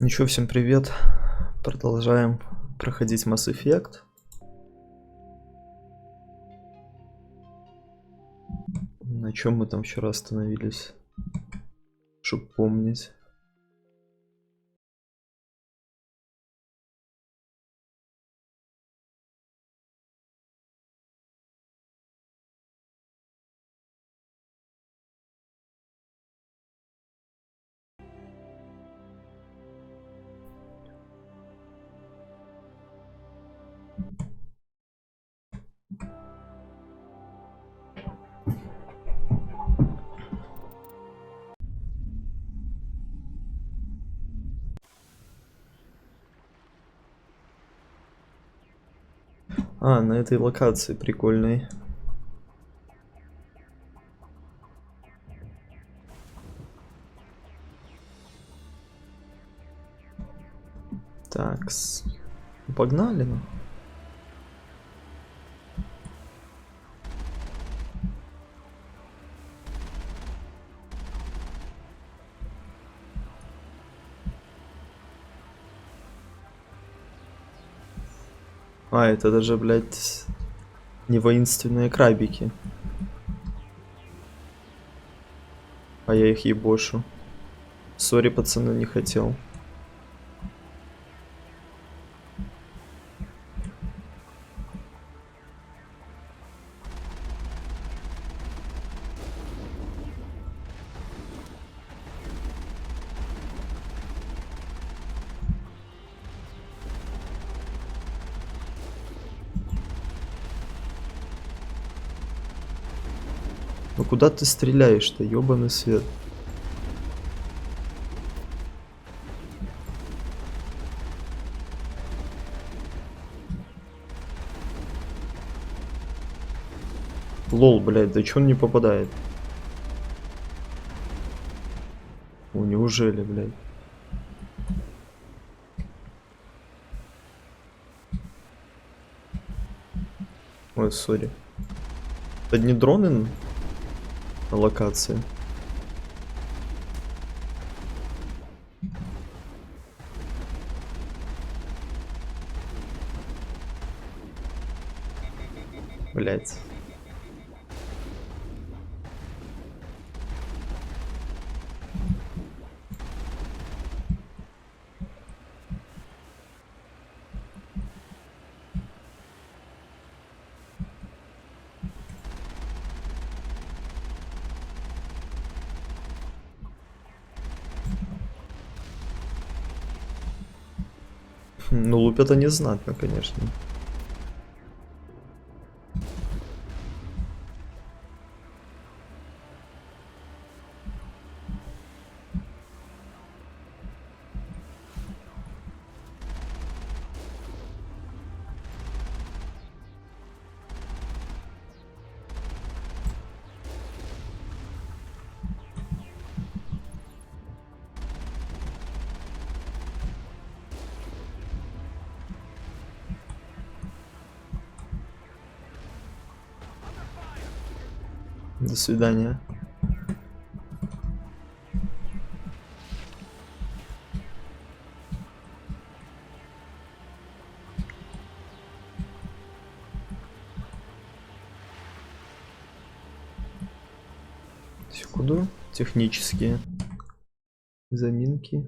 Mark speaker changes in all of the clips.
Speaker 1: Ничего, всем привет. Продолжаем проходить Mass Effect. На чем мы там вчера остановились? Чтоб помнить. На этой локации прикольной. Так, погнали. Это даже, блядь, не воинственные крабики. А я их ебошу. Сори, пацаны, не хотел. Ну куда ты стреляешь-то, ёбаный свет? Лол, блядь, да чё он не попадает? О, неужели, блядь? Ой, сори. Это не дроны на локации? Блять. Ну, лупят они знатно, конечно. До свидания. Секунду. Технические заминки.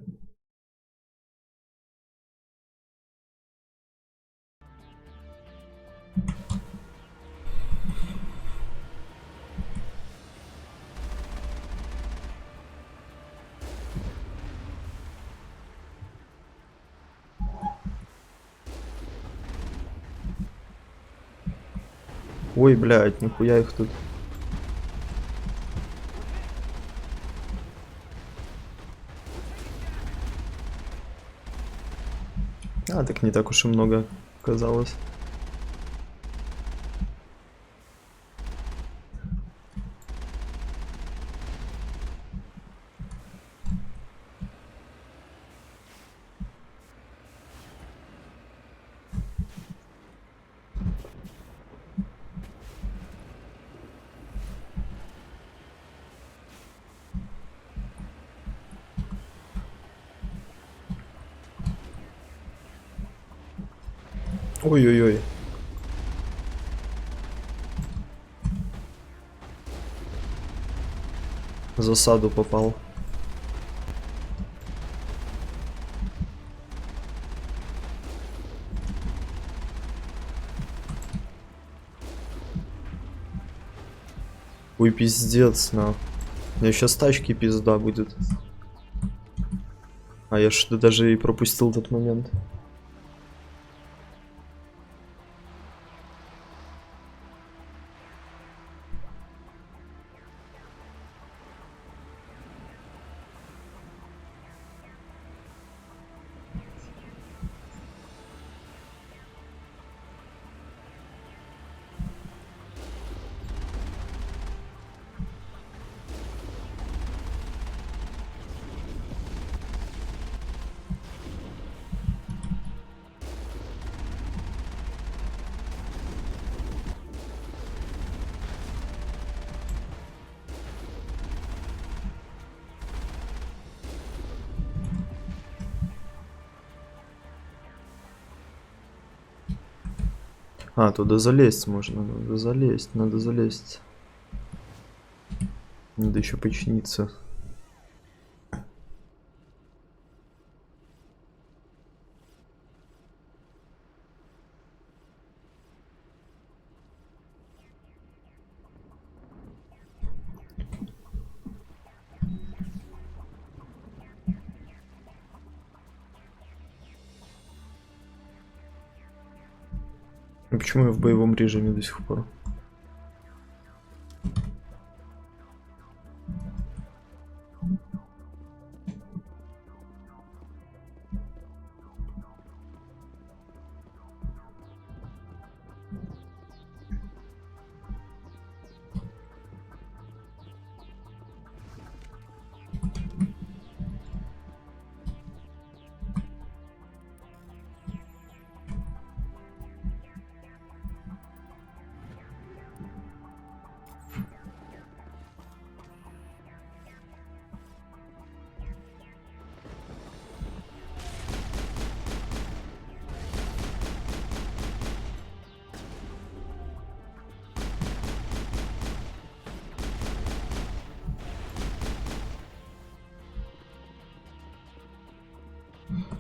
Speaker 1: Ой, блядь, нихуя их тут. А, так не так уж и много казалось. Ой-ой-ой. В засаду попал. Ой, пиздец, на. У меня сейчас тачки пизда будет. А я что-то даже и пропустил этот момент. А, туда залезть можно, надо залезть, надо залезть. Надо еще починиться. А почему я в боевом режиме до сих пор?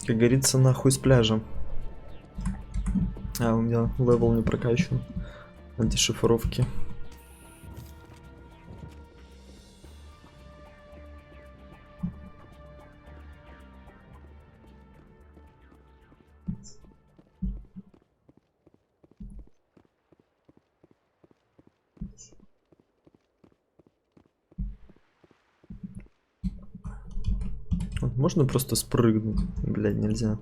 Speaker 1: Как говорится, нахуй с пляжа. А, у меня левел не прокачан. Антишифровки. Можно просто спрыгнуть? Блядь, нельзя.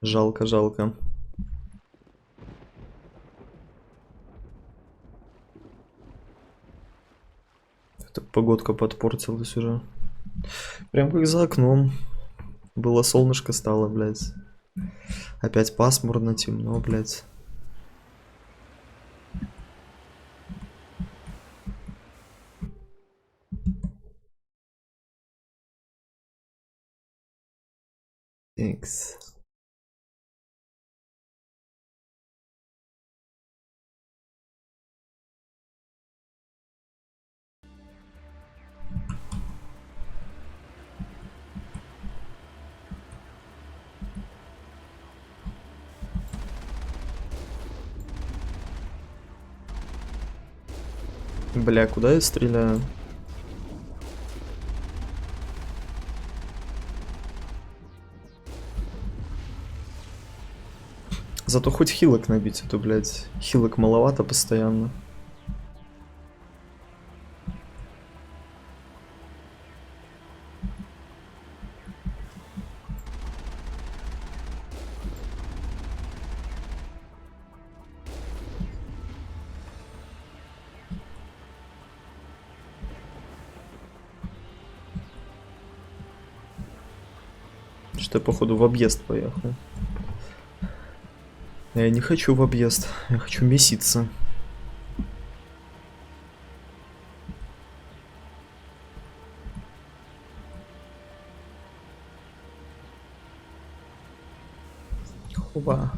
Speaker 1: Жалко, жалко. Так погодка подпортилась уже. Прям как за окном. Было солнышко, стало, блядь. Опять пасмурно, темно, блядь. Thanks. Бля, куда я стреляю? Зато хоть хилок набить, а то, блядь, хилок маловато постоянно. Что я, походу, в объезд поехал. Я не хочу в объезд, я хочу меситься. Оба.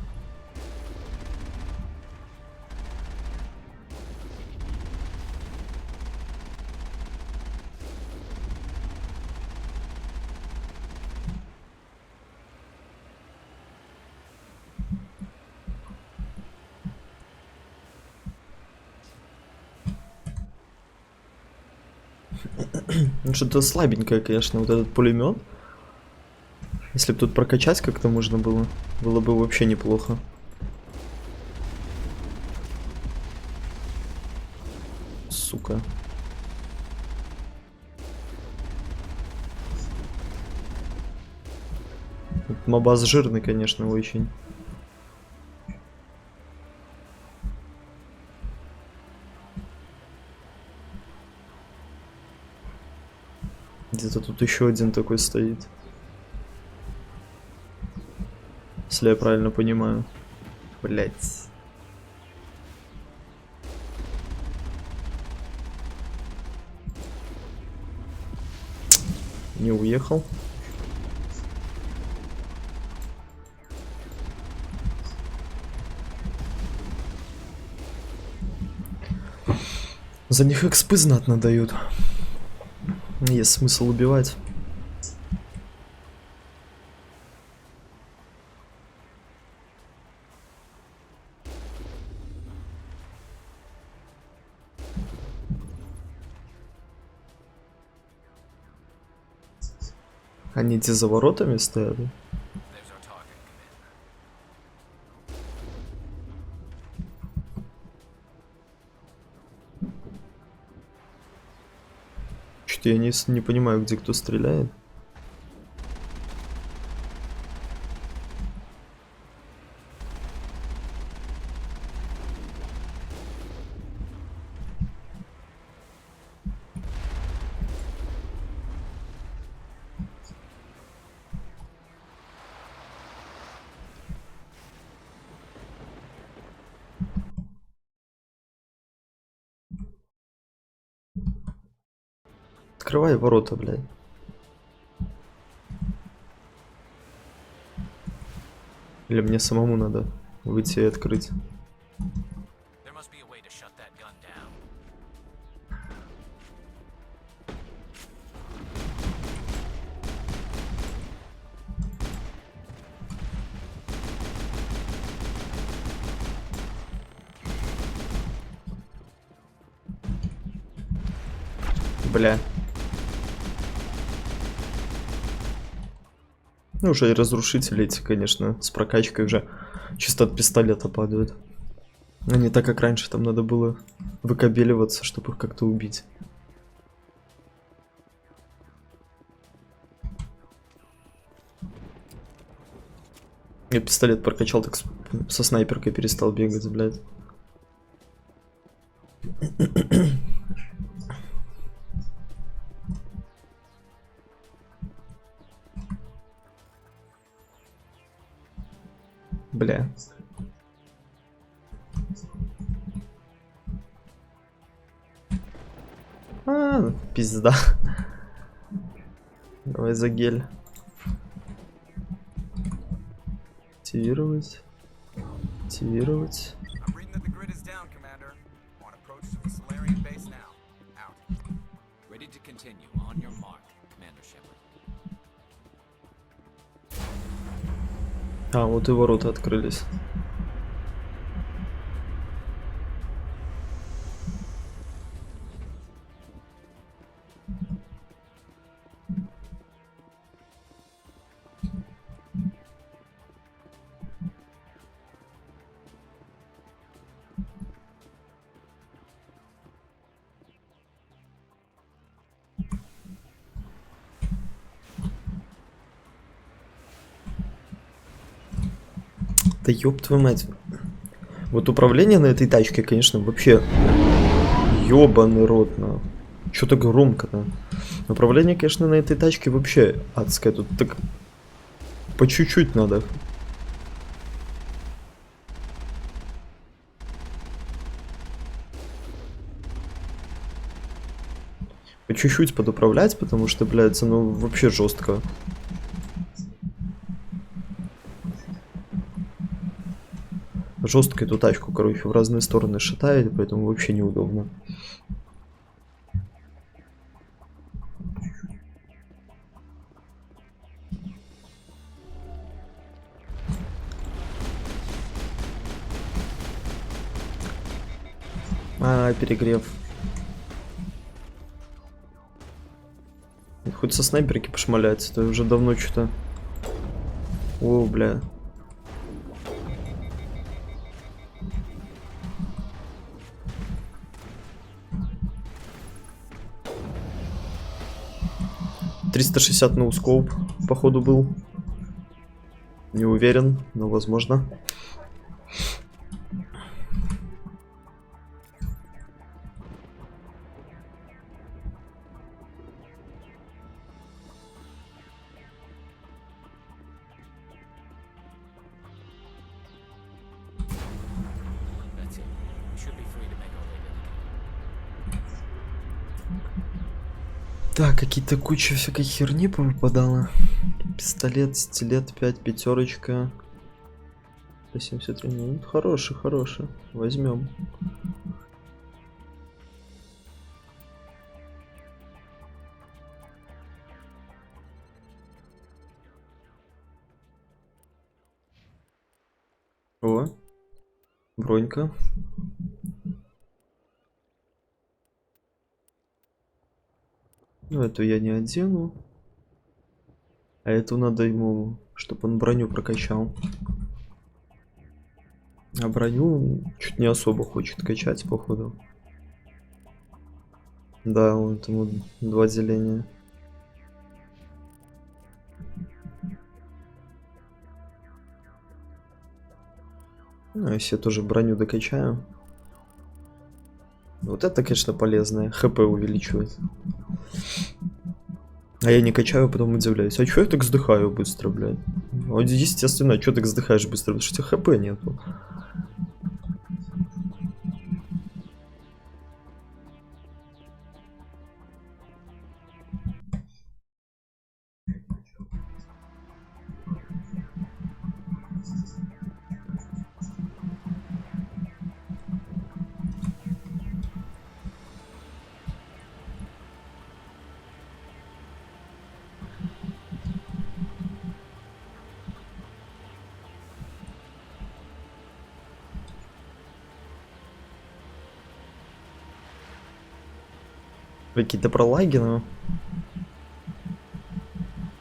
Speaker 1: Ну, что-то слабенькое, конечно, вот этот пулемет. Если бы тут прокачать как-то можно было, было бы вообще неплохо. Сука. Мобаз жирный, конечно, очень. Где-то тут еще один такой стоит. Если я правильно понимаю. Блять. Не уехал. За них экспы знатно дают. Есть смысл убивать. Они где за воротами стоят? Что-то я не понимаю, где кто стреляет. Открывай ворота, блядь. Или мне самому надо выйти и открыть? Бля. Ну, уже и разрушители эти, конечно, с прокачкой уже чисто от пистолета падают. А не так, как раньше, там надо было выкобеливаться, чтобы их как-то убить. Я пистолет прокачал, так со снайперкой перестал бегать, блядь. Бля. Пизда. Давай за гель. Активировать. Активировать. А, вот и ворота открылись. Да ёб твою мать. Вот управление на этой тачке, конечно, вообще ёбаный рот, на. Чё так громко-то? Управление, конечно, на этой тачке вообще адское. Тут так по чуть-чуть надо. По чуть-чуть подуправлять, потому что, блядь, ну вообще жестко. Жестко эту тачку, короче, в разные стороны шатает, поэтому вообще неудобно. Перегрев. Хоть со снайперки пошмаляется, то уже давно что-то. О, бля. .360 ноускоп, походу, был. Не уверен, но возможно. Так, какие-то куча всякой херни повыпадала. Пистолет, стилет, 5, пятерочка. 173 минут. Хороший, хороший. Возьмем. О, бронька. Ну, эту я не одену. А эту надо ему, чтобы он броню прокачал. А броню он чуть не особо хочет качать, походу. Да, он ему 2 деления. Ну, если я тоже броню докачаю. Вот это, конечно, полезное. ХП увеличивает. А я не качаю, потом удивляюсь. А чё я так сдыхаю быстро, блядь? Вот естественно, чё так сдыхаешь быстро? Потому что у тебя ХП нету. Какие-то пролаги, но...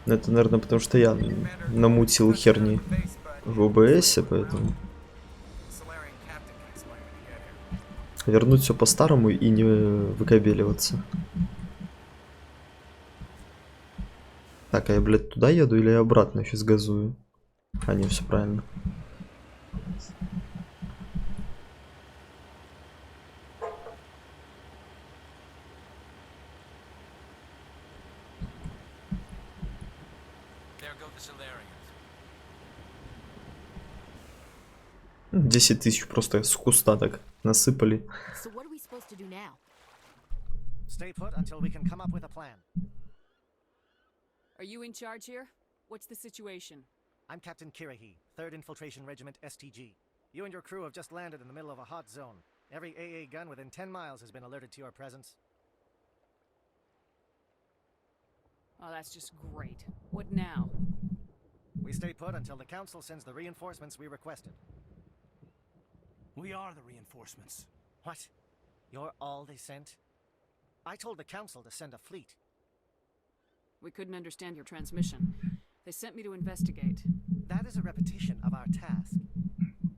Speaker 1: Это, наверное, потому что я намутил херни в ОБС, поэтому... Вернуть все по-старому и не выкабеливаться. Так, а я, блядь, туда еду или я обратно сейчас газую? А, не, все правильно. Ну, 10 тысяч просто с куста так насыпали.
Speaker 2: Stay put until we can come up with a plan.
Speaker 3: Are you in charge here? What's the situation?
Speaker 2: I'm Captain Kirahi, 3rd Infiltration Regiment STG. You and your crew have just landed in the middle of a hot zone. Every AA gun within 10 miles has been alerted to your presence.
Speaker 3: Oh, that's just great. What now?
Speaker 2: We stay put until the Council sends the reinforcements we requested.
Speaker 4: We are the reinforcements.
Speaker 2: What? You're all they sent? I told the Council to send a fleet.
Speaker 3: We couldn't understand your transmission. They sent me to investigate.
Speaker 2: That is a repetition of our task.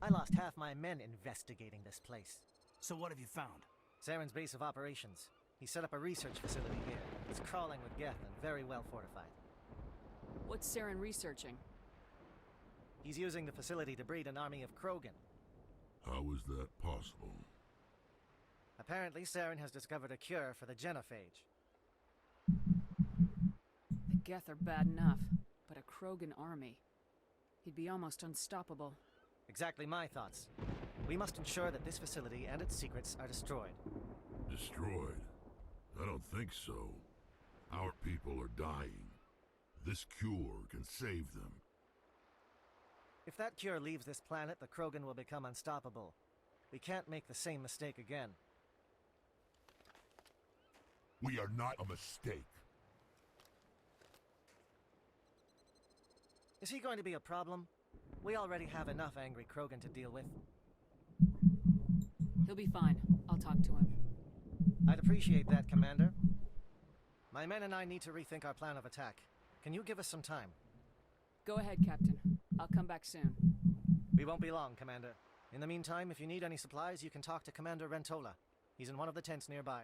Speaker 2: I lost half my men investigating this place.
Speaker 4: So what have you found?
Speaker 2: Saren's base of operations. He set up a research facility here. It's crawling with Geth and very well fortified.
Speaker 3: What's Saren researching?
Speaker 2: He's using the facility to breed an army of Krogan.
Speaker 5: How is that possible?
Speaker 2: Apparently, Saren has discovered a cure for the genophage.
Speaker 3: The Geth are bad enough, but a Krogan army. He'd be almost unstoppable.
Speaker 2: Exactly my thoughts. We must ensure that this facility and its secrets are destroyed.
Speaker 5: Destroyed? I don't think so. Our people are dying. This cure can save them.
Speaker 2: If that cure leaves this planet, the Krogan will become unstoppable. We can't make the same mistake again.
Speaker 5: We are not a mistake.
Speaker 2: Is he going to be a problem? We already have enough angry Krogan to deal with.
Speaker 3: He'll be fine. I'll talk to him.
Speaker 2: I'd appreciate that, Commander. My men and I need to rethink our plan of attack. Can you give us some time?
Speaker 3: Go ahead, Captain. I'll come back soon.
Speaker 2: We won't be long, Commander. In the meantime, if you need any supplies, you can talk to Commander Rentola. He's in one of the tents nearby.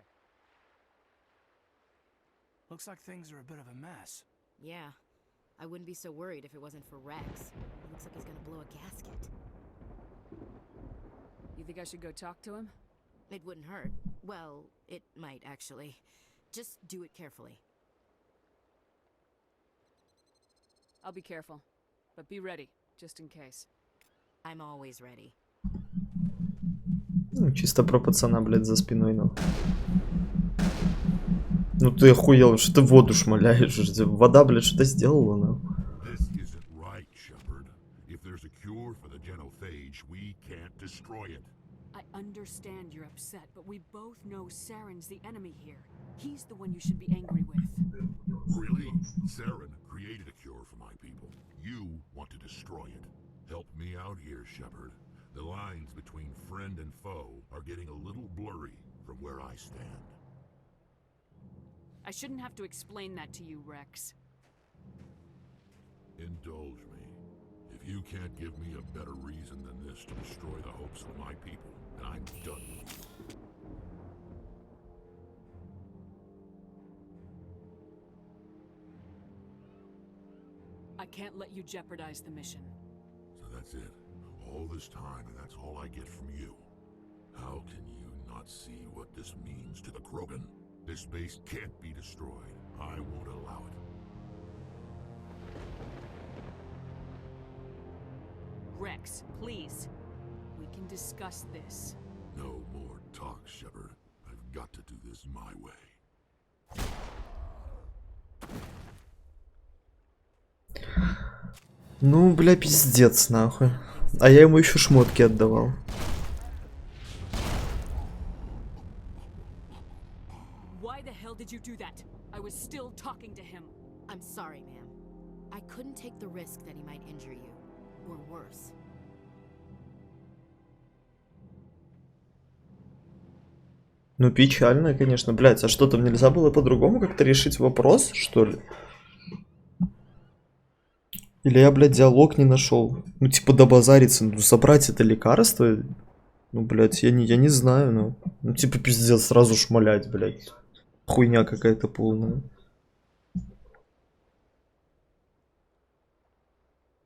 Speaker 4: Looks like things are a bit of a mess.
Speaker 6: Yeah. I wouldn't be so worried if it wasn't for Rex. It looks like he's gonna blow a gasket.
Speaker 3: You think I should go talk to him?
Speaker 6: It wouldn't hurt. Well, it might actually. Just do it carefully.
Speaker 3: I'll be careful. But be ready, just in case.
Speaker 6: I'm always ready.
Speaker 1: Ну, чисто про пацана, блядь, за спиной, ну. Ну ты охуел, что ты воду шмаляешь? Вода, блядь, что-то сделала, ну.
Speaker 5: This isn't right, Shepard. If there's a cure for the genophage, we can't destroy it.
Speaker 3: I understand you're upset, but we both know Saren's the enemy here. He's the one you should be angry with.
Speaker 5: Really? Saren created a cure for my people. You want to destroy it. Help me out here, Shepard. The lines between friend and foe are getting a little blurry from where I stand.
Speaker 3: I shouldn't have to explain that to you, Rex.
Speaker 5: Indulge me. If you can't give me a better reason than this to destroy the hopes of my people, then I'm done with you.
Speaker 3: I can't let you jeopardize the mission.
Speaker 5: So that's it. All this time, and that's all I get from you. How can you not see what this means to the Krogan? This base can't be destroyed. I won't allow it.
Speaker 3: Rex, please. We can discuss this.
Speaker 5: No more talk, Shepard. I've got to do this my way.
Speaker 1: Ну, бля, пиздец, нахуй. А я ему еще шмотки отдавал.
Speaker 3: Why the hell did you do that? I was still talking to him.
Speaker 6: I'm sorry, ma'am. I couldn't take the risk that he might injure you. Or worse.
Speaker 1: Ну, печально, конечно, блядь. А что, там нельзя было по-другому как-то решить вопрос, что ли? Или я, блядь, диалог не нашел? Ну, типа, добазариться, ну, забрать это лекарство? Ну, блядь, я не знаю, ну. Ну, типа, пиздец, сразу шмалять, блядь. Хуйня какая-то полная.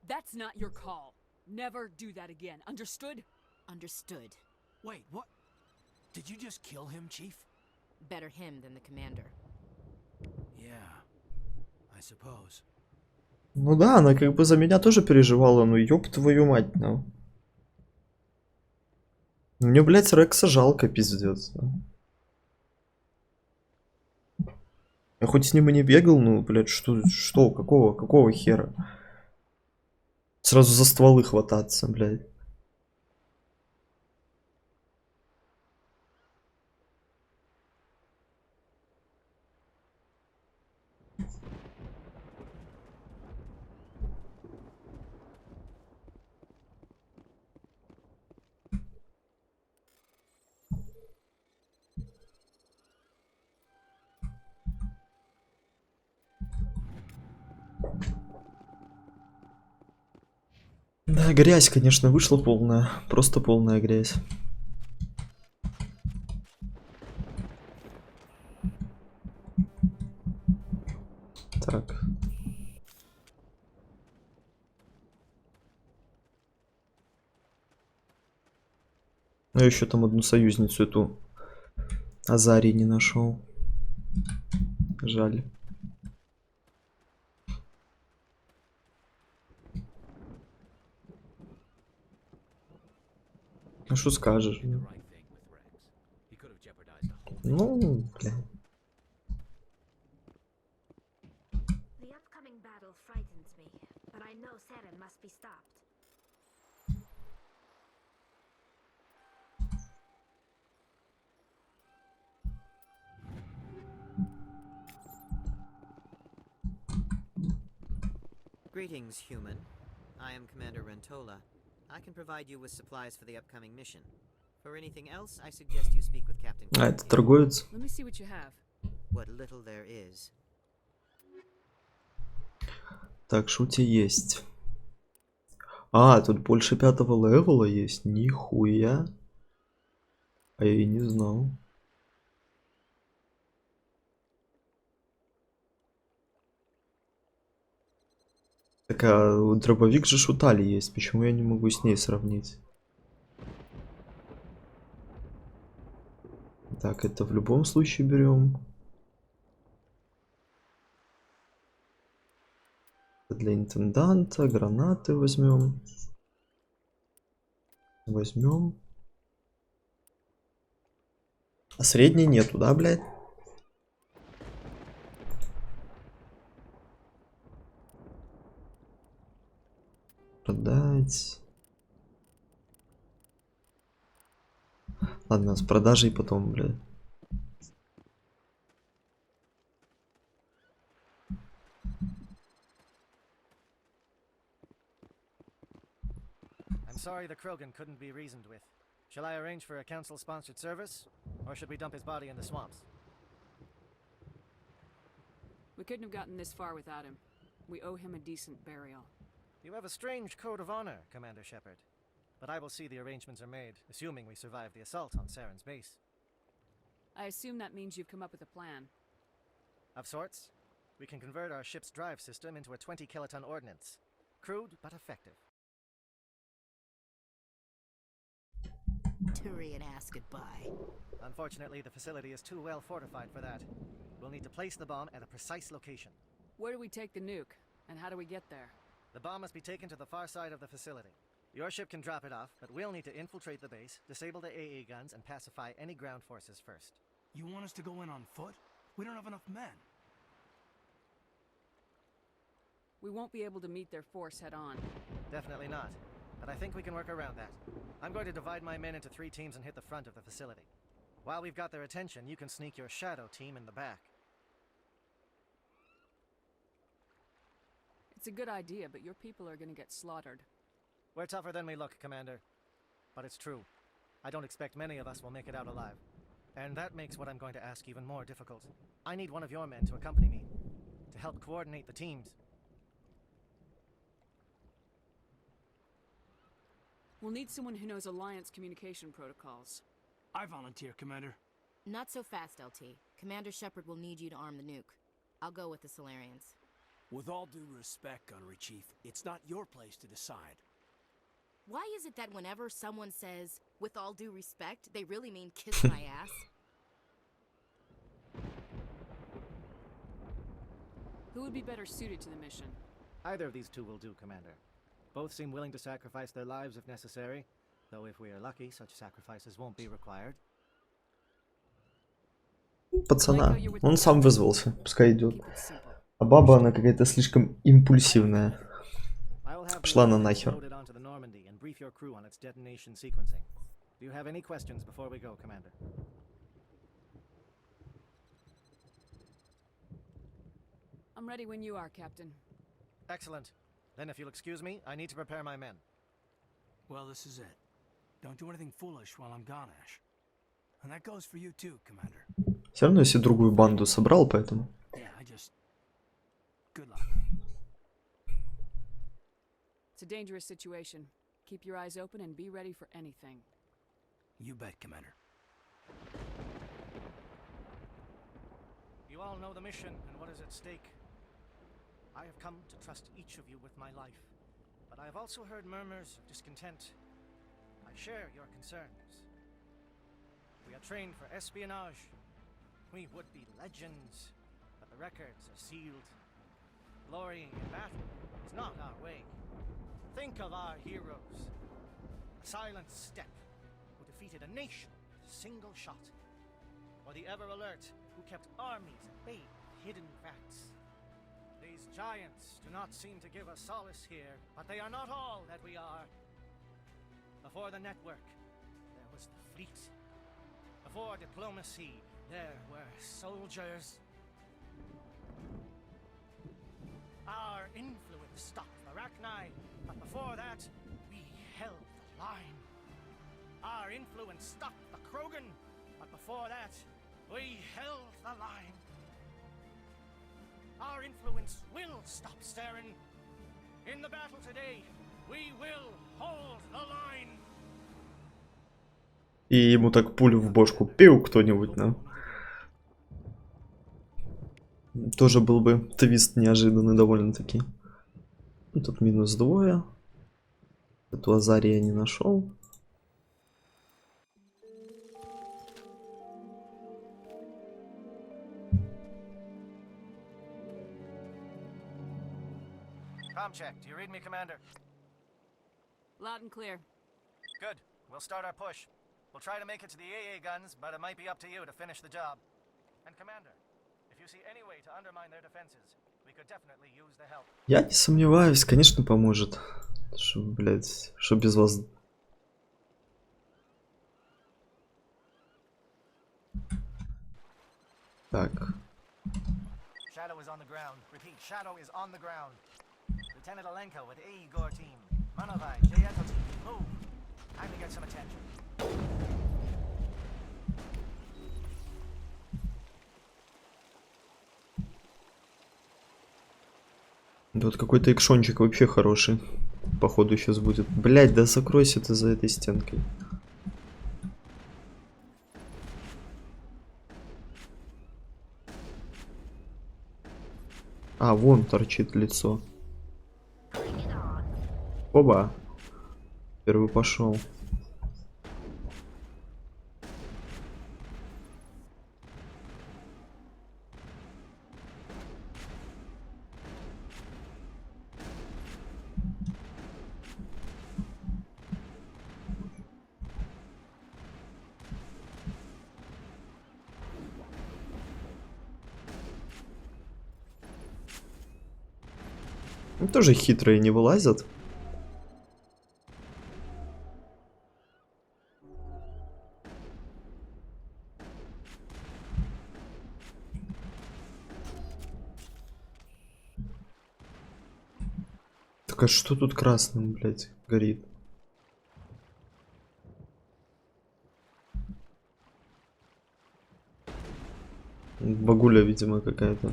Speaker 3: That's not your call. Never do that again. Understood?
Speaker 6: Understood.
Speaker 4: Wait, what? Did you just kill him, Chief?
Speaker 6: Better him than the commander.
Speaker 4: Yeah, I suppose.
Speaker 1: Ну да, она как бы за меня тоже переживала, ну ёб твою мать, ну. Мне, блядь, Рекса жалко, пиздец. Я хоть с ним и не бегал, ну, блядь, что, какого хера? Сразу за стволы хвататься, блядь. Да, грязь, конечно, вышла полная. Просто полная грязь. Так. Ну, я еще там одну союзницу эту Азарий не нашел. Жаль. Ну, что скажешь?
Speaker 4: Did the right thing with Rex. He could have jeopardized the whole thing.
Speaker 1: Ну, бля.
Speaker 7: The upcoming battle frightens me, but I know Saren must be stopped.
Speaker 8: Greetings, human. I am Commander Rentola. I can provide you with supplies for the upcoming mission. For anything else, I suggest you speak with Captain
Speaker 1: А, это
Speaker 8: Courtney.
Speaker 1: торговец.
Speaker 3: Let me see what you have.
Speaker 8: What little there is.
Speaker 1: Так, что у тебя есть? А, тут больше 5-го левела есть. Нихуя. А я и не знал. Так, а дробовик же шутали есть. Почему я не могу с ней сравнить? Так, это в любом случае берем. Для интенданта гранаты возьмем. Возьмем. А средней нету, да, блядь? Продать. Ладно, с продажей потом, блядь.
Speaker 2: I'm sorry the Krogan couldn't be reasoned with. Shall I arrange for a council-sponsored service? Or should we dump his body in the swamps?
Speaker 3: We couldn't have gotten this far without him. We owe him a decent burial.
Speaker 2: You have a strange code of honor, Commander Shepard. But I will see the arrangements are made, assuming we survive the assault on Saren's base.
Speaker 3: I assume that means you've come up with a plan.
Speaker 2: Of sorts. We can convert our ship's drive system into a 20-kiloton ordnance. Crude, but effective.
Speaker 6: Turian ass goodbye.
Speaker 2: Unfortunately, the facility is too well fortified for that. We'll need to place the bomb at a precise location.
Speaker 3: Where do we take the nuke? And how do we get there?
Speaker 2: The bomb must be taken to the far side of the facility. Your ship can drop it off, but we'll need to infiltrate the base, disable the AA guns, and pacify any ground forces first.
Speaker 4: You want us to go in on foot? We don't have enough men.
Speaker 3: We won't be able to meet their force head on.
Speaker 2: Definitely not. But I think we can work around that. I'm going to divide my men into 3 teams and hit the front of the facility. While we've got their attention, you can sneak your shadow team in the back.
Speaker 3: It's a good idea, but your people are gonna get slaughtered.
Speaker 2: We're tougher than we look, Commander. But it's true. I don't expect many of us will make it out alive. And that makes what I'm going to ask even more difficult. I need one of your men to accompany me, to help coordinate the teams.
Speaker 3: We'll need someone who knows Alliance communication protocols.
Speaker 4: I volunteer, Commander.
Speaker 6: Not so fast, LT. Commander Shepard will need you to arm the nuke. I'll go with the Solarians.
Speaker 4: With all due respect, Gunnery Chief, it's not your place to decide.
Speaker 6: Why is it that whenever someone says, with all due respect, they really mean kiss my ass?
Speaker 3: Who would be better suited to the mission?
Speaker 2: Either of these 2 will do, Commander. Both seem willing to sacrifice their lives if necessary, though if we are lucky, such sacrifices won't be required.
Speaker 1: Пацана. Он сам вызвался. Пускай идет.
Speaker 3: Keep it simple.
Speaker 1: А баба, она какая-то слишком импульсивная.
Speaker 2: I will have the
Speaker 1: Пошла она
Speaker 2: ordnance
Speaker 1: нахер.
Speaker 2: loaded onto the Normandy and brief your crew on its detonation sequencing. Do you have any questions before we go, Commander?
Speaker 3: I'm ready when you are, Captain.
Speaker 2: Excellent. Then if you'll excuse me, I need to prepare my men.
Speaker 4: Well, this is it. Don't do anything foolish while I'm gone, Ash. And that goes for you too, Commander.
Speaker 1: Все равно я себе другую банду собрал, поэтому.
Speaker 4: Yeah, I just... Good luck.
Speaker 3: It's a dangerous situation. Keep your eyes open and be ready for anything.
Speaker 4: You bet, Commander.
Speaker 2: You all know the mission and what is at stake. I have come to trust each of you with my life, but I have also heard murmurs of discontent. I share your concerns. are trained for espionage. We would be legends, but the records are sealed. Glorying in battle is not our way. Think of our heroes. A silent step who defeated a nation with a single shot. Or the ever-alert who kept armies at bay with hidden facts. These giants do not seem to give us solace here, but they are not all that we are. Before the network, there was the fleet. Before diplomacy, there were soldiers. Our influence stopped the Rachni, but before that, we held the line. Our influence stopped the Krogan, but before that, we held the line. Our influence will stop Saren. In the battle today, we will hold the line.
Speaker 1: И ему так пулю в бошку пил кто-нибудь, да? Тоже был бы твист неожиданный довольно-таки. Тут минус 2. Эту Азарию я не нашел.
Speaker 2: Comcheck, do you read me, Commander?
Speaker 3: Loud and clear.
Speaker 2: Good. We'll start our push. We'll try to make it to the AA guns, but it might be up to you to finish the job. And Commander, if you see any way to undermine their defenses, we could definitely use the help.
Speaker 1: Я не сомневаюсь, конечно, поможет. Что, блядь, что без вас... Так.
Speaker 2: Shadow is on the ground. Repeat, Shadow is on the ground. Lieutenant Alenko with AE Gore team. Manovai, Jayeto team, move. Time to get some attention.
Speaker 1: Вот какой-то экшончик вообще хороший. Походу сейчас будет. Блять, да закройся ты за этой стенкой. А, вон торчит лицо. Оба. Первый пошел. Ну, тоже хитрые не вылазят. Так а что тут красным, блядь, горит? Багуля, видимо, какая-то.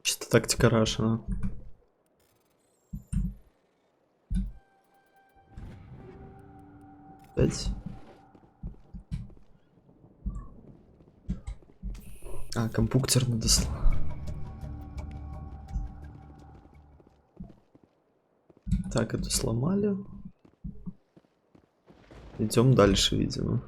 Speaker 1: Чисто тактика Раша. 5. А, компьютер надо Так, эту сломали. Идем дальше, видимо.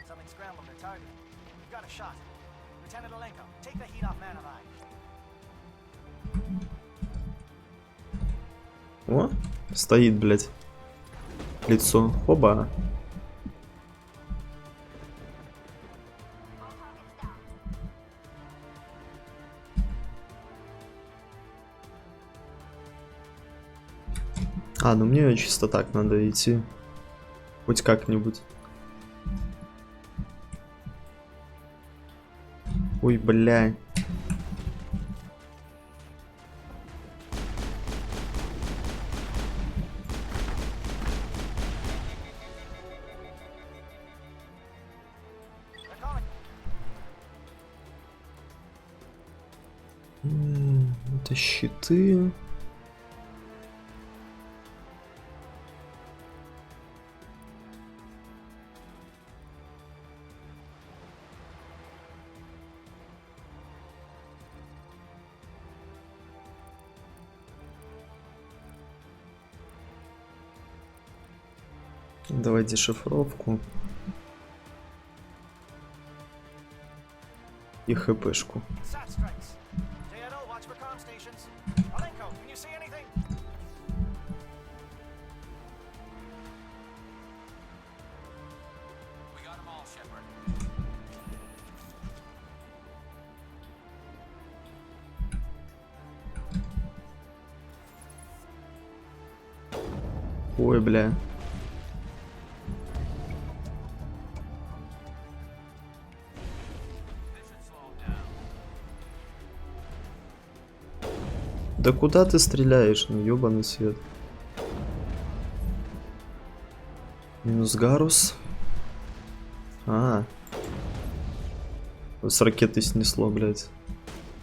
Speaker 2: Something scrambled their target. We've got a shot. Lieutenant Alenko, take the heat off Manovai.
Speaker 1: О, стоит, блядь. Лицо. Оба. А, ну мне чисто так надо идти. Хоть как-нибудь. Ой, бля. Это щиты. Давай дешифровку. И хпшку.
Speaker 2: Sat strikes. JNO, watch for comm stations. Alenko, can you see anything?
Speaker 4: We got them all, Shepard.
Speaker 1: Ой, бля. Да куда ты стреляешь? Ну ёбаный свет. Минус Гарус. А. С ракеты снесло, блядь.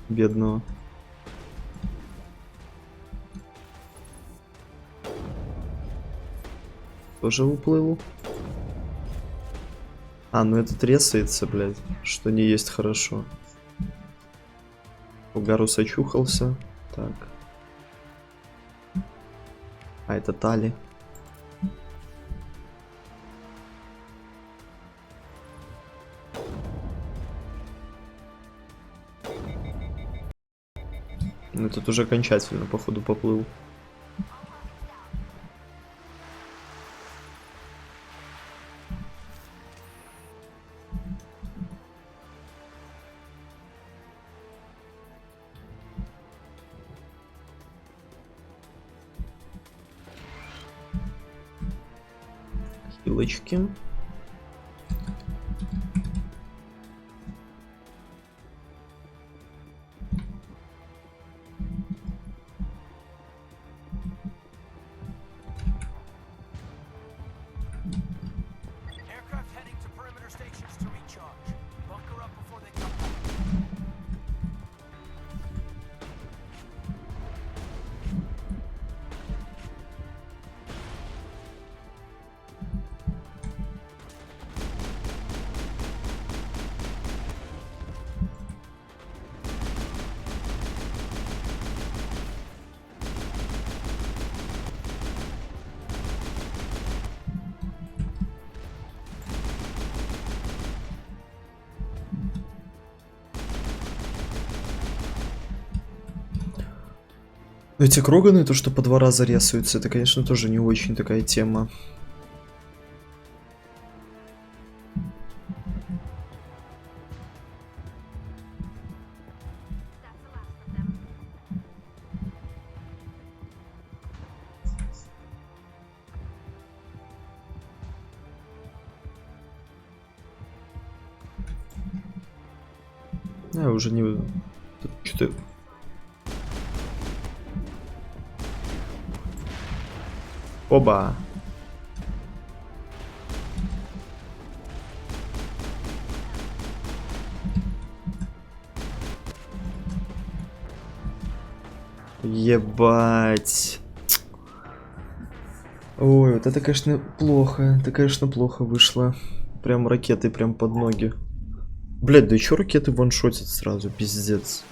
Speaker 1: Бедного. Тоже уплыл. А, ну это тресается, блядь. Что не есть хорошо. У Гарус очухался. Так. А это Тали. Ну тут уже окончательно, походу, поплыл. Хилочки.
Speaker 4: Aircraft heading to perimeter stations to recharge. Bunker up before they come back.
Speaker 1: Эти кроганы, то что по 2 раза рисуются, это, конечно, тоже не очень такая тема. Я уже не... Что-то... Оба. Ебать. Ой, вот это, конечно, плохо. Это, конечно, плохо вышло. Прям ракеты прям под ноги. Блять, да еще ракеты ваншотят сразу, пиздец.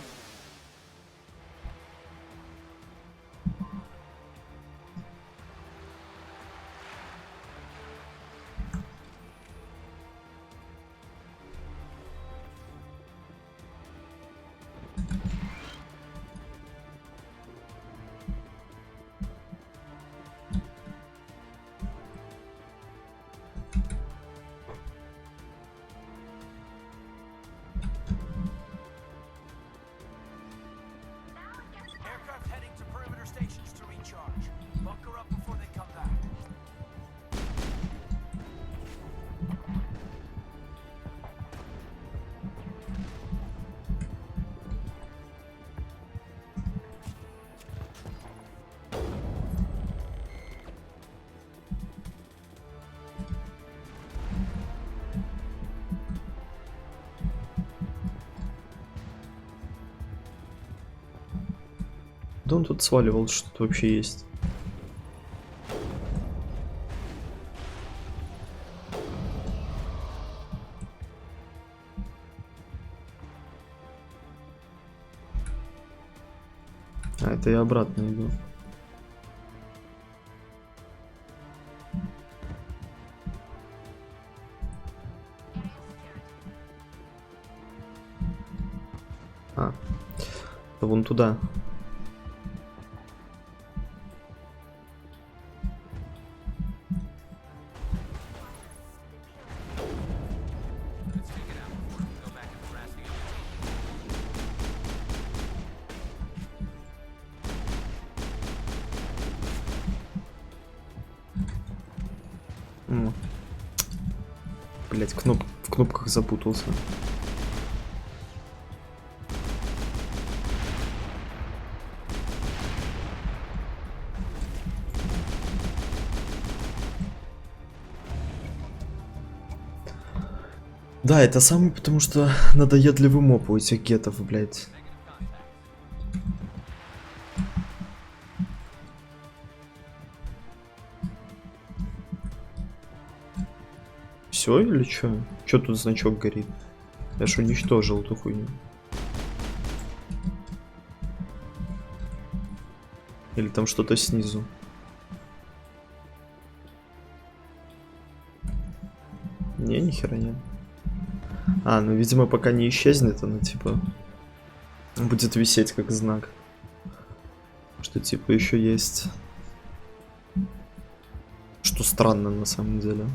Speaker 1: Куда он тут сваливал? Что тут вообще есть? А, это я обратно иду. А, да вон туда. Блять, в кнопках запутался. Да, это самый, потому что надоедливый моп у этих гетов, блять. Все или чё? Чё тут значок горит? Я ж уничтожил эту хуйню. Или там что-то снизу? Не, нихера нет. А, ну видимо пока не исчезнет, она типа будет висеть как знак. Что типа еще есть. Что странно на самом деле.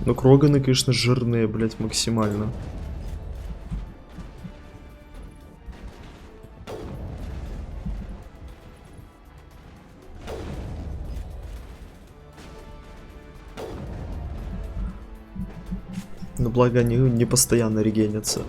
Speaker 1: Но кроганы, конечно, жирные, блять, максимально. Но благо они не постоянно регенятся.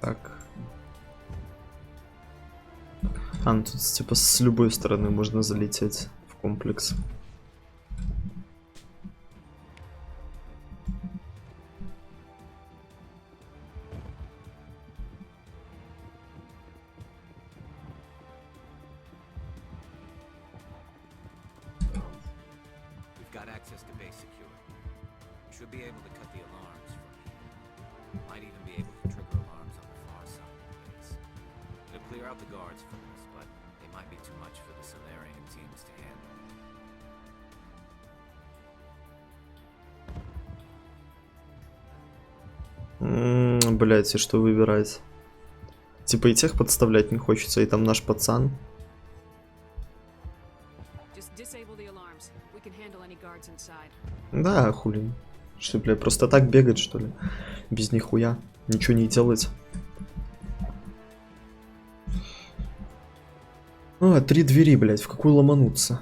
Speaker 1: Так. А, ну тут типа с любой стороны можно залететь в комплекс. Блять, и что выбирать? Типа и тех подставлять не хочется, и там наш пацан. Да, хули. Что, бля, просто так бегать, что ли? Без нихуя. Ничего не делать. А, 3 двери, блять, в какую ломануться?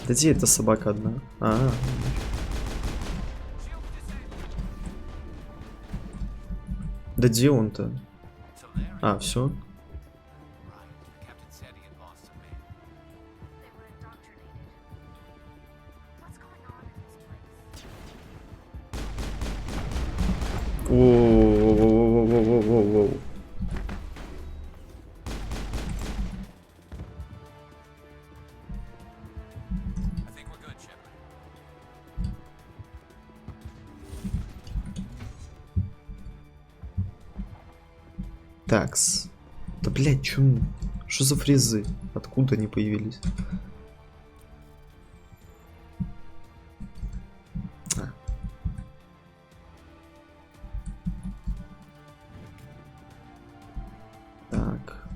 Speaker 1: Да где эта собака одна? Да где он-то? А, все.
Speaker 7: They were indoctrinated. What's going on in this place?
Speaker 1: Воу-воу-воу-воу-воу-воу-воу. Такс. Да блять, чё? Что за фрезы? Откуда они появились? А. Так.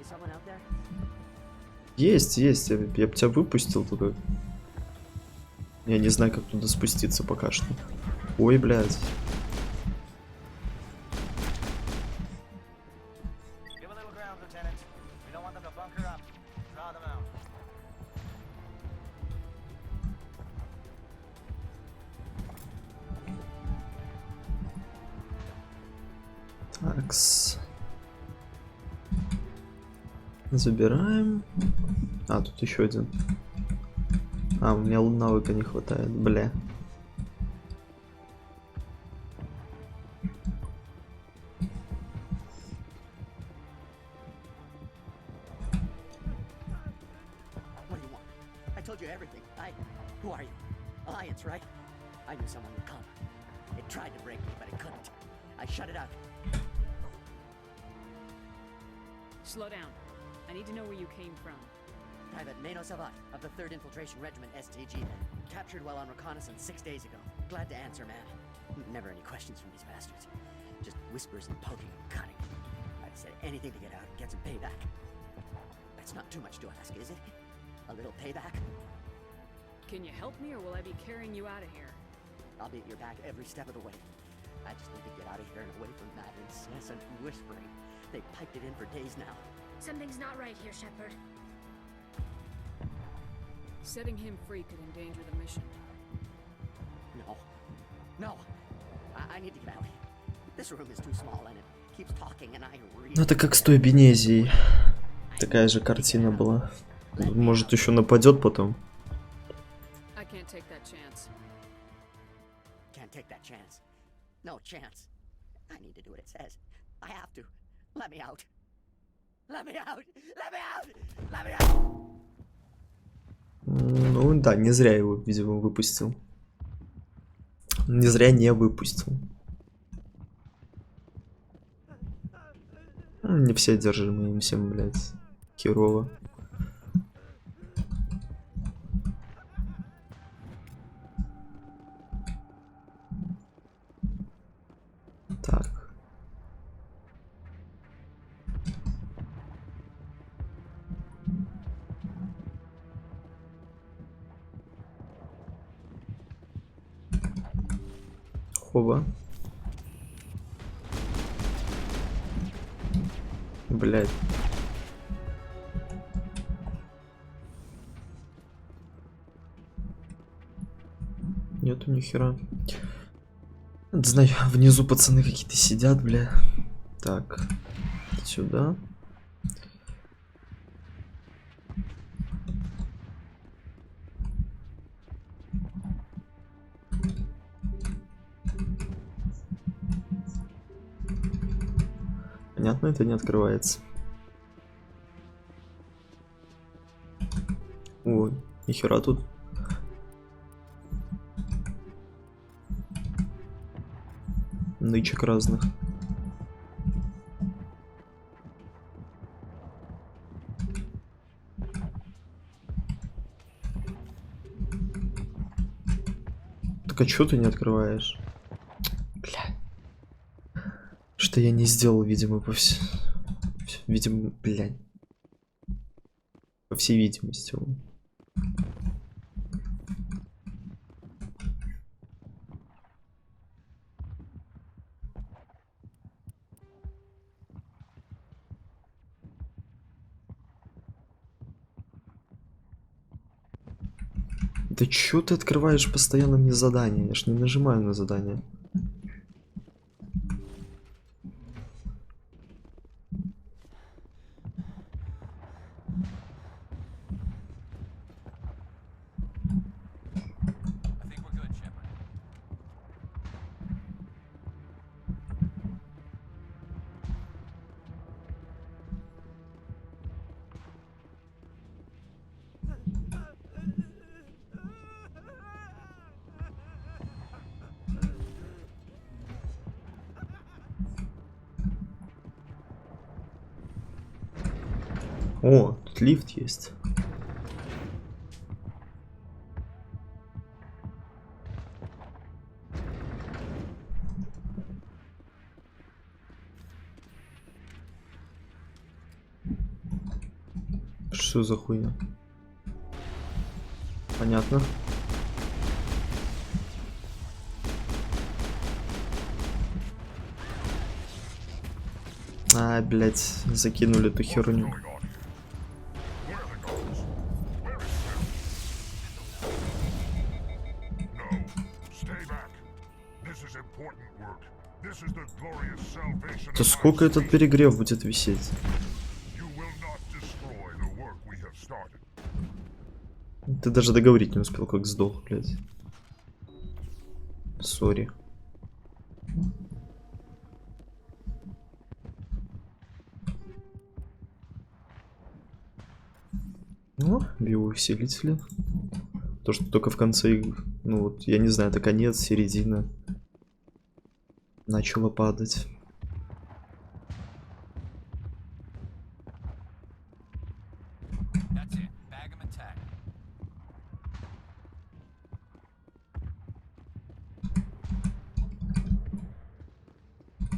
Speaker 8: Is someone out there?
Speaker 1: Есть, есть. Я бы тебя выпустил туда. Я не знаю, как туда спуститься пока что. Ой, блядь.
Speaker 2: Give a little ground, Lieutenant. We don't want them to bunker up. Draw them out.
Speaker 1: Такс. Забираем. А, тут еще один. А, у меня навыка не хватает, бля.
Speaker 9: What do you want? I told you everything. Who are you? Alliance, right? I knew someone would come. It tried to break me, but it couldn't. I shut it out.
Speaker 3: Slow down. I need to know where you came from.
Speaker 9: Private Mano Savat of the 3rd Infiltration Regiment STG. Captured while on reconnaissance 6 days ago. Glad to answer, man. Never any questions from these bastards. Just whispers and poking and cutting. I'd have said anything to get out and get some payback. That's not too much to ask, is it? A little payback?
Speaker 3: Can you help me or will I be carrying you out of here?
Speaker 9: I'll be at your back every step of the way. I just need to get out of here and away from that incessant whispering. They piped it in for days now.
Speaker 7: Something's not right here, Shepard.
Speaker 3: Setting him free could endanger the mission.
Speaker 9: No. No. I need to get out. This room is too small and it keeps talking and I really...
Speaker 1: Ну это как с той Бенезией. Такая же картина была. Может еще нападет потом.
Speaker 3: I can't take that chance.
Speaker 9: Can't take that chance. No chance. I need to do what it says. I have to. Let me out. Let me out. Let me out. Let me out.
Speaker 1: Ну да, не зря его, видимо, выпустил. Не зря не выпустил. Не все одержимые им всем, блядь. Херово. Так. Хоба. Блядь. Нету ни хера. Знаю, внизу пацаны какие-то сидят, бля. Так. Сюда. Понятно, это не открывается. Ой, нихера тут. Нычек разных. Так а чё ты не открываешь? Бля. Что я не сделал, видимо, видимо, блядь. По всей видимости. Да чё ты открываешь постоянно мне задание? Я ж не нажимаю на задание.
Speaker 4: I think we're good, Shepard.
Speaker 1: О, тут лифт есть. Что за хуйня? Понятно. А, блять, закинули эту херню. То сколько этот перегрев будет висеть? Ты даже договорить не успел, как сдох, блядь. Сори. Ну, биоусилители. То, что только в конце, ну вот, я не знаю, это конец, середина. Начало падать.
Speaker 4: That's it. Bag 'em and tag 'em.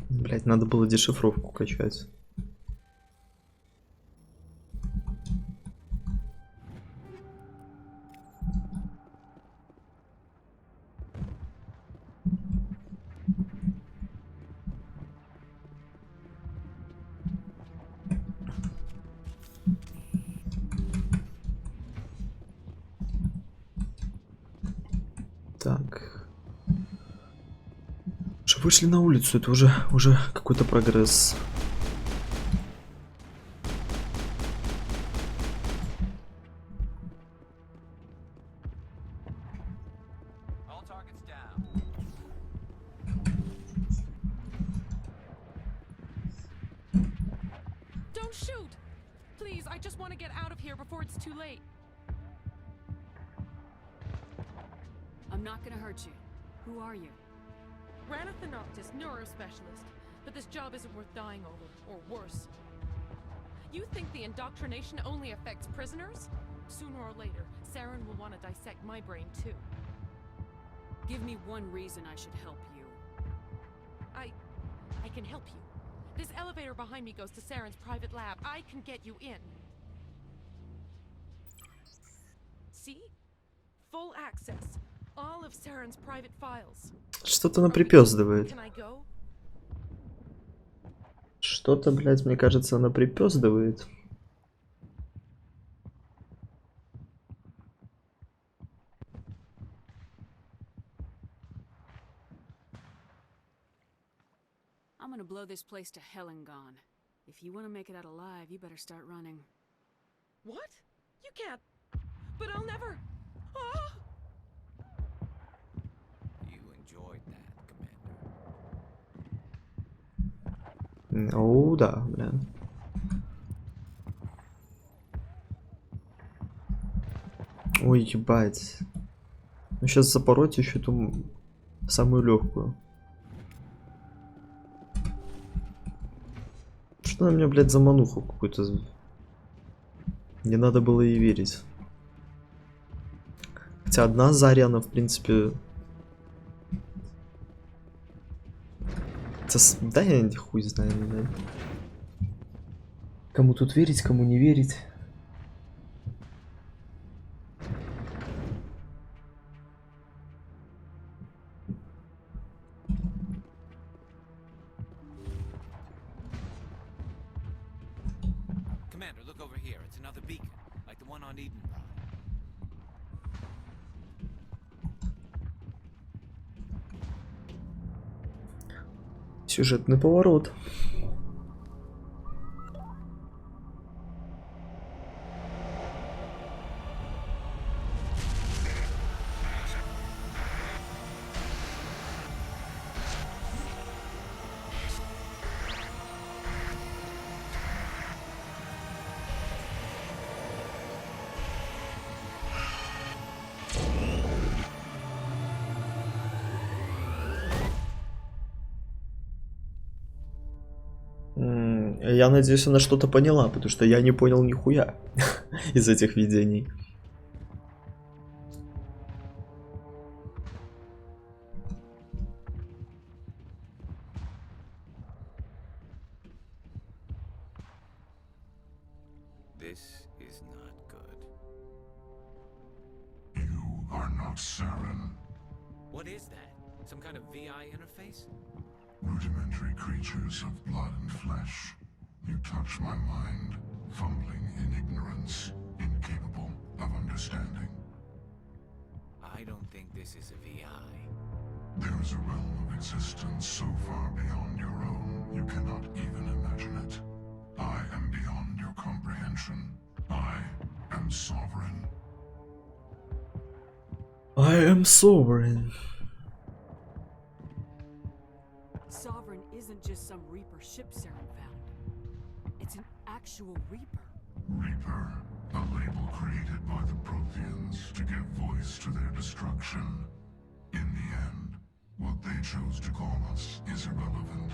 Speaker 1: Блять, надо было дешифровку качать. Так. Что вышли на улицу, это уже какой-то прогресс.
Speaker 4: All targets down.
Speaker 3: Don't shoot! Please, I just want to get out of here before it's too late. I'm not gonna hurt you. Who are you?
Speaker 10: Rana Thanoptis, neurospecialist. But this job isn't worth dying over, or worse. You think the indoctrination only affects prisoners? Sooner or later, Saren will want to dissect my brain too.
Speaker 3: Give me one reason I should help you.
Speaker 10: I can help you. This elevator behind me goes to Saren's private lab. I can get you in. See? Full access. All of Saren's private files.
Speaker 1: Что-то она припёздывает.
Speaker 10: Can I go?
Speaker 1: Что-то, блядь, мне кажется, она припёздывает.
Speaker 3: I'm gonna blow this place to hell and gone. If you want to make it out alive, you better start running.
Speaker 10: What? You can't. But I'll never. Ah!
Speaker 4: You enjoyed that, Commander.
Speaker 1: О, да, бля. Ой, ебать. Ну сейчас запороть еще ту самую легкую. Что на меня, блядь, за мануху какую-то? Не надо было ей верить. Хотя одна Заря, она, в принципе... Да, я хуй знаю, да. Кому тут верить, кому не верить.
Speaker 4: Commander, look over here. It's another beacon, like the one on Eden Prime.
Speaker 1: Сюжетный поворот. Я надеюсь, она что-то поняла, потому что я не понял нихуя из этих видений.
Speaker 11: This is not good.
Speaker 5: You are not Saren.
Speaker 11: What is that? Some kind of VI interface?
Speaker 5: Rudimentary creatures of blood and flesh. You touch my mind, fumbling in ignorance, incapable of understanding.
Speaker 11: I don't think this is a VI.
Speaker 5: There is a realm of existence so far beyond your own, you cannot even imagine it. I am beyond your comprehension. I am sovereign.
Speaker 1: I am sovereign.
Speaker 3: Sovereign isn't just some Reaper ship Saren found. It's an actual Reaper.
Speaker 5: Reaper, a label created by the Protheans to give voice to their destruction. In the end, what they chose to call us is irrelevant.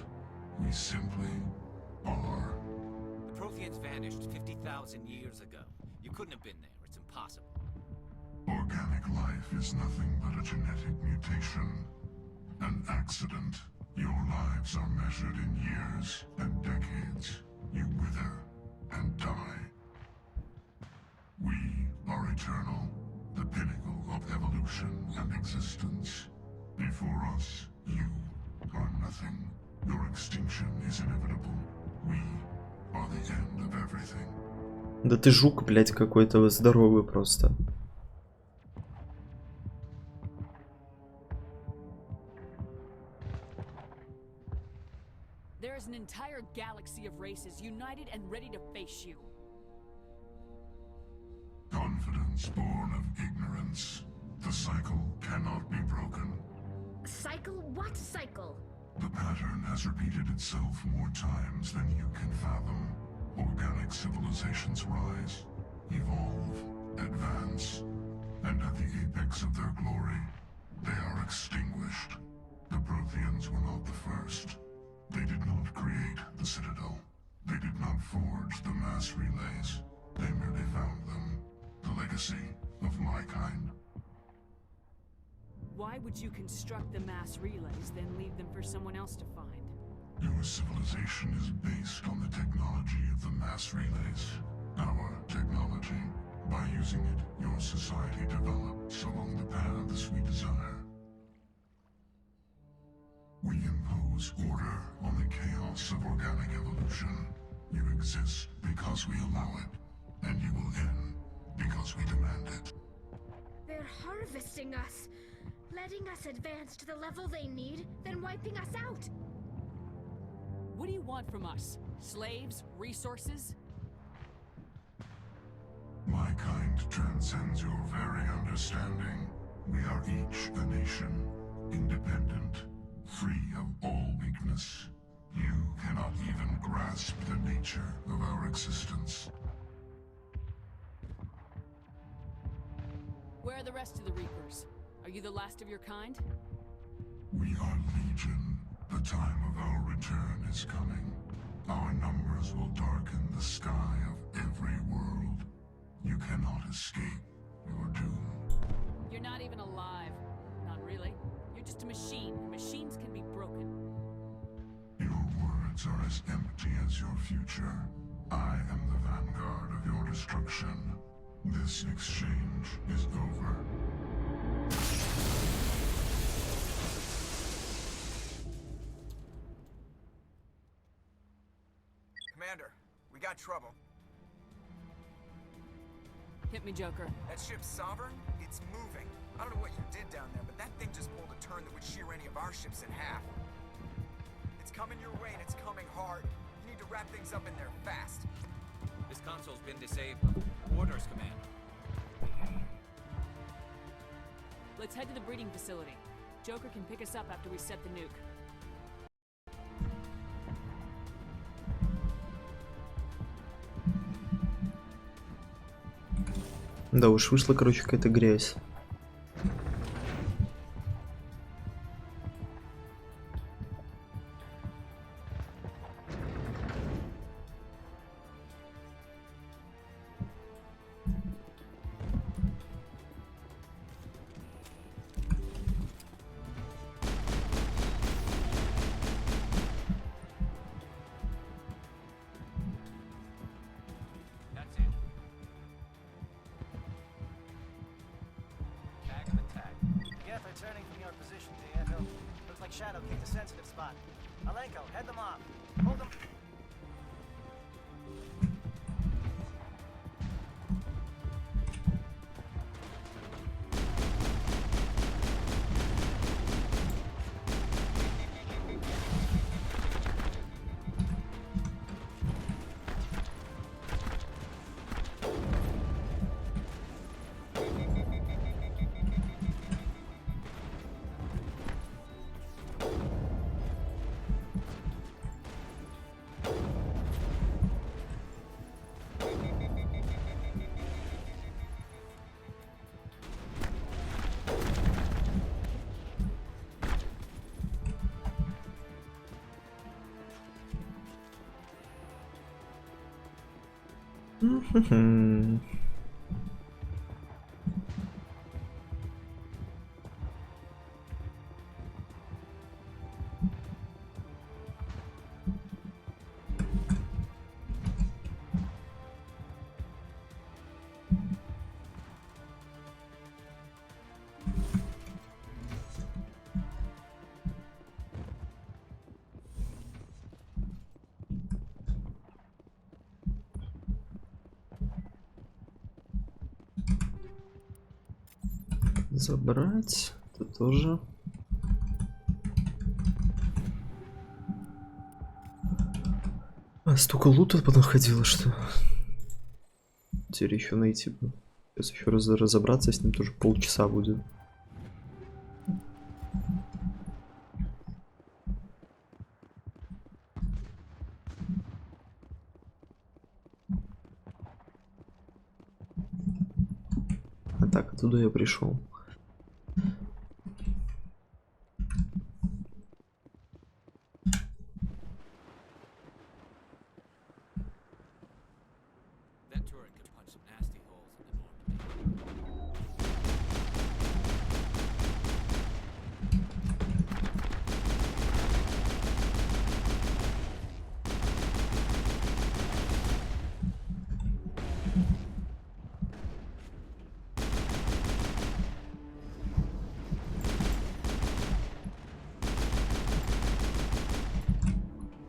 Speaker 5: We simply are.
Speaker 11: The Protheans vanished 50,000 years ago. You couldn't have been there. It's impossible.
Speaker 5: Organic life is nothing but a genetic mutation. An accident. Your lives are measured in years and decades. You wither and die. We are eternal, the pinnacle of evolution and existence. Before us, you are nothing. Your extinction is inevitable. We are the end of everything.
Speaker 1: Да ты жук, блядь, какой-то здоровый просто.
Speaker 3: There is an entire galaxy of races united and ready to face you.
Speaker 5: Confidence born of ignorance. The cycle cannot be broken.
Speaker 7: Cycle? What cycle?
Speaker 5: The pattern has repeated itself more times than you can fathom. Organic civilizations rise, evolve, advance, and at the apex of their glory, they are extinguished. The Protheans were not the first. They did not create the Citadel. They did not forge the mass relays. They merely found them. The legacy of my kind.
Speaker 3: Why would you construct the mass relays, then leave them for someone else to find?
Speaker 5: Your civilization is based on the technology of the mass relays. Our technology. By using it, your society develops along the paths we desire. We impose order on the chaos of organic evolution. You exist because we allow it, and you will end because we demand it.
Speaker 7: They're harvesting us, letting us advance to the level they need, then wiping us out.
Speaker 3: What do you want from us? Slaves? Resources?
Speaker 5: My kind transcends your very understanding. We are each a nation, independent, free of all weakness. You cannot even grasp the nature of our existence.
Speaker 3: Where are the rest of the Reapers? Are you the last of your kind?
Speaker 5: We are legion. The time of our return is coming. Our numbers will darken the sky of every world. You cannot escape your doom.
Speaker 3: You're not even alive. Not really. You're just a machine. Machines can be broken.
Speaker 5: Your words are as empty as your future. I am the vanguard of your destruction. This exchange is over.
Speaker 12: Commander, we got trouble.
Speaker 3: Hit me, Joker.
Speaker 12: That ship's Sovereign? It's moving. I don't know what you did down there, but that thing just pulled a turn that would shear any of our ships in half. It's coming your way and it's coming hard. You need to wrap things up in there fast.
Speaker 11: This console's been disabled. Orders, Commander.
Speaker 3: Let's head to the breeding facility. Joker can pick us up after we set the nuke.
Speaker 1: Да уж, вышла, короче, какая-то грязь.
Speaker 11: That's it. Tag him and tag.
Speaker 2: Get returning from your position, Diego. Looks like Shadow kicked a sensitive spot. Alenko, head them off. Hold them.
Speaker 1: Забрать. Это тоже. А, столько лута понаходило, что теперь еще найти бы. Сейчас еще раз разобраться с ним тоже полчаса будет. А так, оттуда я пришел.
Speaker 11: That turret could punch some nasty holes in the north.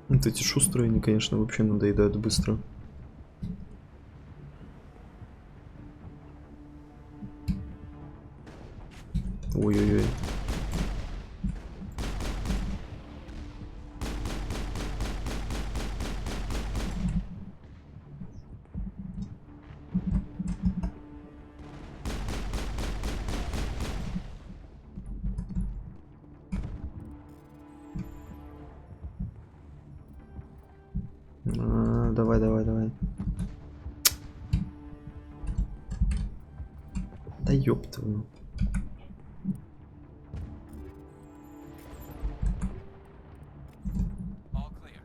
Speaker 1: Вот эти шустрые, они, конечно, вообще надоедают быстро. Ой-ой-ой. Давай, давай, давай. Да ёб твою.
Speaker 11: All clear.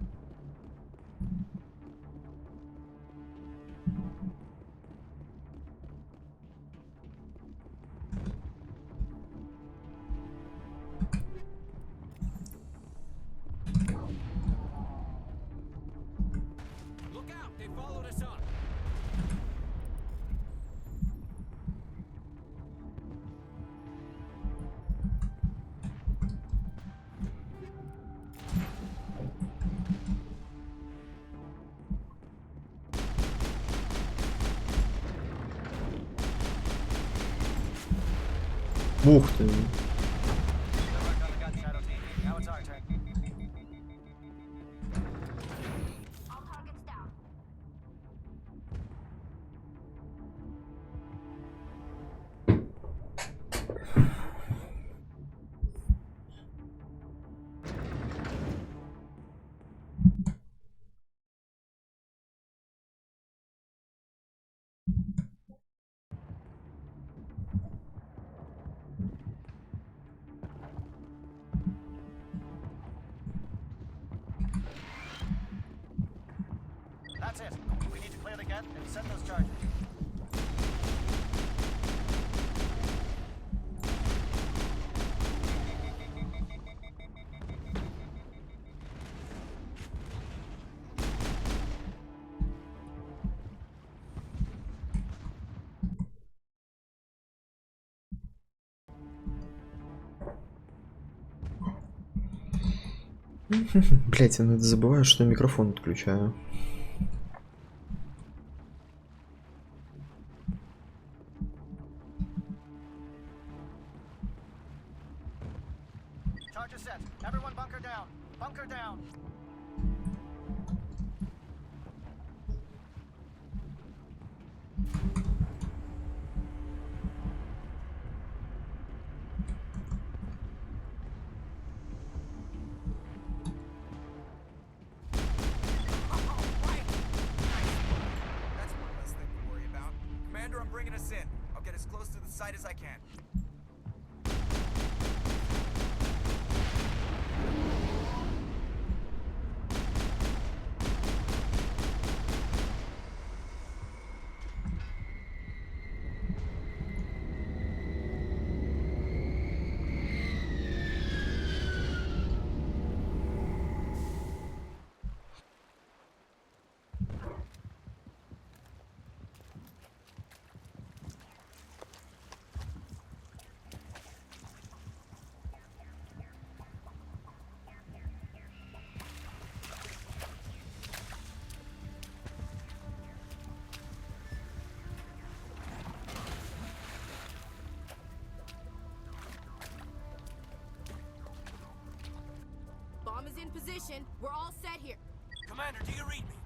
Speaker 11: Look out! They followed us up.
Speaker 1: Ух ты.
Speaker 2: Good work on the gun, Shadow Team. Now it's our turn. Yep, and set those charges.
Speaker 1: Блять, я иногда забываю, что я микрофон отключаю.
Speaker 2: Charges set. Everyone bunker down. Bunker down.
Speaker 12: That's one less thing to worry about. Commander, I'm bringing us in. I'll get as close to the site as I can.
Speaker 6: Bomb is in position. We're all set here.
Speaker 4: Commander, do you read me?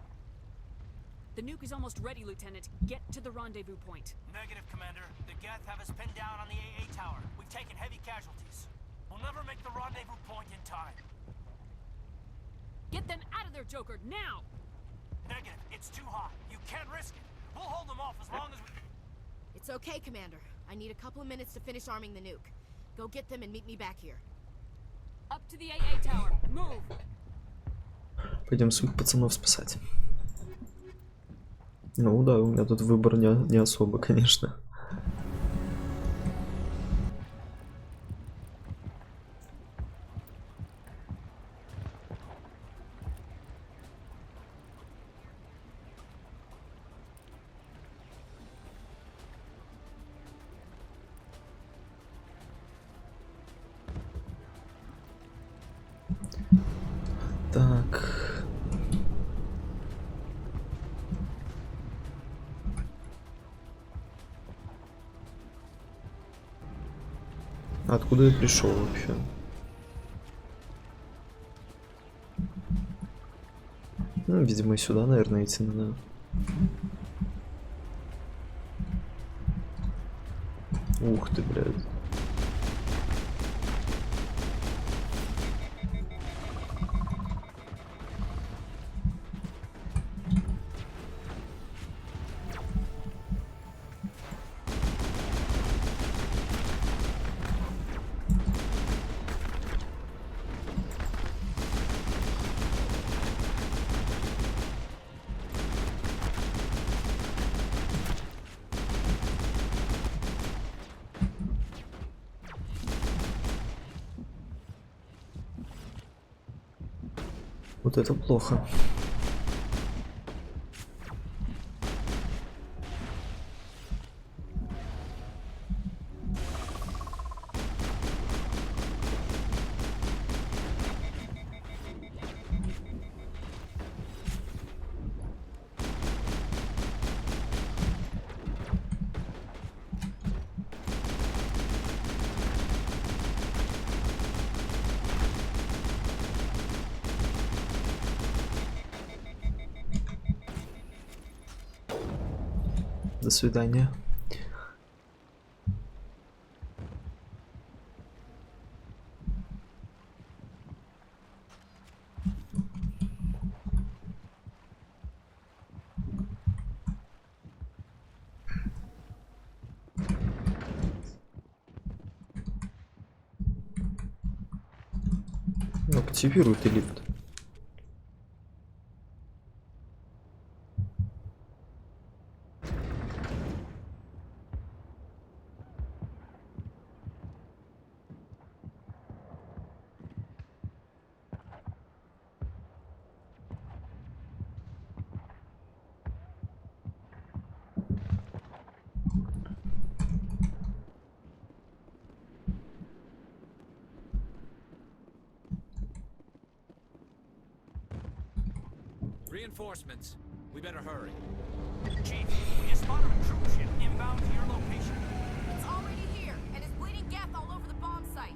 Speaker 3: The nuke is almost ready, Lieutenant. Get to the rendezvous point.
Speaker 4: Negative, Commander. The Geth have us pinned down on the AA tower. We've taken heavy casualties. We'll never make the rendezvous point in time.
Speaker 3: Get them out of there, Joker, now!
Speaker 4: Negative. It's too hot. You can't risk it. We'll hold them off as long as we...
Speaker 6: It's okay, Commander. I need a couple of minutes to finish arming the nuke. Go get them and meet me back here.
Speaker 3: Up to the AA tower. Move!
Speaker 1: Пойдем своих пацанов спасать. Ну да, у меня тут выбор не особо, конечно. Так. Откуда я пришел вообще? Ну, видимо, сюда, наверное, идти надо. Ух ты, блядь. Вот это плохо. До свидания. Ну, активируй ты лифт.
Speaker 11: Reinforcements. We better hurry.
Speaker 4: Chief, we just spotted a troop ship inbound to your location.
Speaker 6: It's already here, and is bleeding gas all over the bomb site.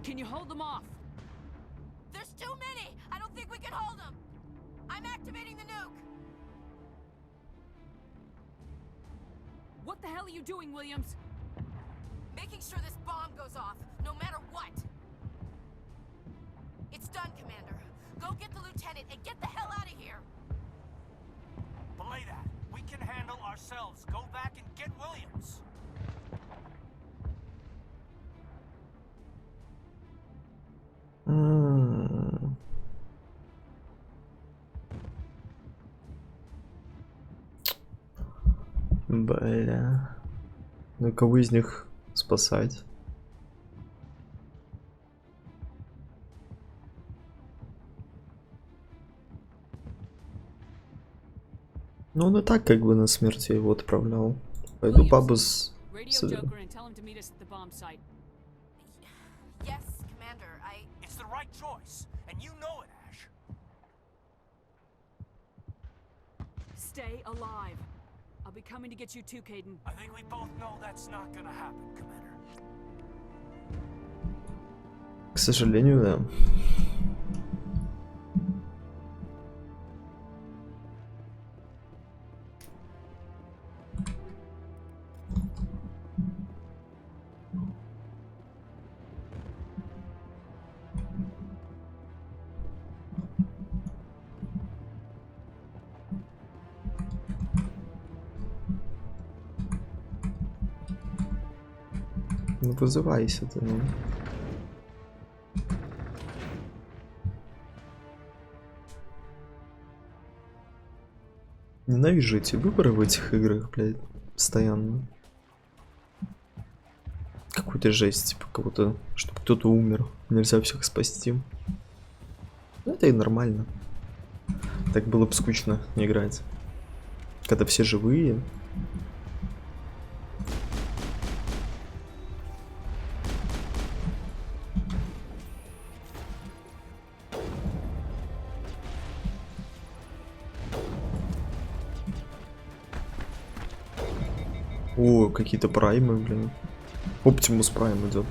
Speaker 3: Can you hold them off?
Speaker 6: There's too many! I don't think we can hold them! I'm activating the nuke!
Speaker 3: What the hell are you doing, Williams?
Speaker 6: Making sure this bomb goes off, no matter what! It's done, Commander. Go get the lieutenant and get the hell out of here!
Speaker 4: Belay that. We can handle ourselves. Go back and get Williams.
Speaker 1: Бля. Ну кого из них спасать? Ну он и так как бы на смерть я его отправлял. Пойду бабу с...
Speaker 3: Radio Joker and tell him to meet us at the bomb site.
Speaker 6: Yes, Commander,
Speaker 4: It's the right choice, and you know it, Ash.
Speaker 3: Stay alive. I'll be coming to get you too, Caden.
Speaker 4: I think we both know that's not gonna happen, Commander.
Speaker 1: К сожалению, да. Ну вызывайся ты, ну. Ненавижу эти выборы в этих играх, блядь, постоянно. Какую-то жесть, типа кого-то, чтобы кто-то умер, нельзя всех спасти. Ну, это и нормально. Так было бы скучно не играть. Когда все живые. О, какие-то праймы, блин. Оптимус прайм идет.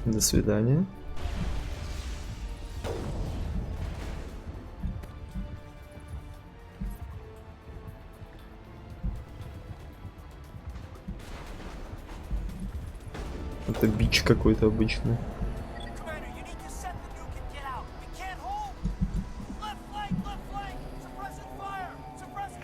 Speaker 1: До свидания. Это бич какой-то обычный.
Speaker 4: Commander, you need to set the nuke and get out. We can't hold. Left flank, suppressing fire, suppressing.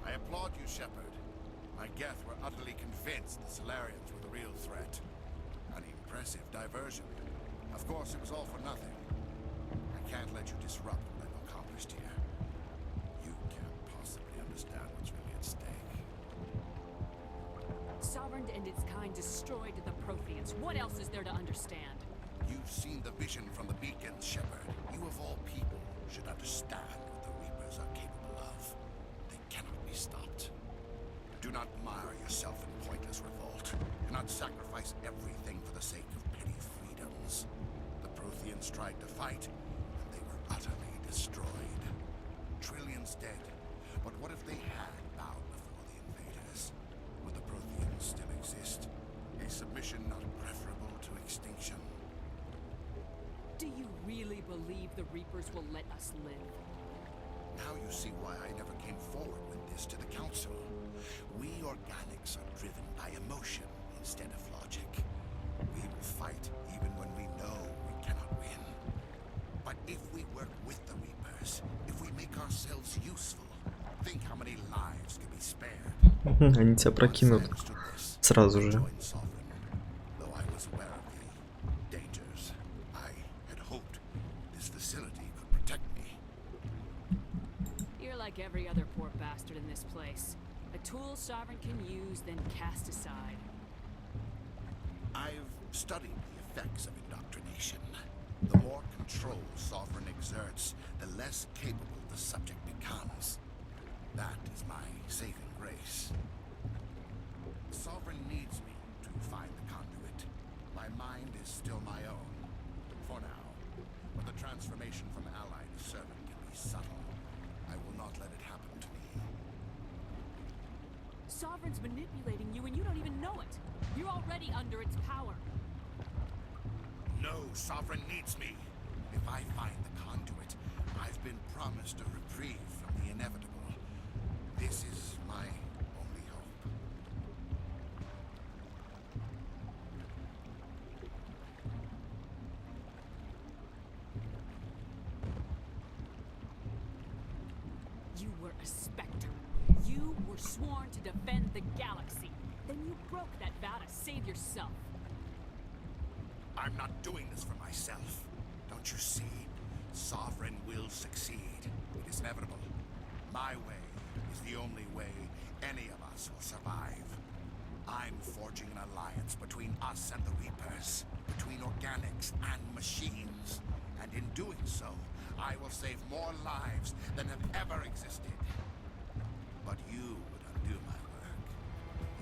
Speaker 13: I applaud you, Shepard. My Geth were utterly convinced the Solarians were the real threat. An impressive diversion. Of course, it was all for nothing. I can't let you disrupt what I've accomplished here. You can't possibly understand what's really at stake.
Speaker 3: Sovereign and its kind destroyed the Protheans. What else is there to understand?
Speaker 13: You've seen the vision from the beacons, Shepard. You of all people should understand what the Reapers are capable of. They cannot be stopped. Do not mire yourself in pointless revolt. Do not sacrifice everything for the sake of petty freedoms. The Protheans tried to fight, and they were utterly destroyed. Trillions dead. But what if they had bowed before the invaders? Would the Protheans still exist? A submission not preferable to extinction?
Speaker 3: Do you really believe the Reapers will let us live?
Speaker 13: Now you see why I never came forward with this to the Council. We organics are driven by emotion instead of logic. We will fight even when we know we cannot win. But if we
Speaker 1: Они тебя прокинут сразу же.
Speaker 3: You're like every other poor bastard in this place. A tool Sovereign can use, then cast aside.
Speaker 13: I've studied the effects of indoctrination. The more control Sovereign exerts, the less capable the subject becomes. That is my saving grace. Sovereign needs me to find the conduit. My mind is still my own. For now. But the transformation from ally to servant can be subtle. I will not let it happen to me.
Speaker 3: Sovereign's manipulating you and you don't even know it. You're already under its power.
Speaker 13: No, Sovereign needs me. If I find the conduit, I've been promised a reprieve from the inevitable. This is my only hope.
Speaker 3: You were a Spectre. You were sworn to defend the galaxy. Then you broke that vow to save yourself.
Speaker 13: I'm not doing this for myself. Don't you see? Sovereign will succeed. It is inevitable. My way is the only way any of us will survive. I'm forging an alliance between us and the Reapers, between organics and machines. And in doing so, I will save more lives than have ever existed. But you would undo my work.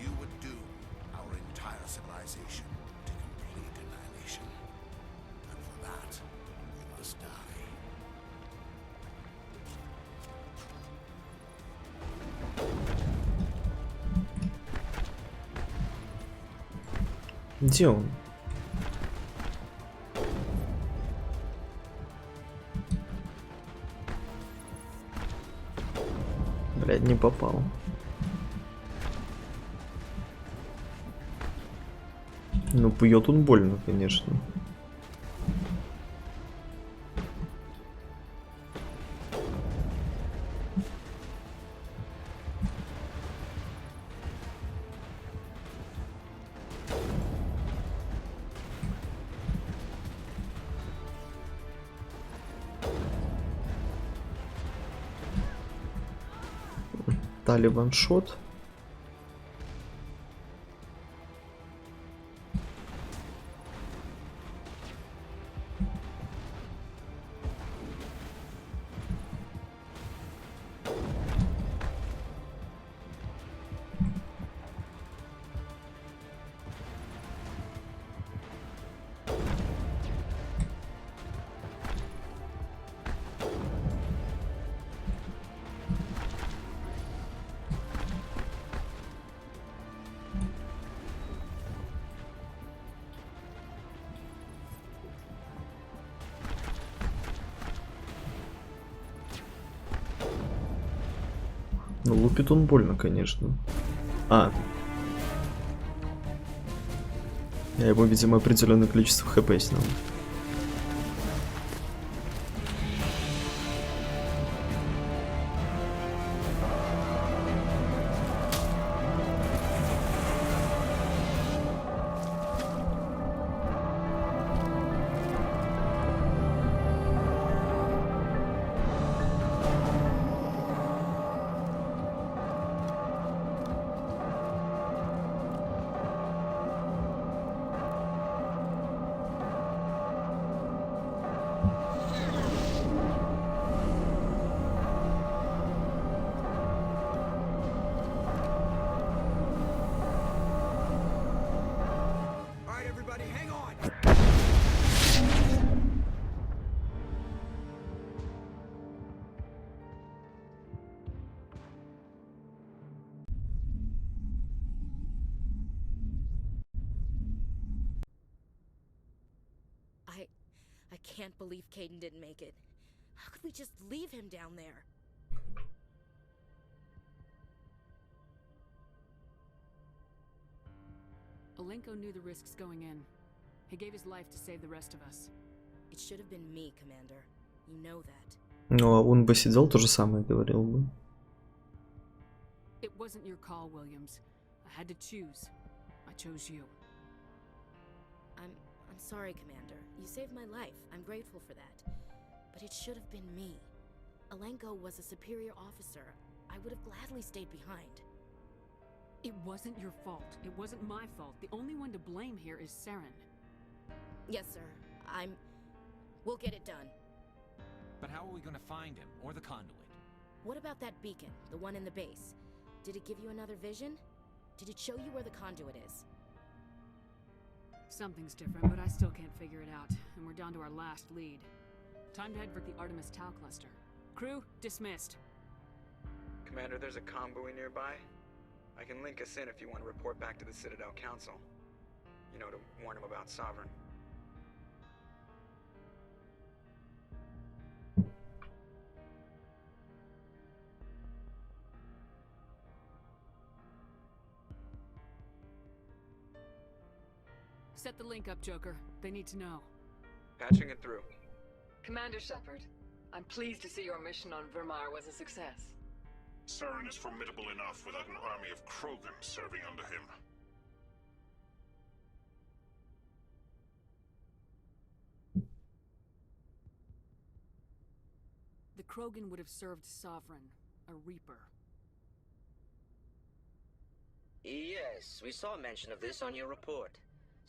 Speaker 13: You would doom our entire civilization to complete annihilation. And for that, you must die.
Speaker 1: Где он? Блядь, не попал. Ну, бьет он больно, конечно. Дали ваншот. Ну, лупит он больно, конечно. А. Я ему, видимо, определенное количество хп снял.
Speaker 6: I can't believe Caden didn't make it. How could we just leave him down there?
Speaker 3: Alenko knew the risks going in. He gave his life to save the rest of us.
Speaker 6: It should have been me, Commander. You know that.
Speaker 1: Ну, а он бы сидел, то же самое говорил бы.
Speaker 3: It wasn't your call, Williams. I had to choose. I chose you.
Speaker 6: I'm sorry, Commander. You saved my life. I'm grateful for that. But it should have been me. Alenko was a superior officer. I would have gladly stayed behind.
Speaker 3: It wasn't your fault. It wasn't my fault. The only one to blame here is Saren.
Speaker 6: Yes, sir. We'll get it done.
Speaker 11: But how are we gonna find him, or the conduit?
Speaker 6: What about that beacon, the one in the base? Did it give you another vision? Did it show you where the conduit is?
Speaker 3: Something's different, but I still can't figure it out. And we're down to our last lead. Time to head for the Artemis Tau cluster. Crew, dismissed.
Speaker 12: Commander, there's a comm buoy nearby. I can link us in if you want to report back to the Citadel Council. You know, to warn them about Sovereign.
Speaker 3: Set the link up, Joker. They need to know.
Speaker 12: Patching it through.
Speaker 14: Commander Shepard, I'm pleased to see your mission on Vermar was a success.
Speaker 15: Saren is formidable enough without an army of Krogan serving under him.
Speaker 3: The Krogan would have served Sovereign, a Reaper.
Speaker 9: Yes, we saw mention of this on your report.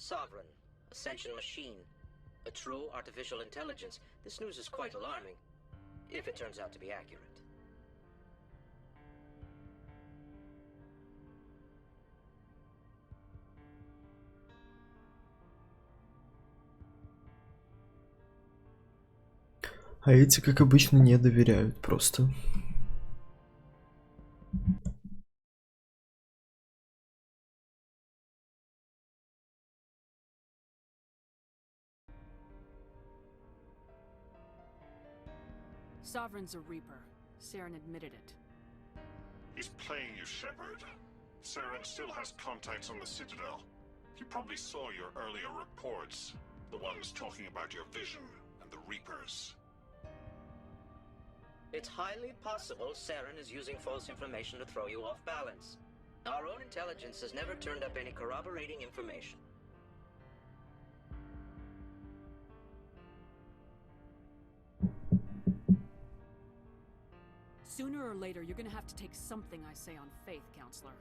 Speaker 9: Sovereign, Ascension machine, a true artificial intelligence. This news is quite alarming, if it turns out to be accurate.
Speaker 1: А эти, как обычно, не доверяют просто.
Speaker 3: Sovereign's a Reaper. Saren admitted it.
Speaker 15: He's playing you, Shepard. Saren still has contacts on the Citadel. He probably saw your earlier reports. The ones talking about your vision and the Reapers.
Speaker 9: It's highly possible Saren is using false information to throw you off balance. Our own intelligence has never turned up any corroborating information.
Speaker 3: Sooner or later, you're gonna have to take something I say on faith, Counselor.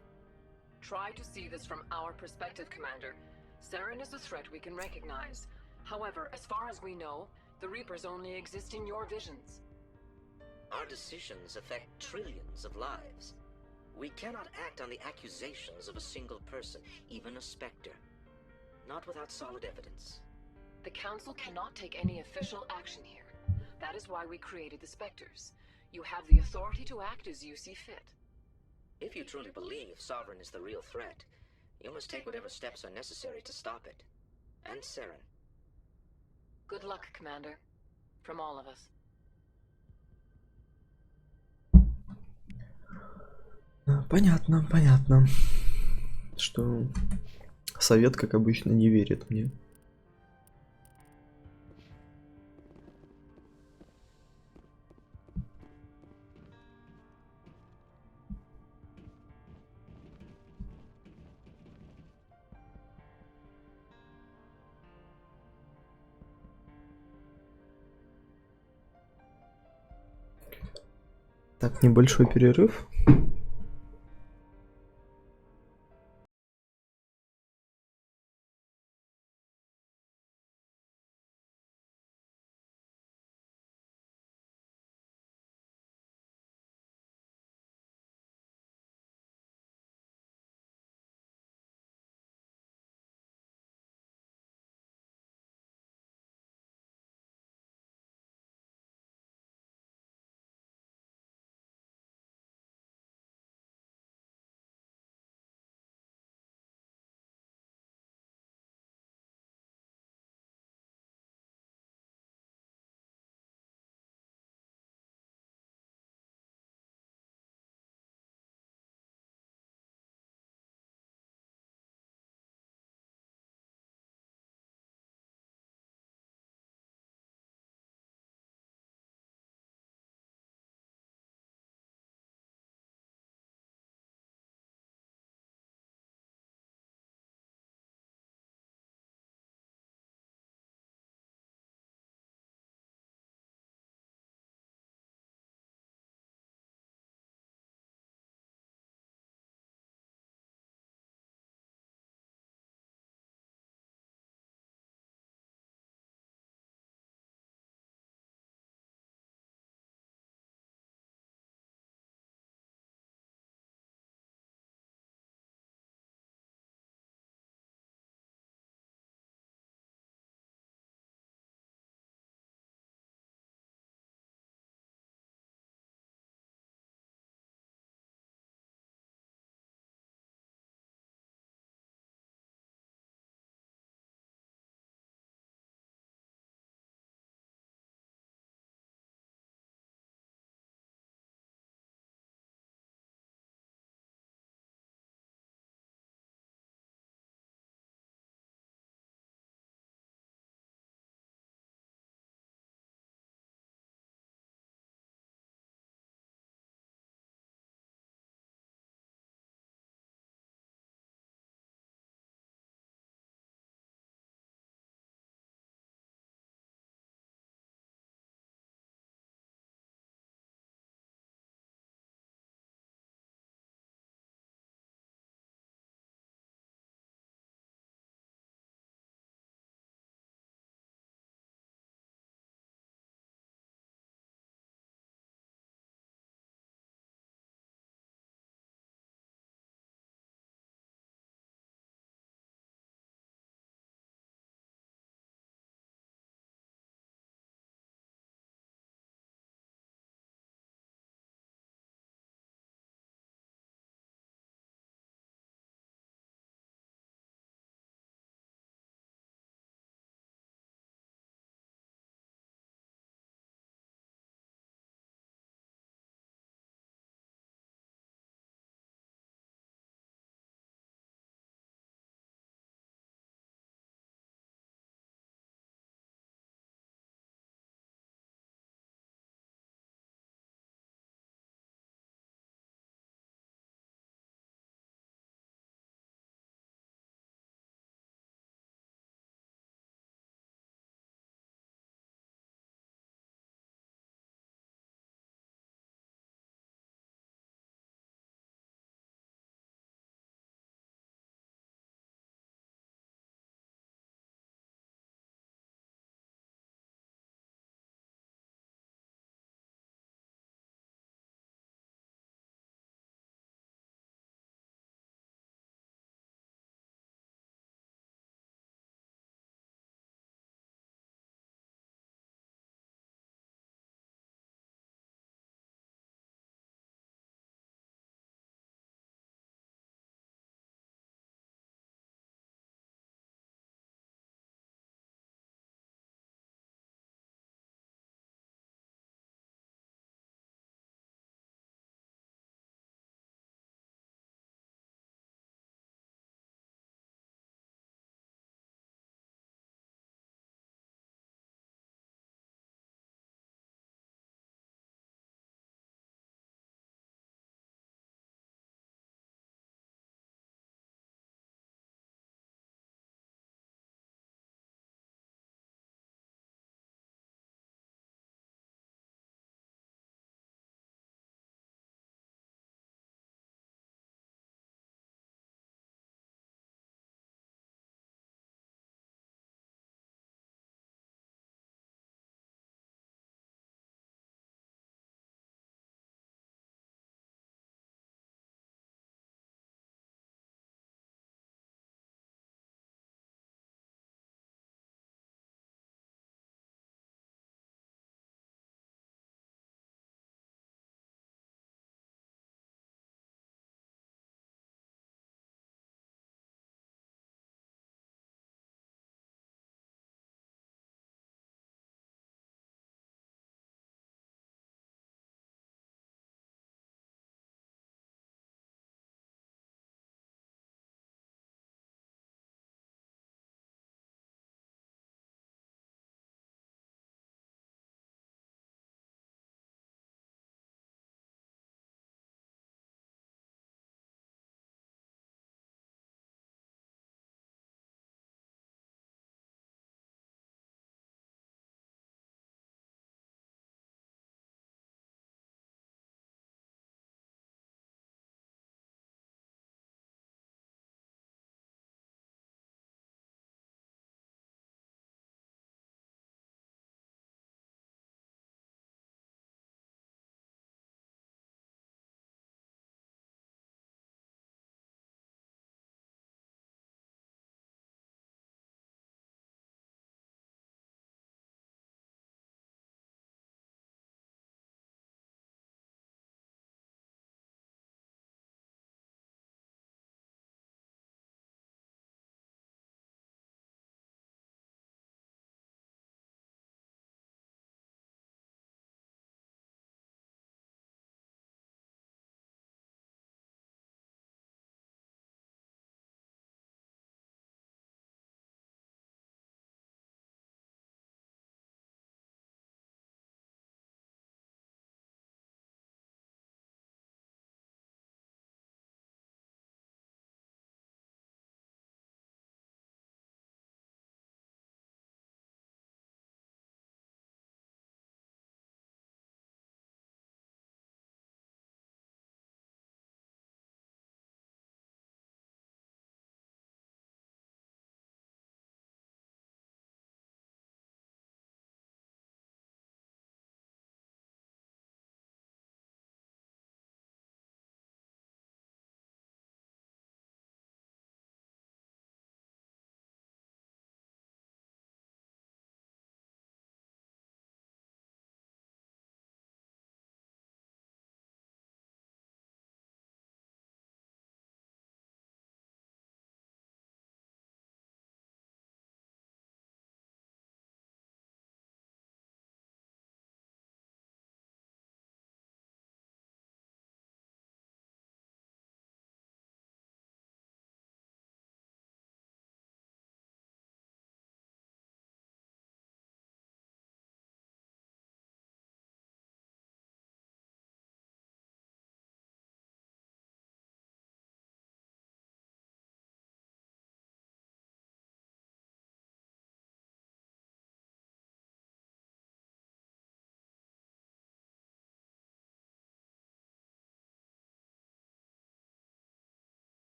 Speaker 14: Try to see this from our perspective, Commander. Saren is a threat we can recognize. However, as far as we know, the Reapers only exist in your visions.
Speaker 9: Our decisions affect trillions of lives. We cannot act on the accusations of a single person, even a Spectre. Not without solid evidence.
Speaker 14: The Council cannot take any official action here. That is why we created the Spectres. You have the authority to act as you see fit.
Speaker 9: If you truly believe Sovereign is the real threat, you must take whatever steps are necessary to stop it. And Saren.
Speaker 14: Good luck, Commander. From all of us.
Speaker 1: Понятно, понятно. Что совет, как обычно, не верит мне. Так, небольшой перерыв.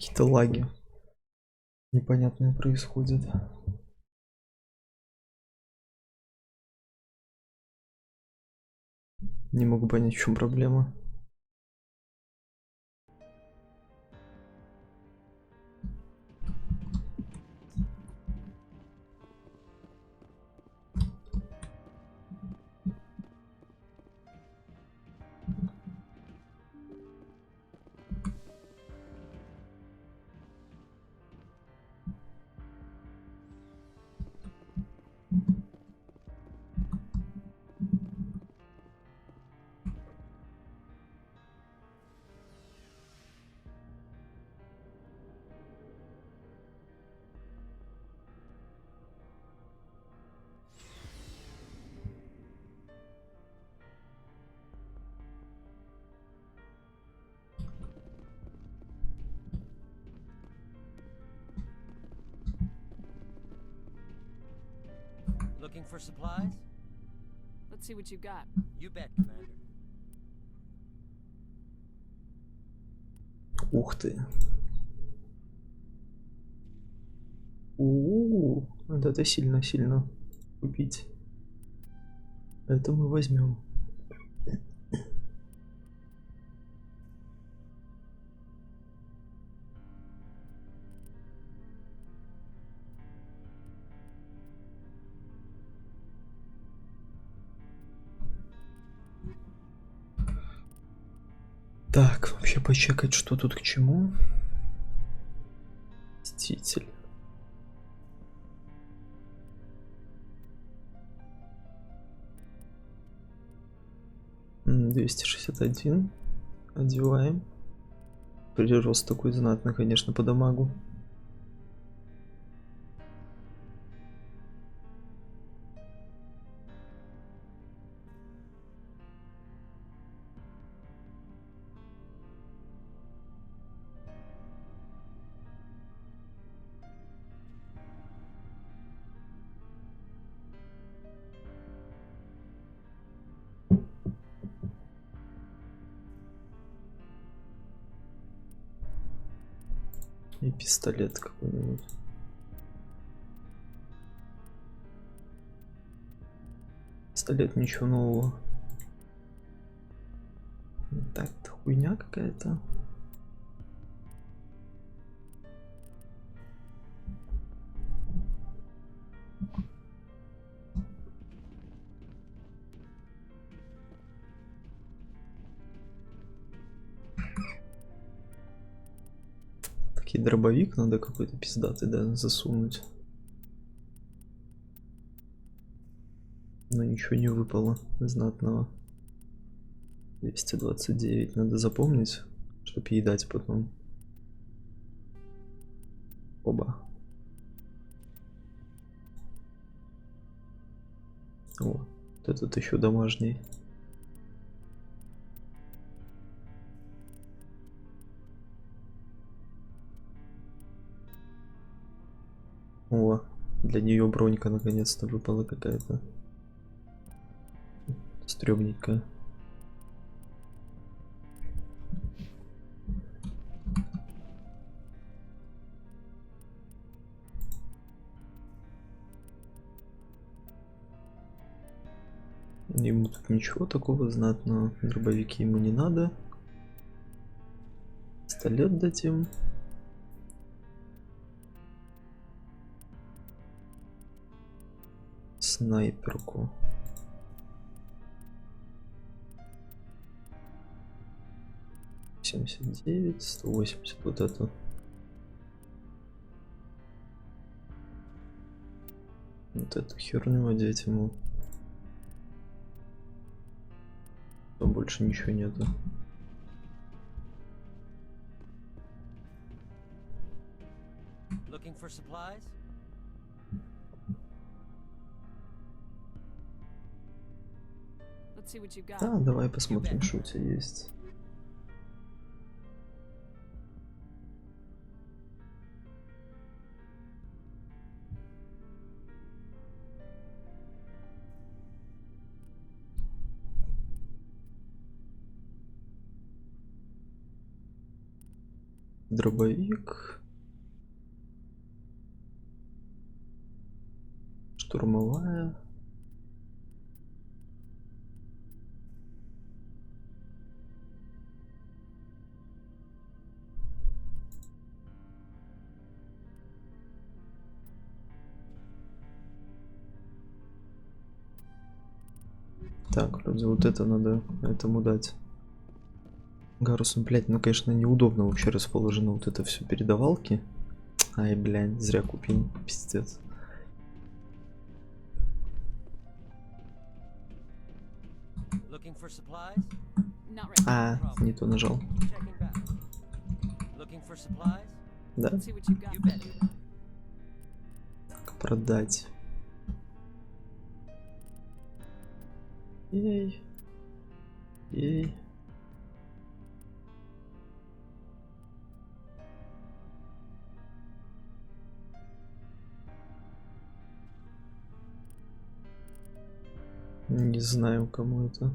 Speaker 1: Какие-то лаги непонятные происходят. Не могу понять, в чем проблема.
Speaker 16: Looking for supplies?
Speaker 3: Let's see what you got.
Speaker 16: You bet, Commander.
Speaker 1: Ух ты. Вот это сильно купить. Это мы возьмем. Так, вообще почекать, что тут к чему. Мститель. М, 261. Одеваем. Прирост такой знатный, конечно, по дамагу. И пистолет какой-нибудь. Пистолет, ничего нового. Так, это хуйня какая-то. Такие дробовик надо какой-то пиздатый, да, засунуть. Но ничего не выпало знатного. 229 надо запомнить, чтобы едать потом. Оба. О, вот этот еще домашний. О, для нее бронька наконец-то выпала какая-то. Стрёмненькая. Ему тут ничего такого знатного. Дробовики ему не надо. Пистолет дадим. Снайперку. $79, 180, вот это. Вот эту херню одеть ему. Там больше ничего нету.
Speaker 16: Looking for supplies?
Speaker 3: Let's see what you got.
Speaker 1: Да, давай посмотрим, что у тебя есть. Дробовик. Штурмовая. Так, люди, вот это надо этому дать. Гарусу, блядь, ну конечно неудобно вообще расположено вот это все передавалки. Ай, блядь, зря купил, пиздец.
Speaker 16: Looking for supplies?
Speaker 3: Not right
Speaker 1: А, не то нажал.
Speaker 16: Checking back. Looking for supplies?
Speaker 1: Да.
Speaker 3: See what you got.
Speaker 16: You bet it.
Speaker 1: Так, продать. Ей. Ей. Не знаю, кому это.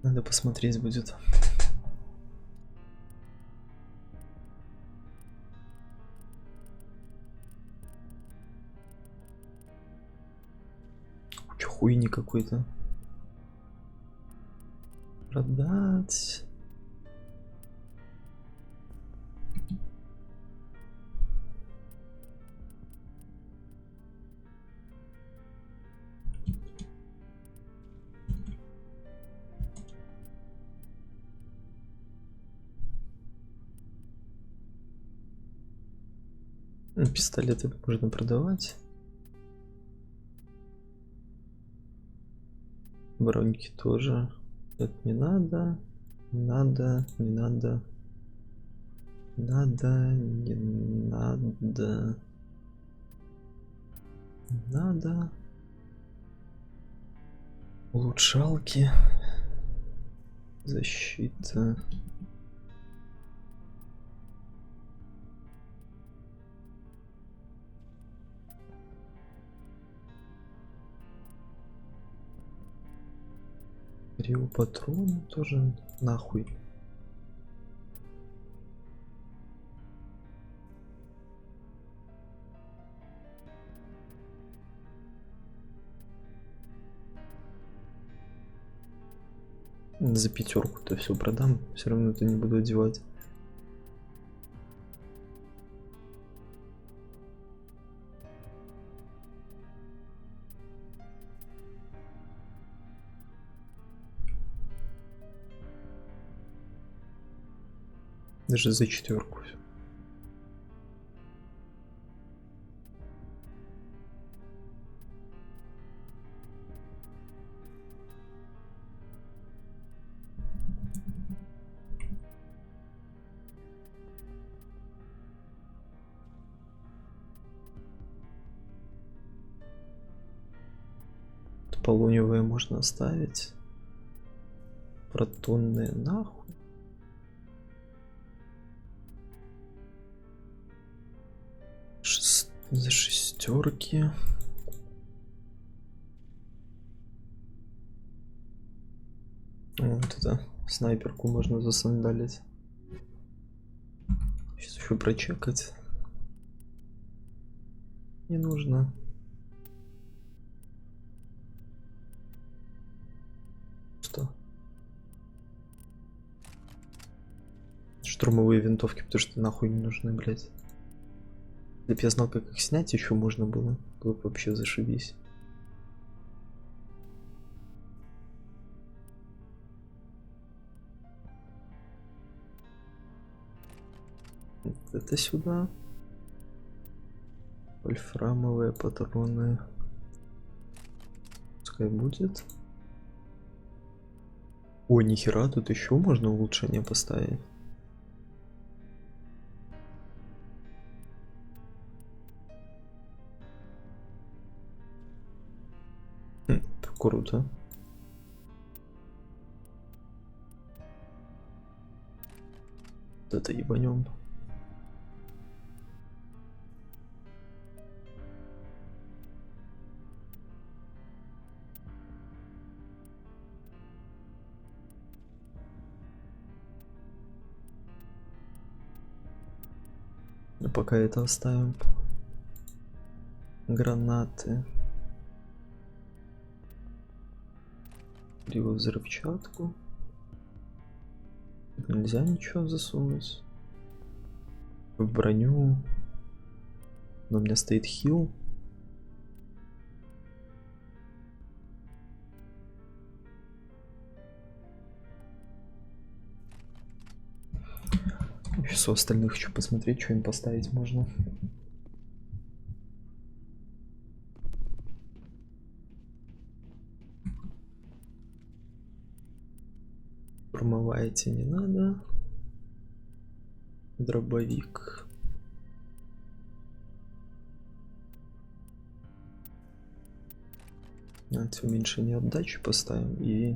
Speaker 1: Надо посмотреть будет. Куча хуйни какой-то. Продать. Пистолеты можно продавать. Броньки тоже. Это не надо. Надо, не надо. Надо, не надо. Надо. Улучшалки. Защита. Рио патроны тоже нахуй. За 5-ку-то все продам, все равно это не буду одевать. Даже за 4-ку. Полуневые можно оставить. Протонные нахуй. За 6-ки. Вот это снайперку можно засандалить. Сейчас еще прочекать. Не нужно. Что? Штурмовые винтовки, потому что нахуй не нужны, блять. Если бы я знал, как их снять, еще можно было. Было бы вообще зашибись. Вот это сюда. Вольфрамовые патроны. Пускай будет. О, нихера, тут еще можно улучшение поставить. Круто. Вот это ебанем. пока это оставим. Гранаты. Криво взрывчатку. Нельзя ничего засунуть. В броню. Но у меня стоит хил. Сейчас у остальных хочу посмотреть, что им поставить можно. Промывайте не надо. Дробовик. Давайте уменьшение отдачи поставим и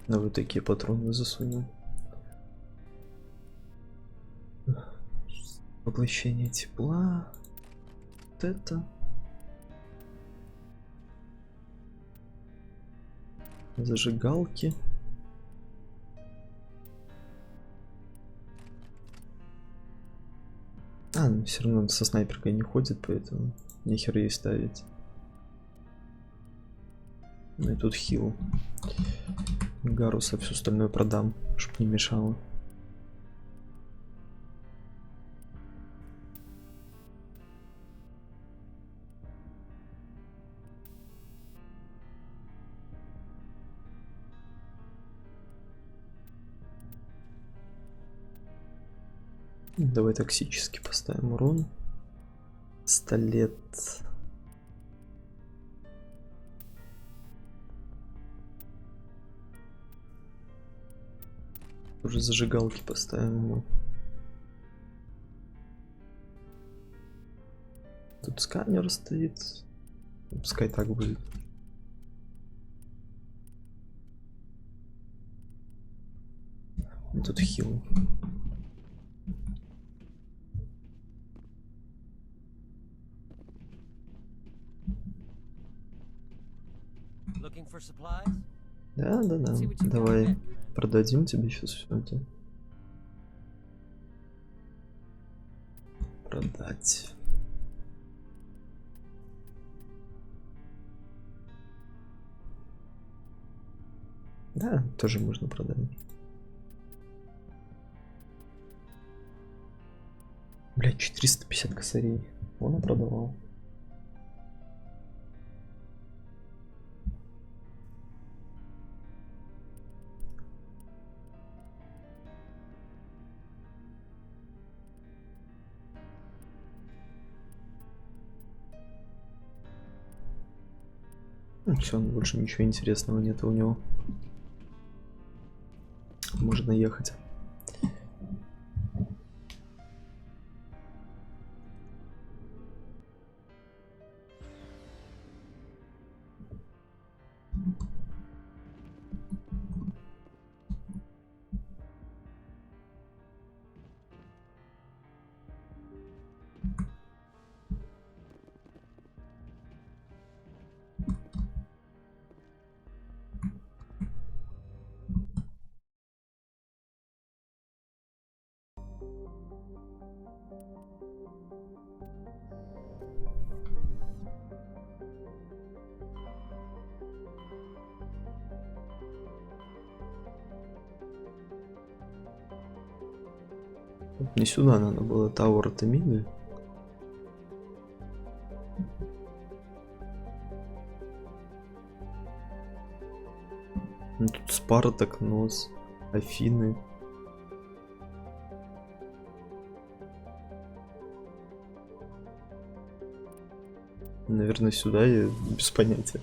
Speaker 1: на вот такие патроны засунем. Поглощение тепла. Вот это. Зажигалки. Ну все равно со снайперкой не ходит, поэтому нехер ей ставить. Ну и тут хил. Гаруса, все остальное продам, чтоб не мешало. Давай токсически поставим урон. Пистолет. Уже зажигалки поставим ему. Тут сканер стоит. Пускай так будет. И тут хил.
Speaker 16: Looking for supplies?
Speaker 1: Да. Давай продадим тебе сейчас все это. Продать. Да, тоже можно продать. Блять, 450 косарей. Он продавал. Все, больше ничего интересного нет у него. Можно ехать. Не сюда надо было, Тауэр это мины. Ну, тут Спартак, Нос, Афины. Наверное, сюда я без понятия.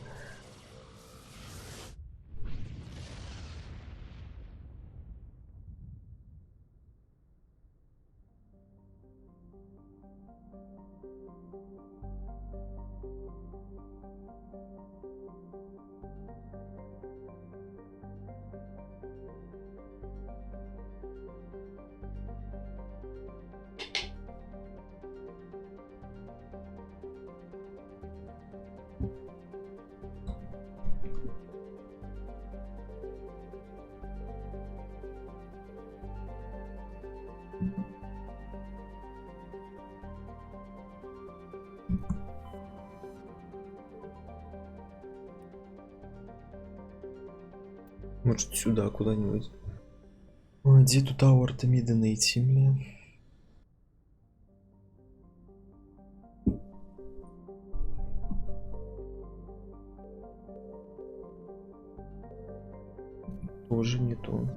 Speaker 1: Может сюда куда-нибудь. Ой, где тут Ауэр Артемида найти, мне? Тоже не то.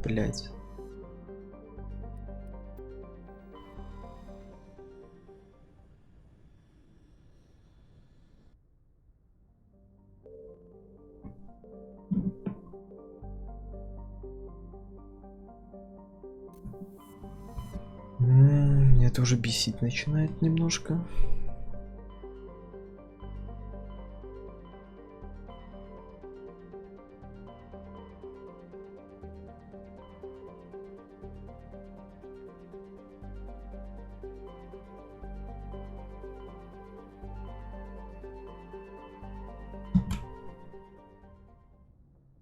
Speaker 1: Блять. Меня это уже бесить начинает немножко.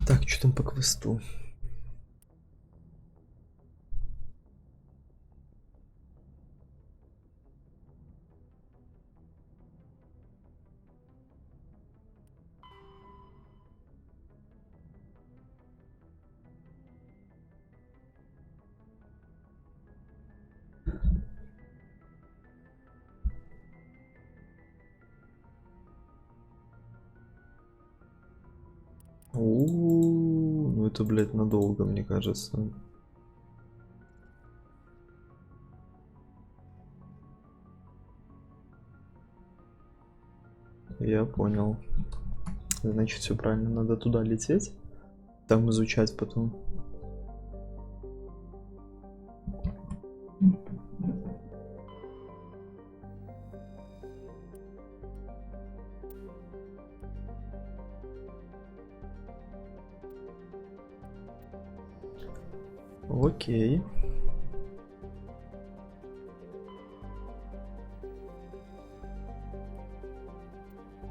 Speaker 1: Так, что там по квесту? Ну это, блядь, надолго, мне кажется. Я понял. Значит, все правильно, надо туда лететь, там изучать потом. Окей.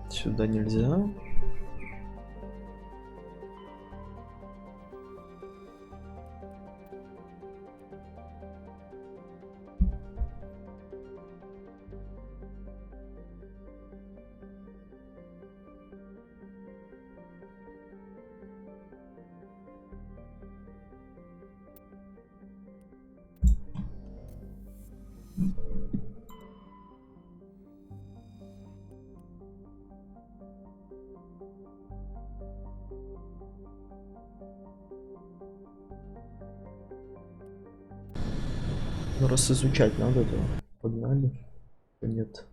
Speaker 1: Сюда нельзя. Ну раз изучать надо, то погнали. Нет.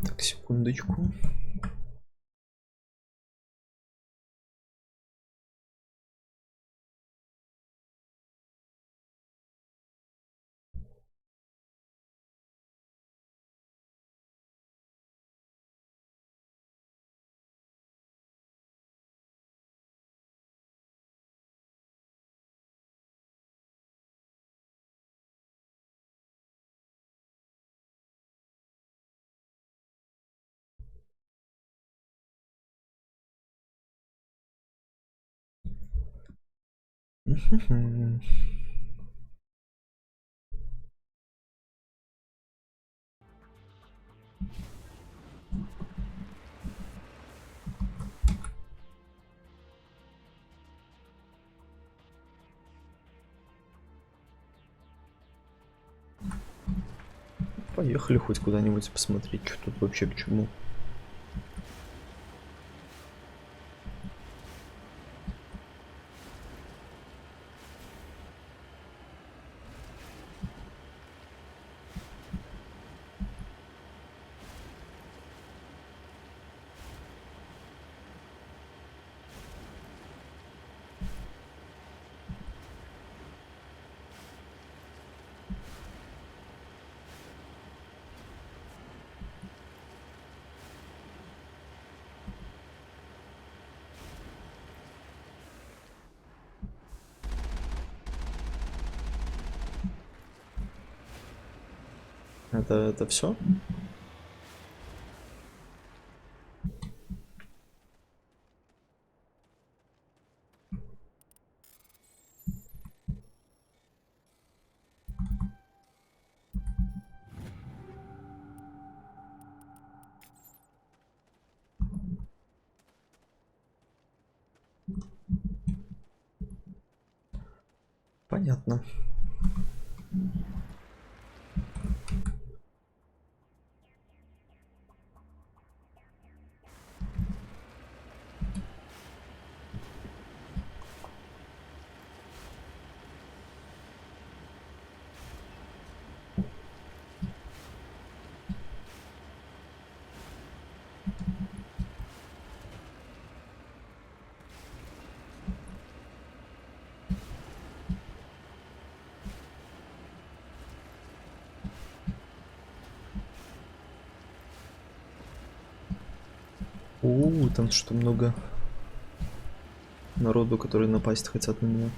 Speaker 1: Так, секундочку. Поехали хоть куда-нибудь посмотреть, что тут вообще к чему. Это все? Понятно. Там что много народу, которые напасть хотят на меня.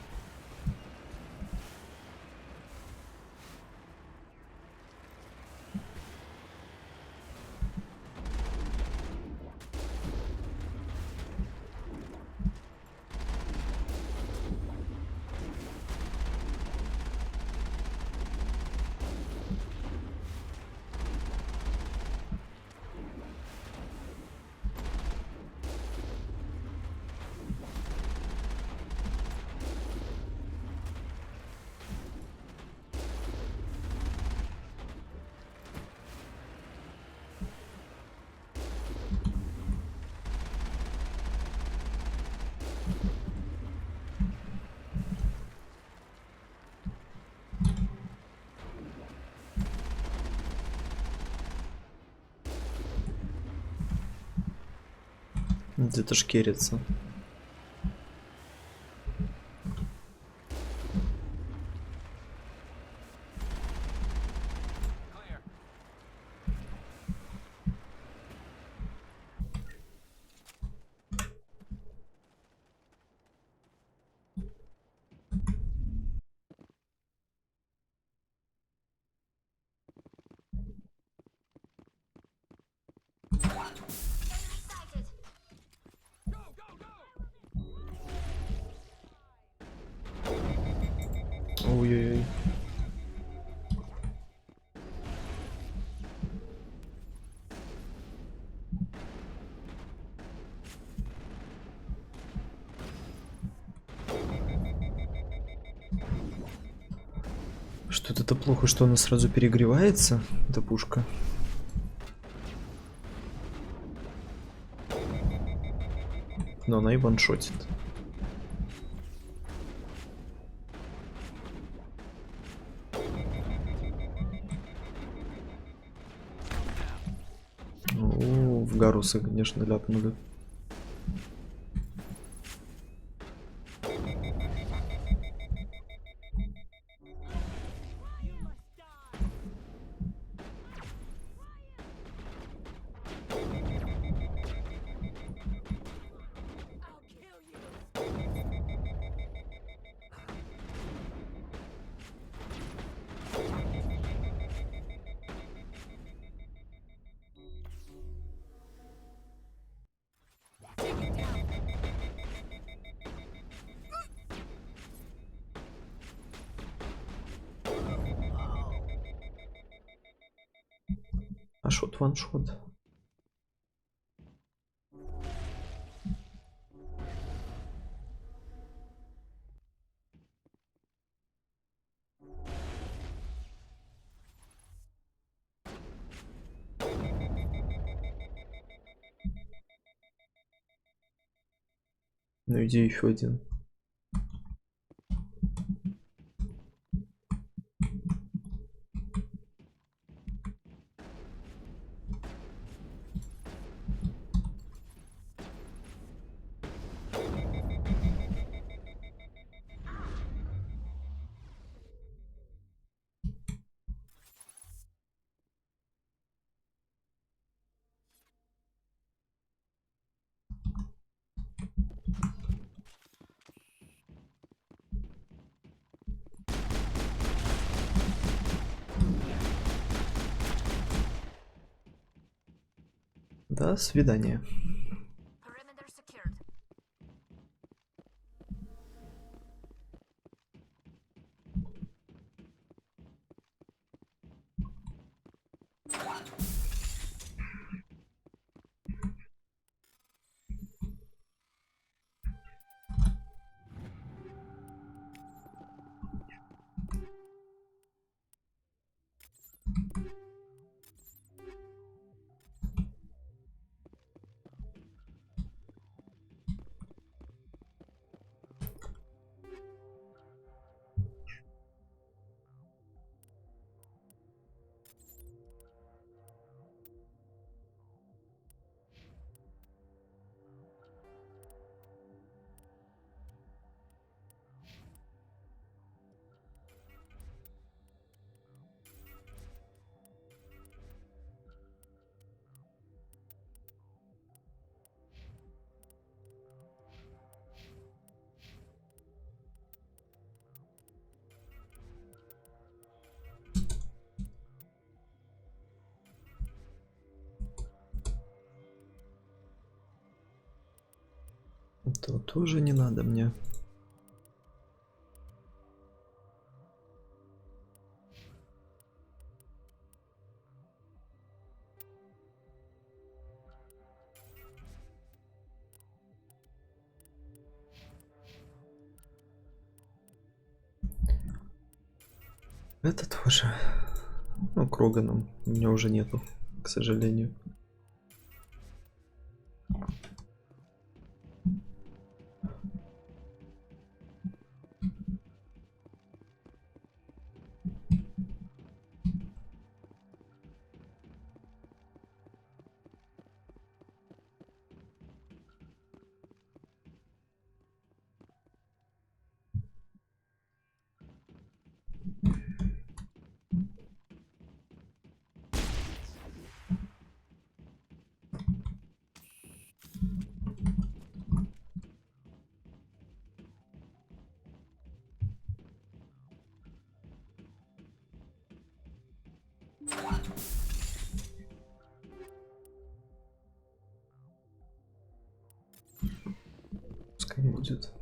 Speaker 1: Где-то шкерится. Ой-ой-ой. Что-то это плохо, что она сразу перегревается, эта пушка. Но она и ваншотит. О, в Гаруса, конечно, ляпнули. А шот ваншот. Ну иди еще один. До свидания.
Speaker 7: Perimeter secured.
Speaker 1: Это тоже не надо мне. Это тоже. Ну, Кроганом у меня уже нету, к сожалению. Пускай будет.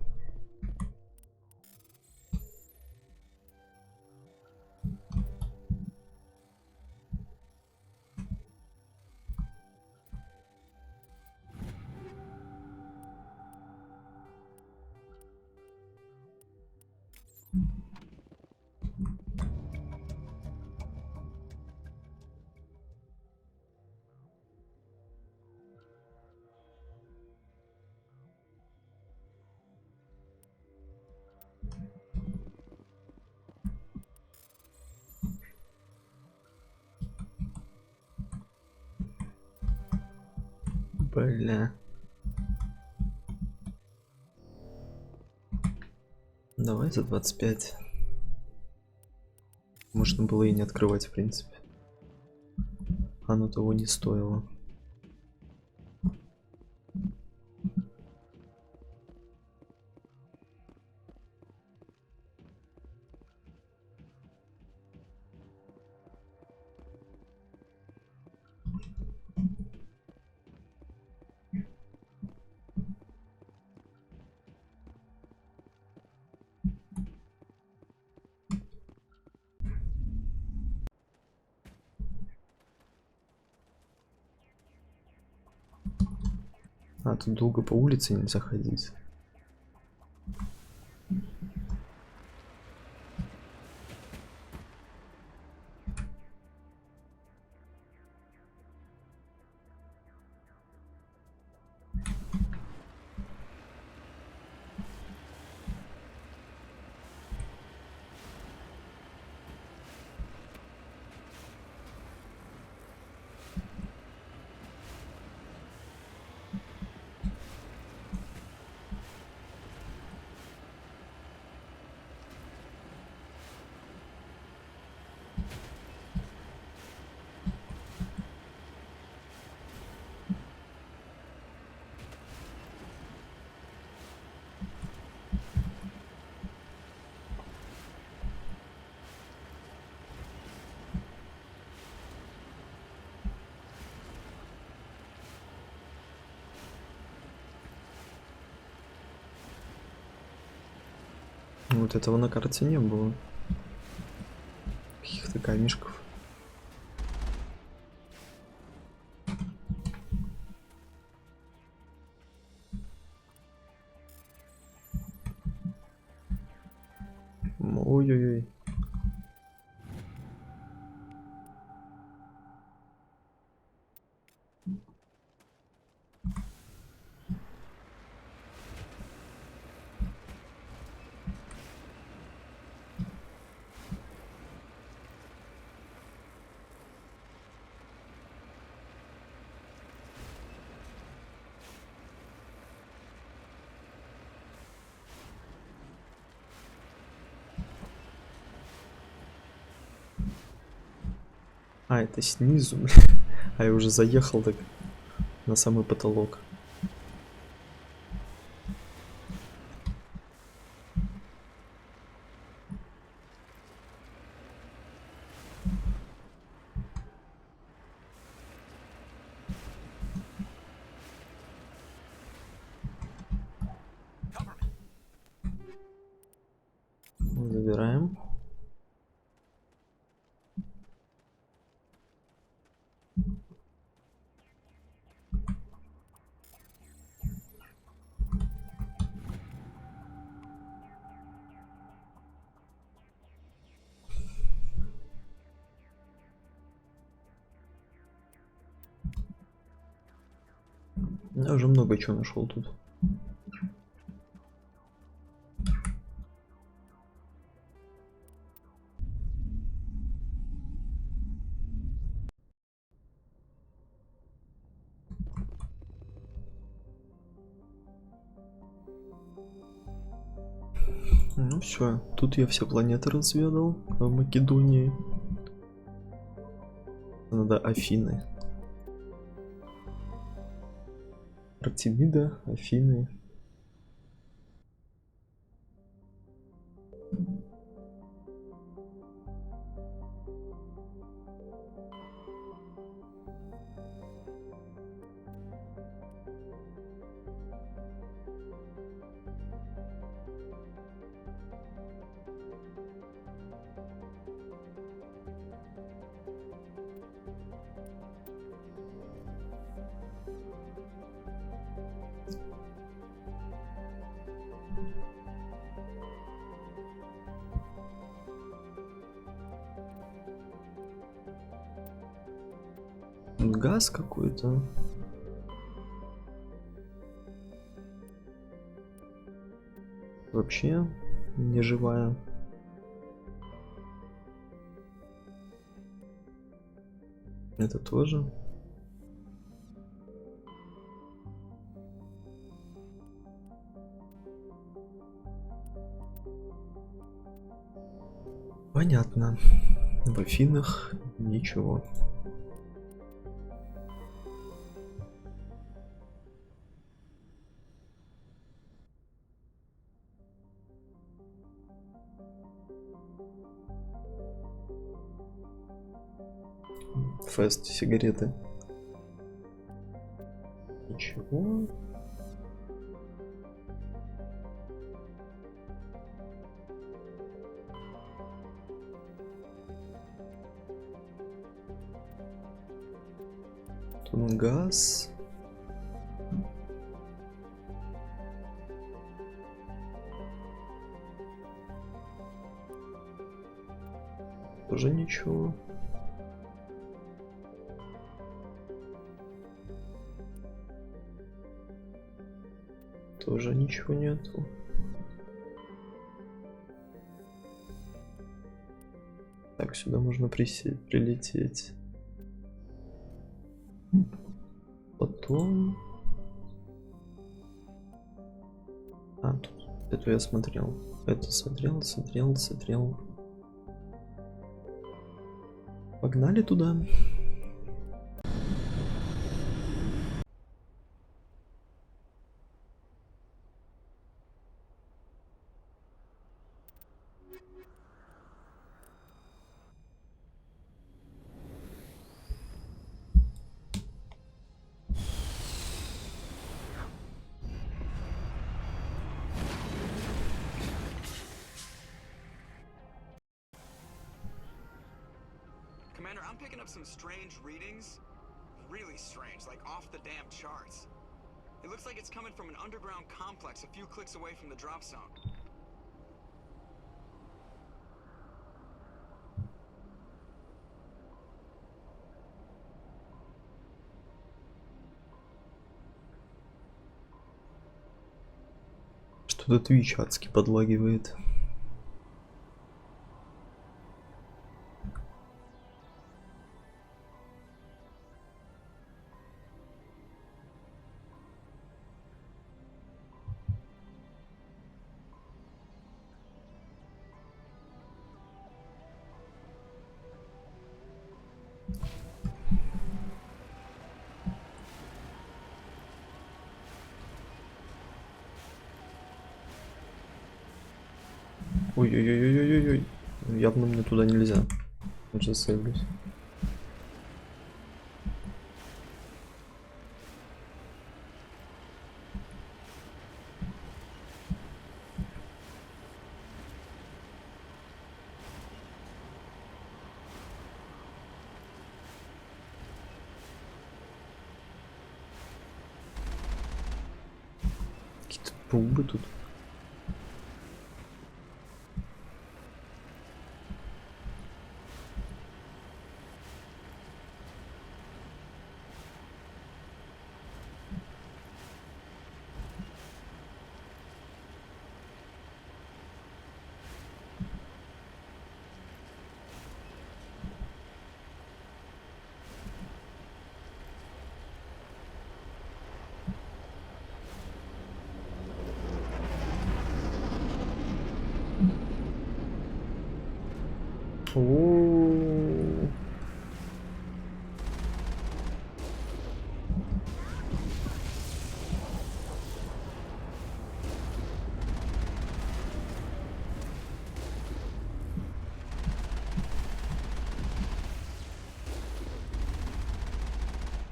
Speaker 1: Бля. Давай за 25. Можно было и не открывать, в принципе. Оно того не стоило. А, тут долго по улице нельзя ходить. Вот этого на карте не было. Каких-то камешков. Ой-ой-ой. А, это снизу, бля. А я уже заехал так на самый потолок. Забираем. Я уже много чего нашел тут. Ну все, тут я все планеты разведал в Македонии. Надо Афины. Артемида, Афины. Газ какой-то. Вообще не живая. Это тоже. Понятно. В Афинах ничего. Фест, сигареты. Ничего. Тут газ. Тоже ничего. Тоже ничего нету. Так, сюда можно прилететь. Потом... А, тут. Это я смотрел. Это смотрел. Погнали туда.
Speaker 12: Commander, I'm picking up some strange readings. Really strange, like off the damn charts. It looks like it's coming from an underground complex a few clicks away from the drop zone.
Speaker 1: Что-то Twitch адски подлагивает. Ой-ой-ой-ой-ой-ой. Явно мне туда нельзя. Лучше засейвлюсь. Какие-то паубы тут. О-о-о.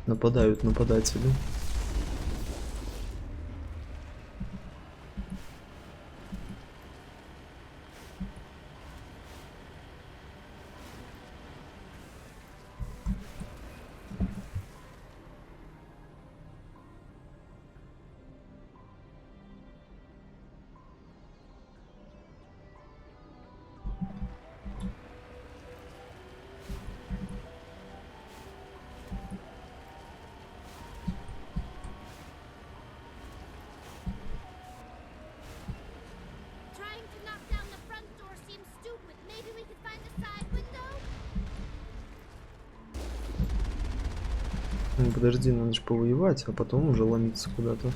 Speaker 1: Нападают нападатели.
Speaker 7: Trying to knock down the front door seems stupid. Maybe we could find the side window?
Speaker 1: Ну, подожди, надо же повоевать, а потом уже ломиться куда-то.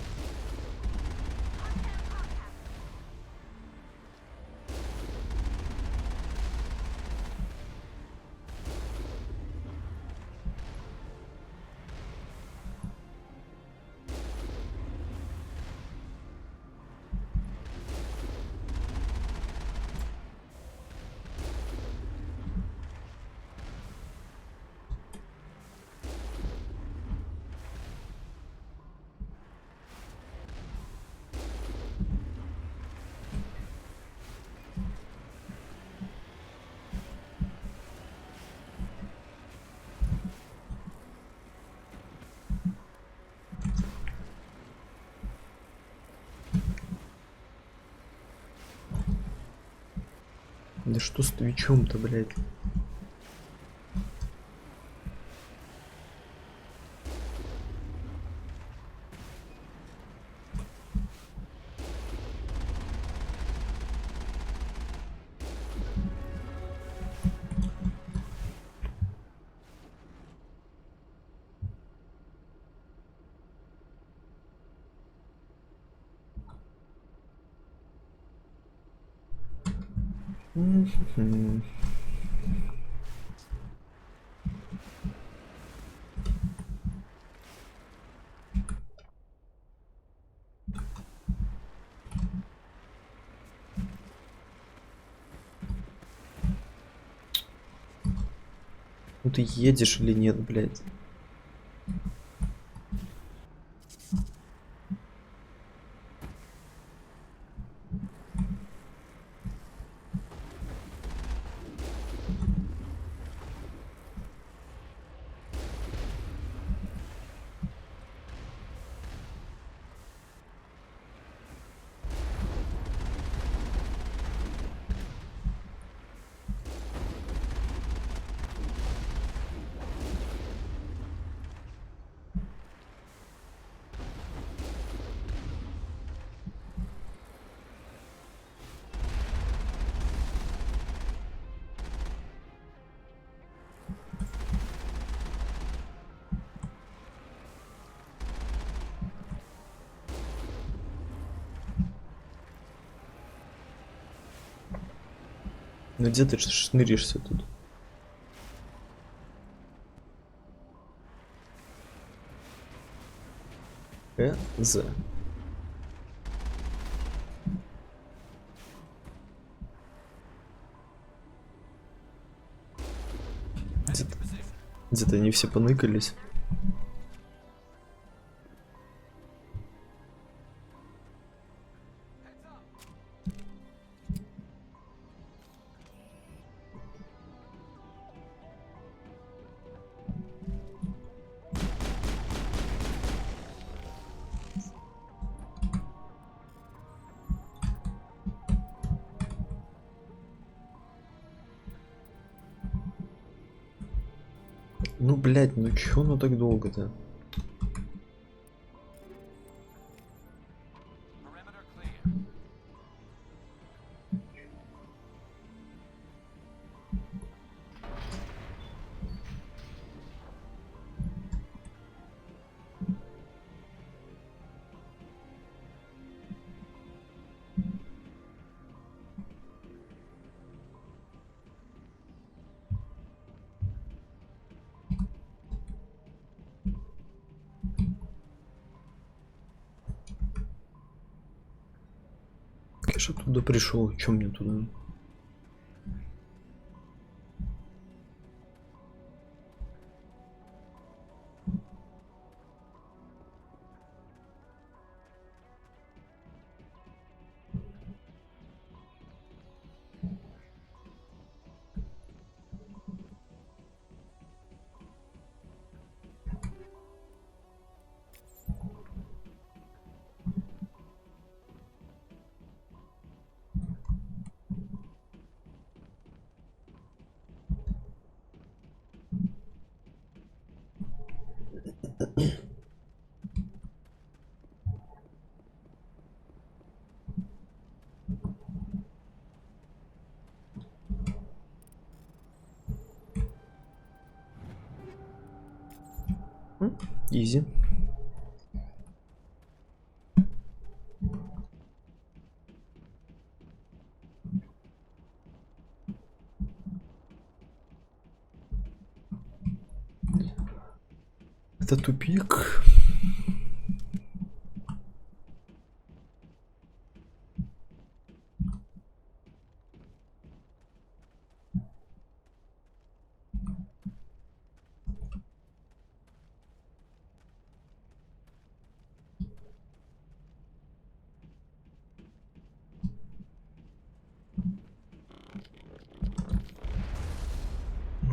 Speaker 1: Да что с твичом-то, блядь? Ну ты едешь или нет, блядь? Ну где ты шныришься тут? З. Где-то они все поныкались. Ну, блядь, ну чё оно так долго-то? Я же оттуда пришел, чё мне туда? Изи. Это тупик.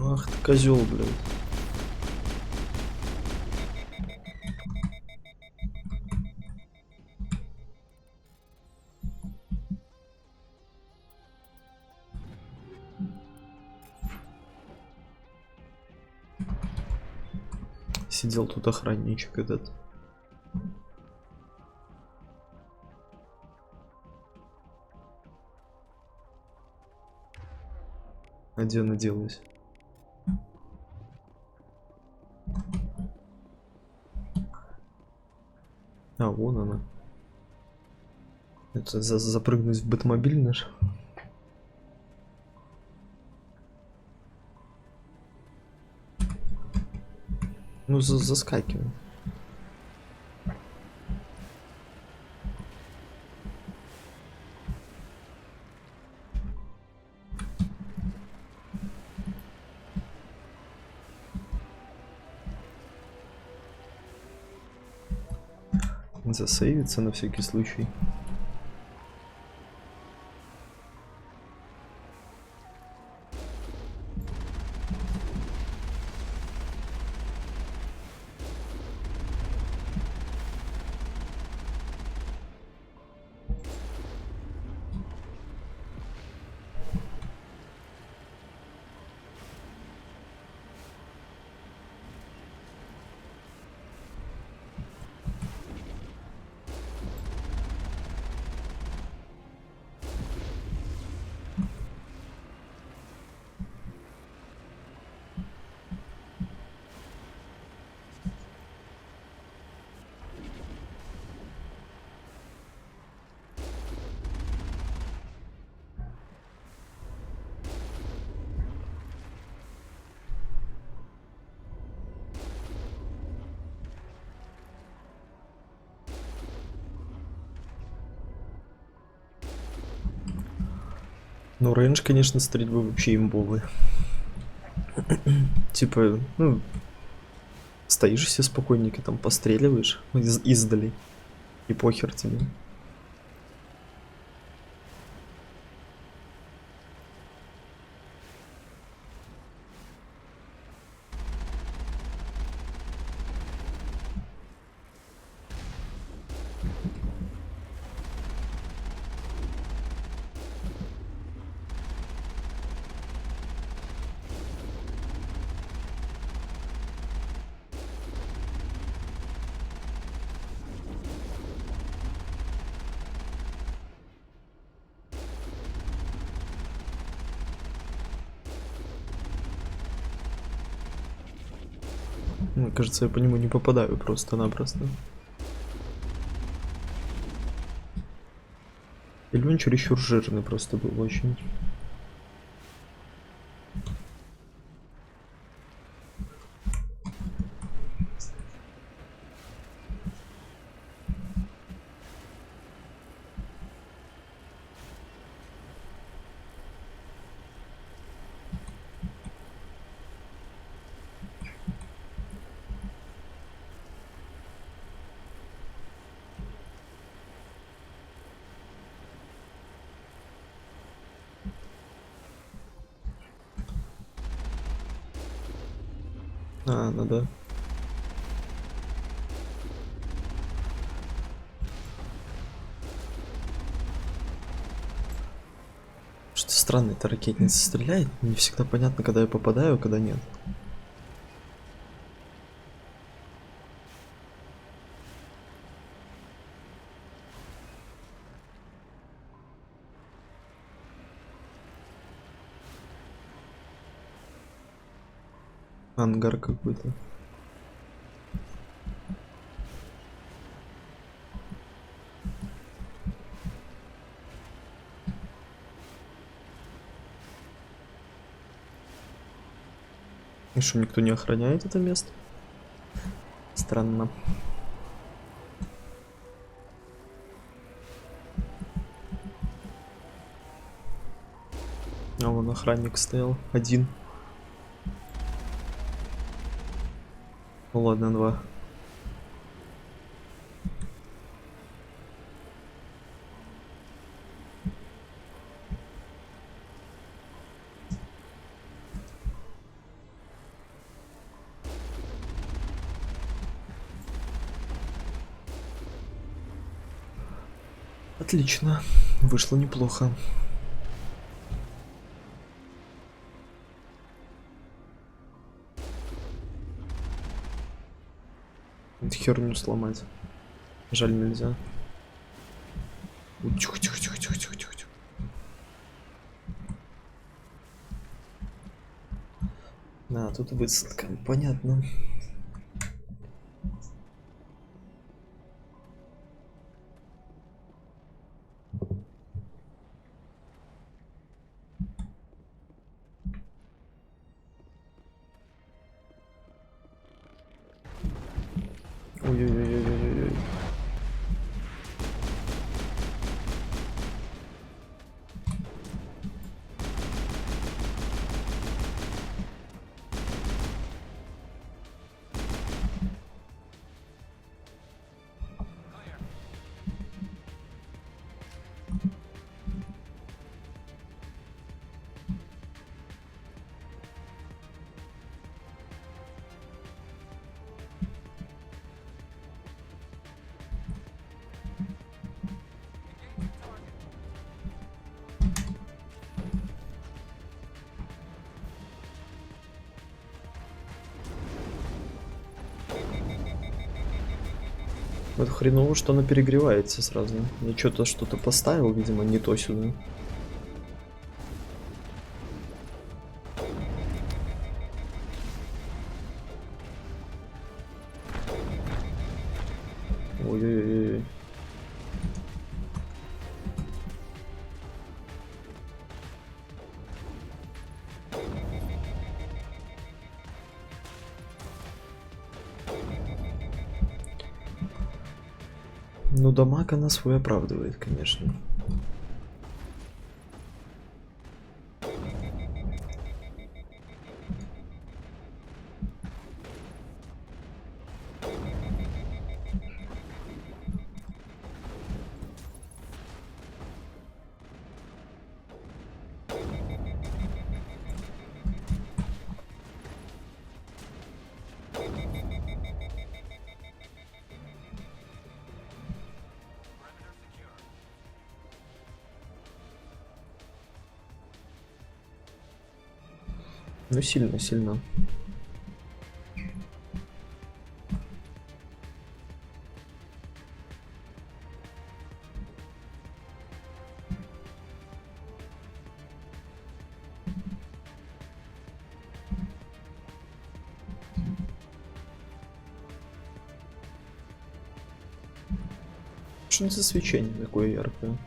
Speaker 1: Ах ты козел, блядь. Сидел тут охранничек этот. А где она делась? А, вон она. Это запрыгнуть в бэтмобиль наш. Ну, заскакивай. Засейвиться на всякий случай. Ну, рейндж, конечно, стрельбы вообще имбовый. Типа, ну, стоишь все спокойненько, там постреливаешь издали. И похер тебе. Мне кажется, я по нему не попадаю просто-напросто. Или он чересчур жирный просто был очень. А, ну да. Что странно, эта ракетница стреляет. Не всегда понятно, когда я попадаю, а когда нет. Ангар какой-то. И что, никто не охраняет это место? Странно. А вон охранник стоял. Один. Ну ладно, два. Отлично. Вышло неплохо. Эту херню сломать. Жаль, нельзя. Тихо-тихо-тихо-тихо-тихо-тихо. А, тут высадка. Понятно. Ой-ой-ой-ой-ой-ой. Вот хреново, что она перегревается сразу. Я что-то поставил, видимо, не то сюда. Ой-ой-ой. Ну, дамаг она свой оправдывает, конечно. Ну, сильно, сильно. Что это за свечение такое яркое?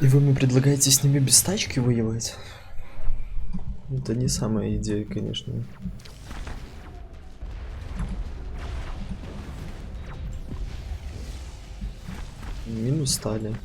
Speaker 1: И вы мне предлагаете с ними без тачки воевать? Это не самая идея, конечно. Минус стали.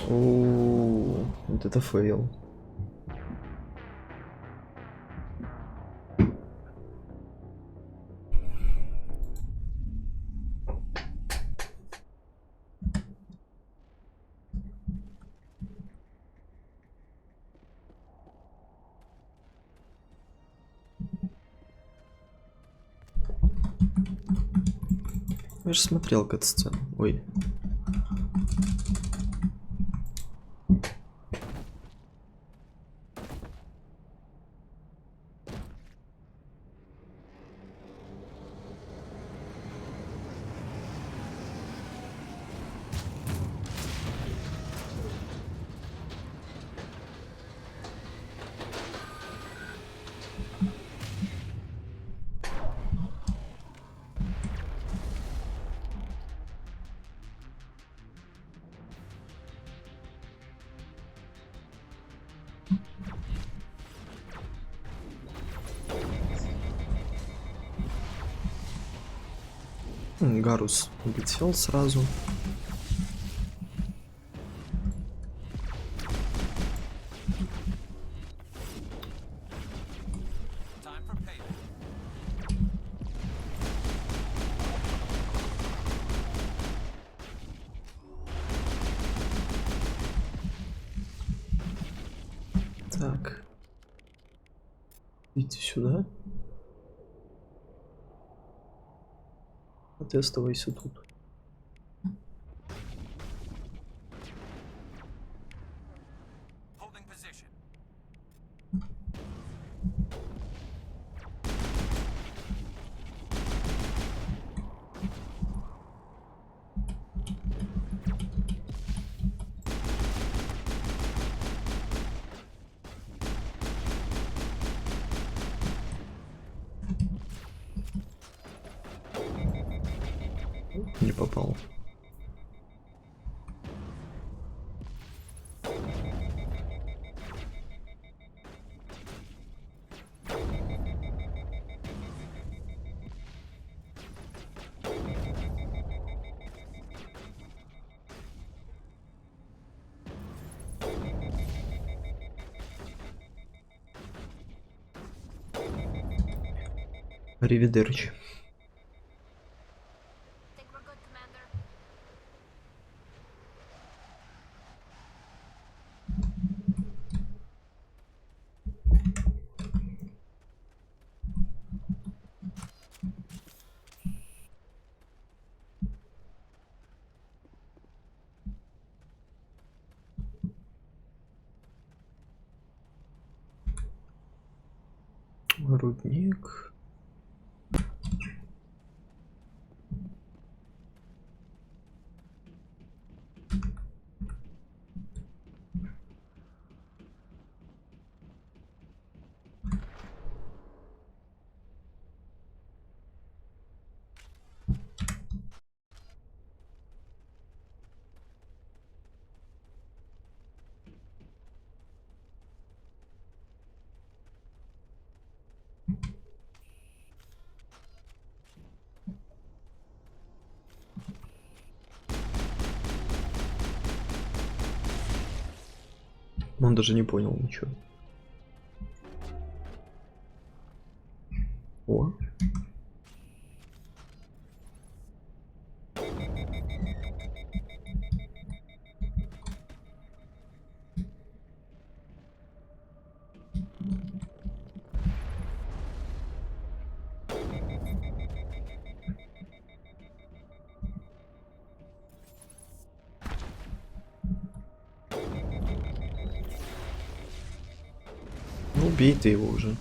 Speaker 1: О, вот это фейл. Я же смотрел кат-сцену. Ой. Гарус улетел сразу. Так. Идите сюда. А ты оставайся тут. Не попал. Аривидерчи. Рудник. Он даже не понял ничего. О. Ну, бей ты его уже.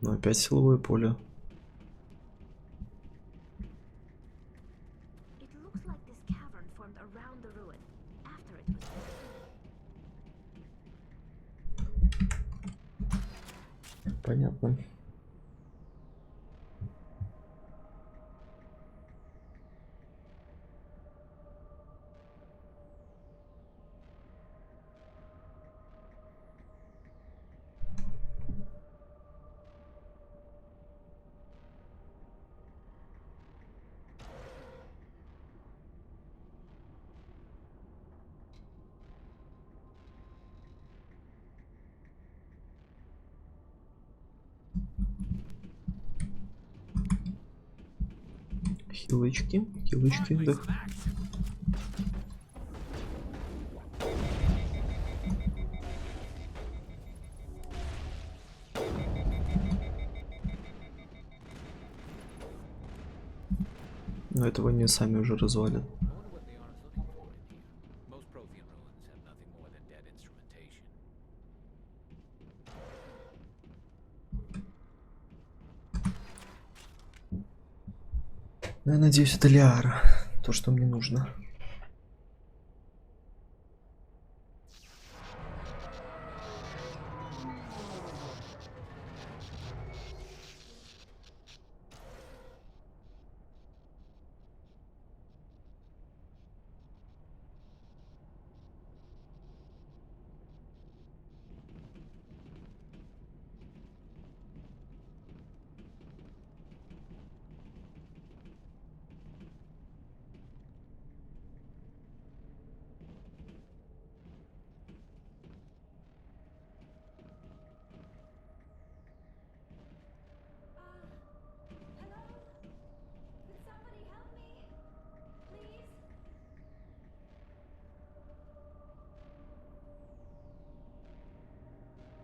Speaker 1: Ну, опять силовое поле. Понятно. Хилочки, хилочки, вдох. Но этого не сами уже развалят. Я надеюсь, это Лиара. То, что мне нужно.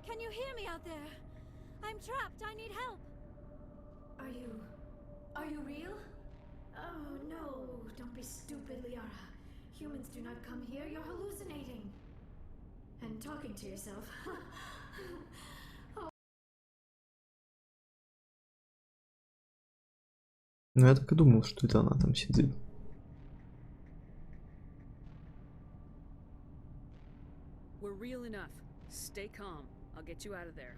Speaker 17: Can you hear me out there? I'm trapped. I need help.
Speaker 7: Are you real? Oh no, don't be stupid, Liara. Humans do not come here. You're hallucinating. And talking to yourself.
Speaker 1: Ну, я так и думал, что это она там сидит.
Speaker 18: We're real enough. Stay calm. I'll get you out of there.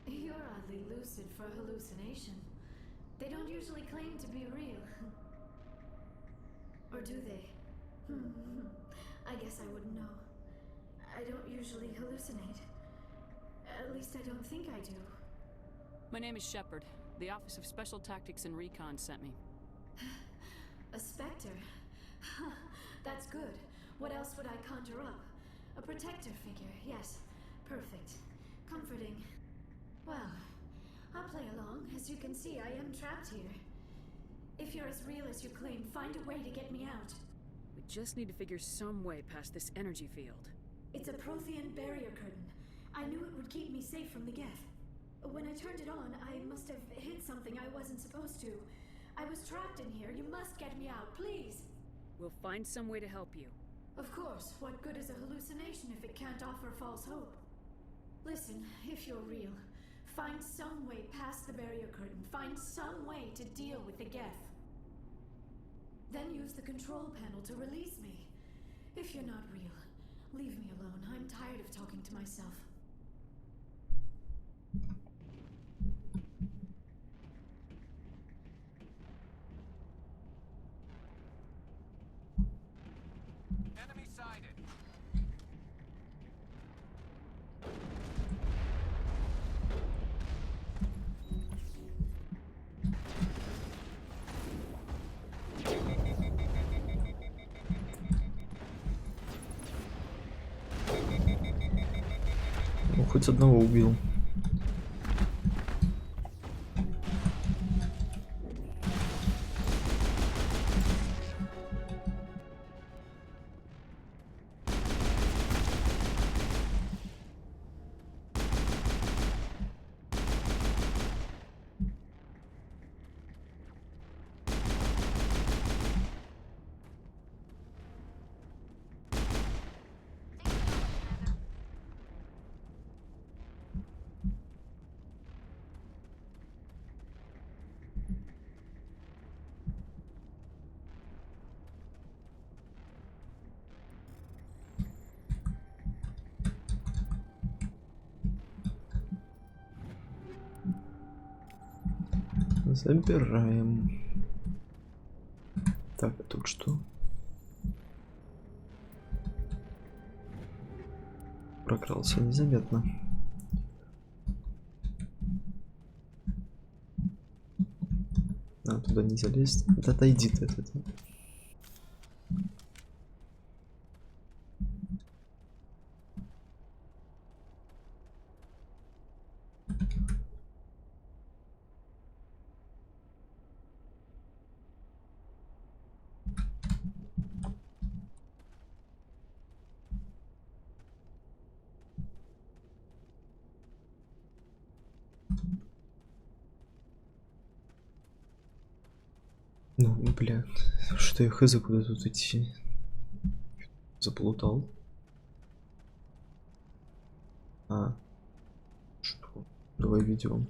Speaker 7: You're oddly lucid for a hallucination. They don't usually claim to be real. Or do they? I guess I wouldn't know. I don't usually hallucinate. At least I don't think I do.
Speaker 18: My name is Shepard. The Office of Special Tactics and Recon sent me.
Speaker 7: A specter? That's good. What else would I conjure up? A protector figure, yes. Perfect. Comforting. Well, I'll play along. As you can see, I am trapped here. If you're as real as you claim, find a way to get me out.
Speaker 18: We just need to figure some way past this energy field.
Speaker 7: It's a Prothean barrier curtain. I knew it would keep me safe from the Geth. When I turned it on, I must have hit something I wasn't supposed to. I was trapped in here. You must get me out, please.
Speaker 18: We'll find some way to help you.
Speaker 7: Of course. What good is a hallucination if it can't offer false hope? Listen, if you're real, find some way past the barrier curtain. Find some way to deal with the Geth. Then use the control panel to release me. If you're not real, leave me alone. I'm tired of talking to myself.
Speaker 11: Enemy sighted.
Speaker 1: Ну, хоть одного убил. Забираем. Так, а тут что? Прокрался незаметно. А, туда не залезть. Да отойди ты от этого. Ну, бля, что я хз, куда тут идти? Заплутал. А. Что? Давай ведем.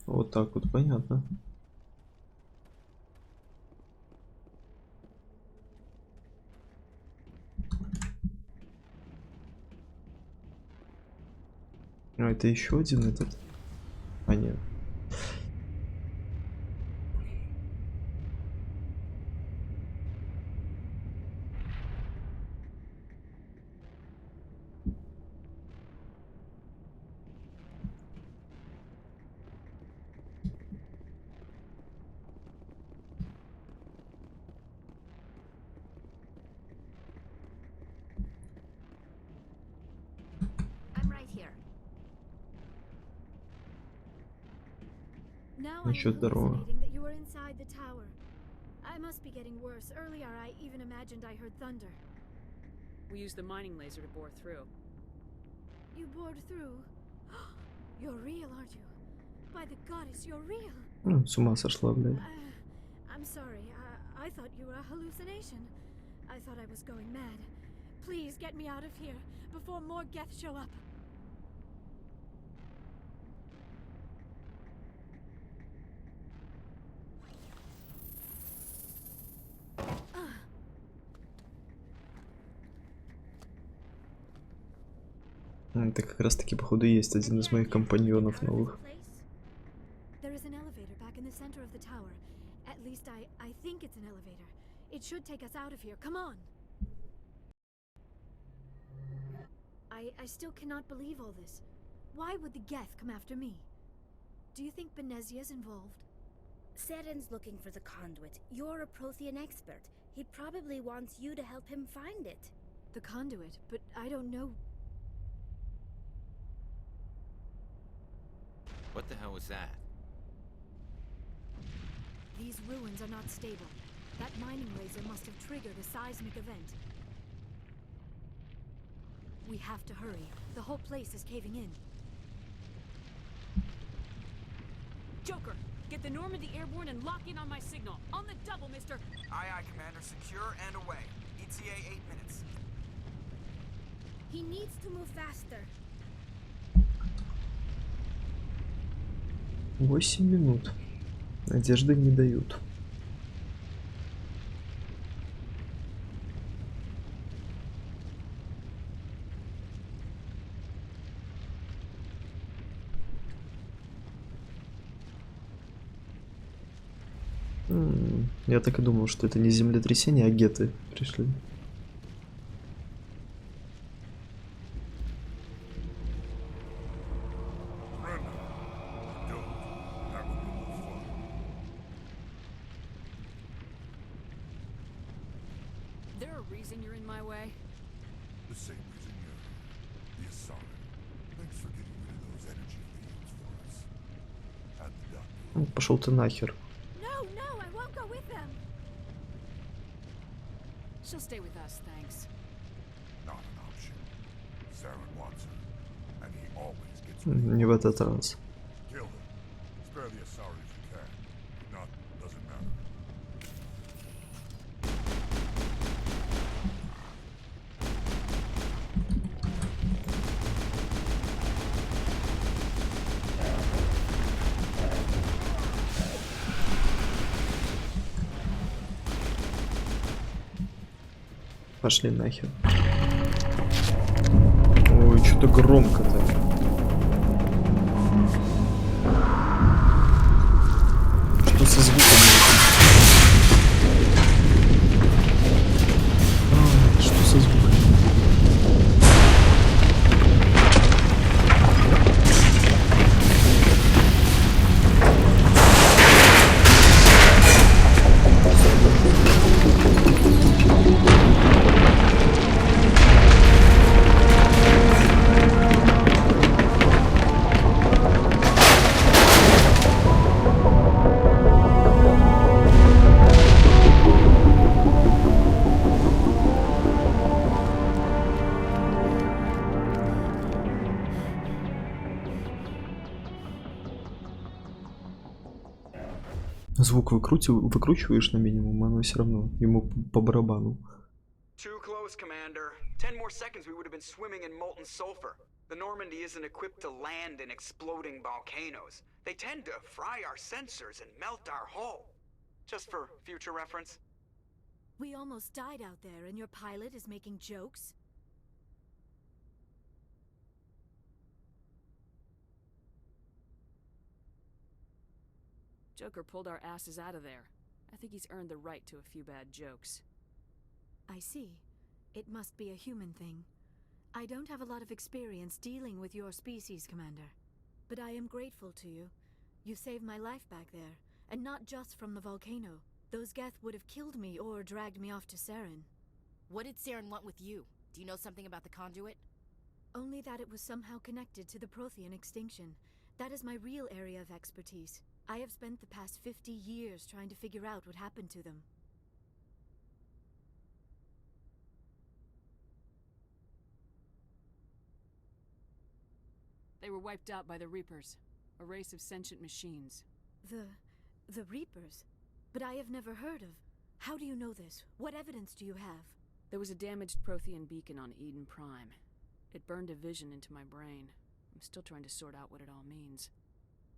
Speaker 1: Вот так вот, понятно. А это еще один этот. А нет.
Speaker 6: I'm right here.
Speaker 7: Now
Speaker 1: Ну
Speaker 7: I'm
Speaker 1: чё, здорово.
Speaker 7: hallucinating that you were inside the tower. I must be getting worse. Earlier I even imagined I heard thunder.
Speaker 18: We used the mining laser to bore through.
Speaker 7: You bored through? You're real, aren't you? By the goddess, you're real.
Speaker 1: Ну, с ума сошла, блядь.
Speaker 7: I'm sorry. I thought you were a hallucination. I thought I was going mad. Please get me out of here before more Geth show up.
Speaker 1: Это как раз таки, походу, есть один из моих компаньонов новых.
Speaker 7: There is an elevator back in the center of the tower. At least I think it's an elevator. It should take us out of here. Come on. I still cannot believe all this. Why would the Geth come after me? Do you think Benezia's involved?
Speaker 6: Seren's looking for the conduit. You're a Prothean expert.
Speaker 17: He probably wants you to help him find it.
Speaker 7: The conduit, but I don't know.
Speaker 11: What the hell was that?
Speaker 7: These ruins are not stable. That mining laser must have triggered a seismic event. We have to hurry. The whole place is caving in. Joker, get the Normandy airborne and lock in on my signal. On the double, mister.
Speaker 12: Aye, aye, Commander. Secure and away. ETA 8 minutes.
Speaker 17: He needs to move faster.
Speaker 1: 8 минут. Надежды не дают. Я так и думал, что это не землетрясение, а геты пришли.
Speaker 18: There a reason you're in my way?
Speaker 5: The same reason you're the Asari. Thanks for getting rid of those energy fields for us. And the doctor.
Speaker 1: Пошел ты нахер.
Speaker 7: No, no, I won't go with them.
Speaker 18: She'll stay with us, thanks.
Speaker 5: Not an option. Saren wants her, and he always gets
Speaker 1: Не в этот раз.
Speaker 5: Kill them. Spare the Asari if you can. If not, doesn't matter.
Speaker 1: Пошли нахер. Ой, что-то громко-то. Что со звуком? Что со звуком? Звук выкручиваешь на минимум, оно все равно ему по барабану.
Speaker 12: Too close, Commander. 10 more seconds we would have been swimming in molten sulfur. The Normandy isn't equipped to land in exploding volcanoes. They tend to fry our sensors and melt our hull. Just for future reference.
Speaker 7: We almost died out there, and your pilot is making jokes?
Speaker 18: Joker pulled our asses out of there. I think he's earned the right to a few bad jokes.
Speaker 7: I see. It must be a human thing. I don't have a lot of experience dealing with your species, Commander. But I am grateful to you. You saved my life back there, and not just from the volcano. Those Geth would have killed me or dragged me off to Saren.
Speaker 6: What did Saren want with you? Do you know something about the conduit?
Speaker 7: Only that it was somehow connected to the Prothean extinction. That is my real area of expertise. I have spent the past 50 years trying to figure out what happened to them.
Speaker 18: They were wiped out by the Reapers, a race of sentient machines.
Speaker 7: The Reapers? But I have never heard of. How do you know this? What evidence do you have?
Speaker 18: There was a damaged Prothean beacon on Eden Prime. It burned a vision into my brain. I'm still trying to sort out what it all means.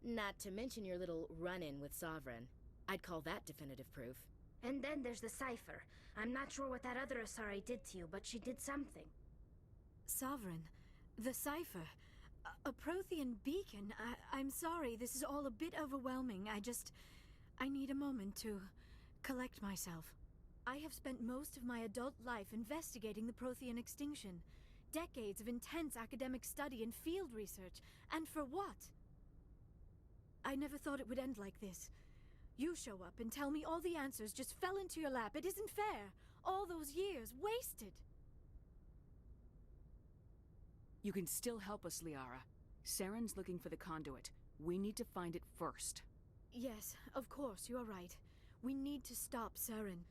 Speaker 6: Not to mention your little run-in with Sovereign. I'd call that definitive proof.
Speaker 17: And then there's the cipher. I'm not sure what that other Asari did to you, but she did something.
Speaker 7: Sovereign? The cipher? A Prothean beacon? I'm sorry, this is all a bit overwhelming. I need a moment to collect myself. I have spent most of my adult life investigating the Prothean extinction. Decades of intense academic study and field research. And for what? I never thought it would end like this. You show up and tell me all the answers just fell into your lap. It isn't fair. All those years wasted.
Speaker 18: You can still help us, Liara. Saren's looking for the conduit. We need to find it first.
Speaker 7: Yes, of course, you're right. We need to stop Saren.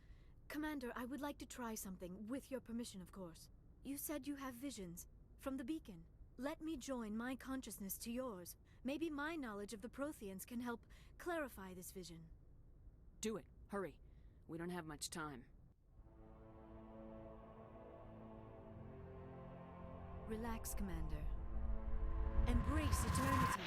Speaker 7: Commander, I would like to try something, with your permission, of course. You said you have visions from the beacon. Let me join my consciousness to yours. Maybe my knowledge of the Protheans can help clarify this vision.
Speaker 18: Do it. Hurry. We don't have much time.
Speaker 7: Relax, Commander. Embrace eternity.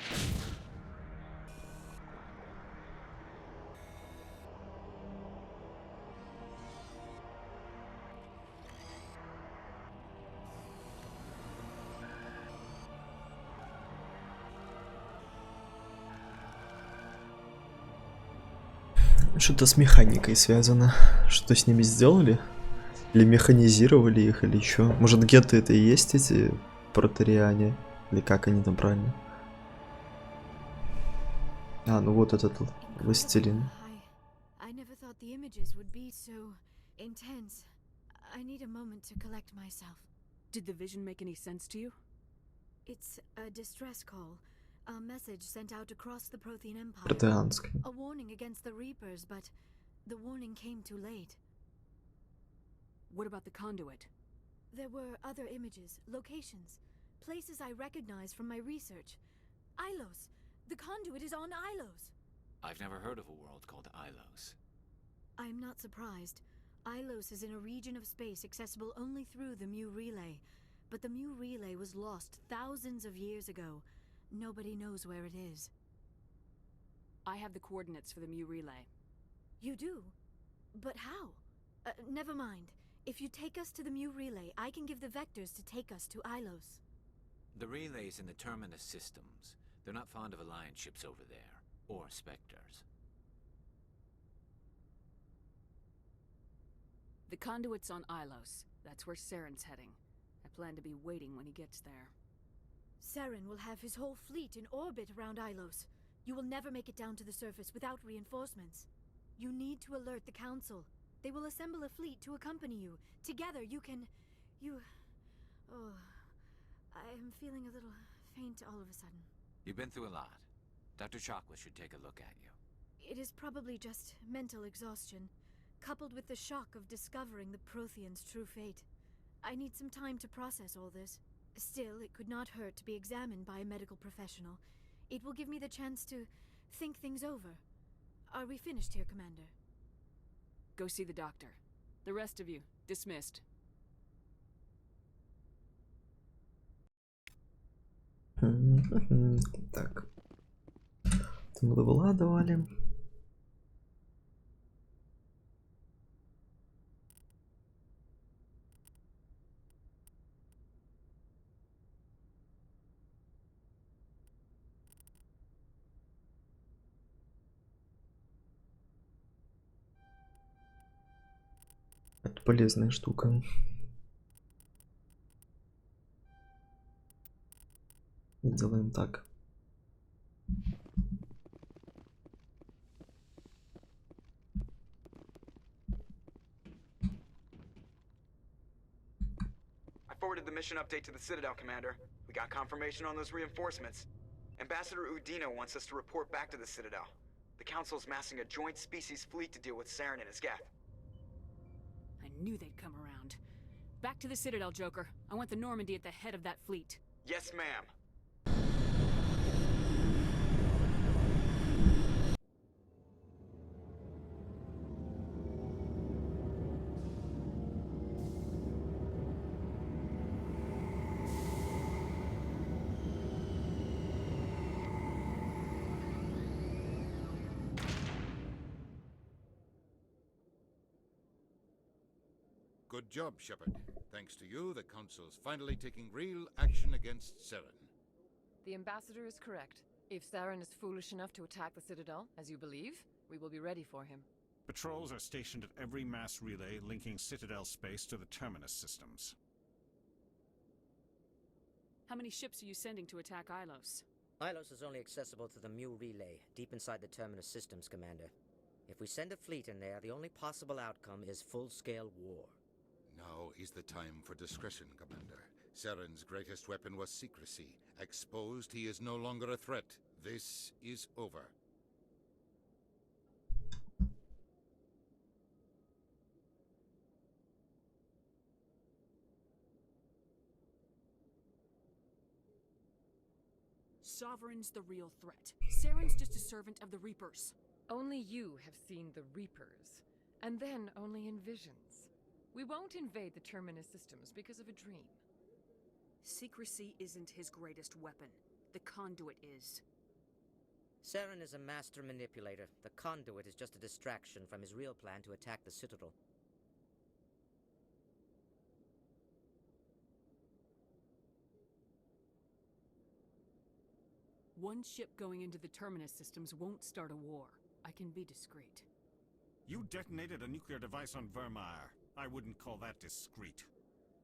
Speaker 1: Что-то с механикой связано. Что с ними сделали? Или механизировали их, или что? Может, где-то это и есть эти протариане? Или как они там правильно? А, ну вот этот властелин.
Speaker 7: I never thought the images would be so intense. I need a moment to collect myself.
Speaker 18: Did the vision make any sense to you?
Speaker 7: It's a distress call. A message sent out across the Prothean Empire.
Speaker 1: Протеанский.
Speaker 7: A warning against the Reapers, but the warning came too late.
Speaker 18: What about the conduit?
Speaker 7: There were other images, locations, places I recognized from my research. Ilos! The conduit is on Ilos!
Speaker 11: I've never heard of a world called Ilos.
Speaker 7: I'm not surprised. Ilos is in a region of space accessible only through the Mu Relay. But the Mu Relay was lost thousands of years ago. Nobody knows where it is.
Speaker 18: I have the coordinates for the Mu Relay.
Speaker 7: You do? But how? Never mind. If you take us to the Mu Relay, I can give the vectors to take us to Ilos.
Speaker 11: The relay's in the Terminus systems. They're not fond of Alliance ships over there, or Spectres.
Speaker 18: The conduit's on Ilos. That's where Saren's heading. I plan to be waiting when he gets there.
Speaker 7: Saren will have his whole fleet in orbit around Ilos. You will never make it down to the surface without reinforcements. You need to alert the Council. They will assemble a fleet to accompany you. Together you can... Oh... I am feeling a little faint all of a sudden.
Speaker 11: You've been through a lot. Dr. Chockless should take a look at you.
Speaker 7: It is probably just mental exhaustion, coupled with the shock of discovering the Protheans' true fate. I need some time to process all this. Still, it could not hurt to be examined by a medical professional. It will give me the chance to think things over. Are we finished here, Commander?
Speaker 18: Go see the doctor. The rest of you, dismissed.
Speaker 1: Так. Там левела давали. Это полезная штука. Делаем так.
Speaker 12: I forwarded the mission update to the Citadel, Commander. We got confirmation on those reinforcements. Ambassador Udino wants us to report back to the Citadel. The Council's massing a joint species fleet to deal with Saren and his Geth.
Speaker 18: I knew they'd come around. Back to the Citadel, Joker. I want the Normandy at the head of that fleet.
Speaker 12: Yes, ma'am.
Speaker 19: Good job, Shepard. Thanks to you, the Council's finally taking real action against Saren.
Speaker 14: The Ambassador is correct. If Saren is foolish enough to attack the Citadel, as you believe, we will be ready for him.
Speaker 15: Patrols are stationed at every mass relay linking Citadel space to the Terminus systems.
Speaker 18: How many ships are you sending to attack Ilos?
Speaker 9: Ilos is only accessible to the Mu Relay, deep inside the Terminus systems, Commander. If we send a fleet in there, the only possible outcome is full-scale war.
Speaker 19: Now is the time for discretion, Commander. Saren's greatest weapon was secrecy. Exposed, he is no longer a threat. This is over.
Speaker 18: Sovereign's the real threat. Saren's just a servant of the Reapers.
Speaker 10: Only you have seen the Reapers, and then only in visions. We won't invade the Terminus systems because of a dream.
Speaker 18: Secrecy isn't his greatest weapon. The conduit is.
Speaker 9: Saren is a master manipulator. The conduit is just a distraction from his real plan to attack the Citadel.
Speaker 18: One ship going into the Terminus systems won't start a war. I can be discreet.
Speaker 15: You detonated a nuclear device on Vermeer. I wouldn't call that discreet.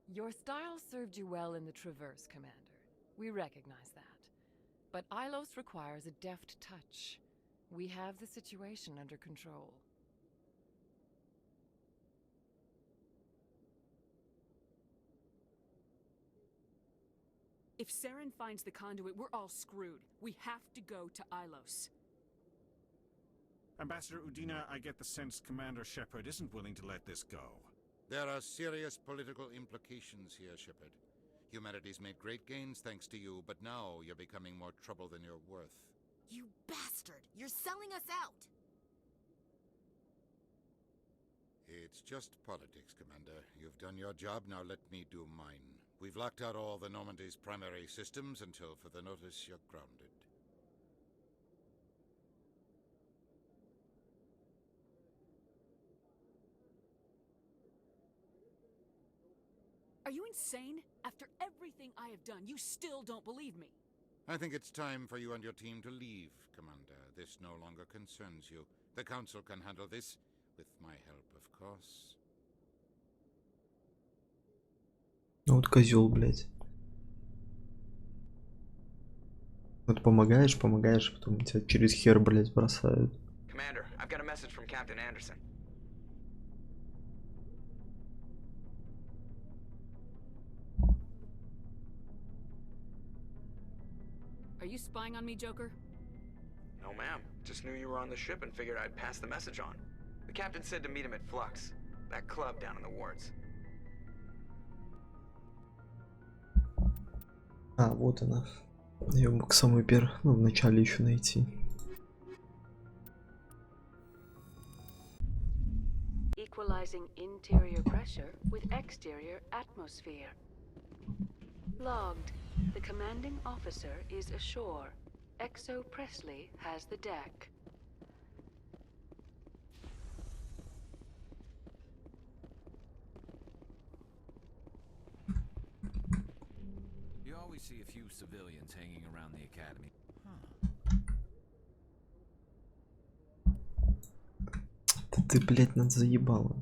Speaker 10: Your style served you well in the Traverse, Commander. We recognize that. But Ilos requires a deft touch. We have the situation under control.
Speaker 18: If Saren finds the conduit, we're all screwed. We have to go to Ilos.
Speaker 15: Ambassador Udina, I get the sense Commander Shepard isn't willing to let this go.
Speaker 19: There are serious political implications here, Shepard. Humanity's made great gains thanks to you, but now you're becoming more trouble than you're worth.
Speaker 6: You bastard! You're selling us out!
Speaker 19: It's just politics, Commander. You've done your job, now let me do mine. We've locked out all the Normandy's primary systems until further notice you're grounded.
Speaker 18: Are you insane? After everything I have done, you still don't believe me.
Speaker 19: I think it's time for you and your team to leave, Commander. This no longer concerns you. The Council can handle this, with my help, of course.
Speaker 1: Ну вот козел, блядь. Вот помогаешь, потом тебя через хер, блядь, бросают.
Speaker 12: Commander, I've got a message from Captain Anderson.
Speaker 18: Are you spying on me, Joker?
Speaker 12: No, ma'am. Just knew you were on the ship and figured I'd pass the message on. The captain said to meet him at Flux, that club down in the wards.
Speaker 1: А, вот она. Ее мог самый в начале еще найти.
Speaker 18: Equalizing interior pressure with exterior atmosphere. Logged. The commanding officer is ashore. Exo Presley has the deck.
Speaker 11: You always see a few civilians hanging around the academy.
Speaker 1: Да ты, блядь, нас заебала.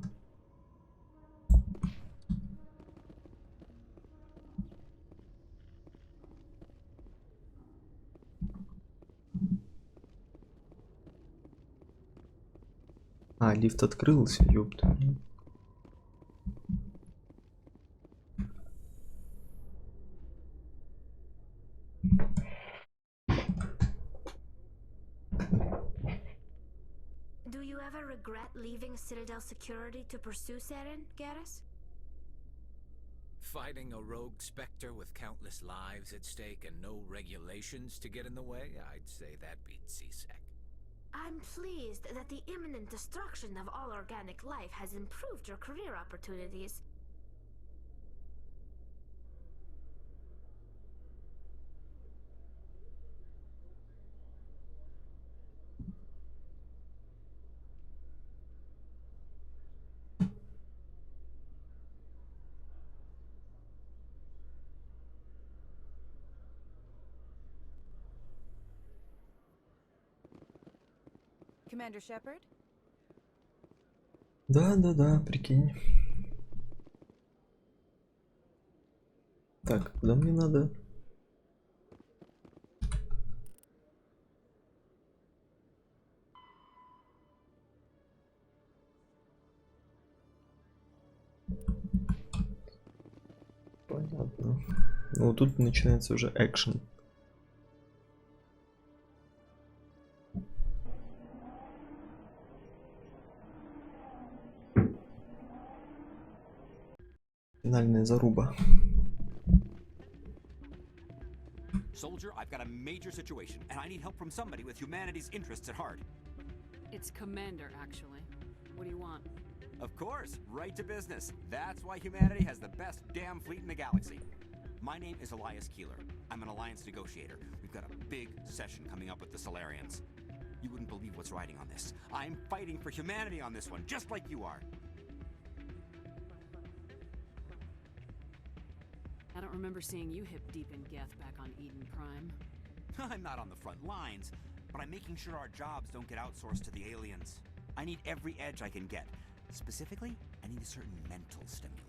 Speaker 1: А, лифт открылся, ёпта.
Speaker 17: Do you ever regret leaving Citadel security to pursue Saren, Garrus?
Speaker 11: Fighting a rogue Spectre with countless lives at stake and no regulations to get in the way? I'd say that beats C-Sec.
Speaker 17: I'm pleased that the imminent destruction of all organic life has improved your career opportunities.
Speaker 18: Commander Shepard?
Speaker 1: Да, прикинь. Так, куда мне надо? Ну, тут начинается уже экшен. Финальная заруба.
Speaker 20: Soldier, I've got a major situation, and I need help from somebody with humanity's interests at heart.
Speaker 18: It's Commander, actually. What do you want?
Speaker 20: Of course, right to business. That's why humanity has the best damn fleet in the galaxy. My name is Elias Keeler. I'm an alliance negotiator. We've got a big session coming up with the Solarians. You wouldn't believe what's riding on this. I'm fighting for humanity on this one, just like you are.
Speaker 18: I don't remember seeing you hip deep in Geth back on Eden Prime.
Speaker 20: I'm not on the front lines, but I'm making sure our jobs don't get outsourced to the aliens. I need every edge I can get. Specifically, I need a certain mental stimulant.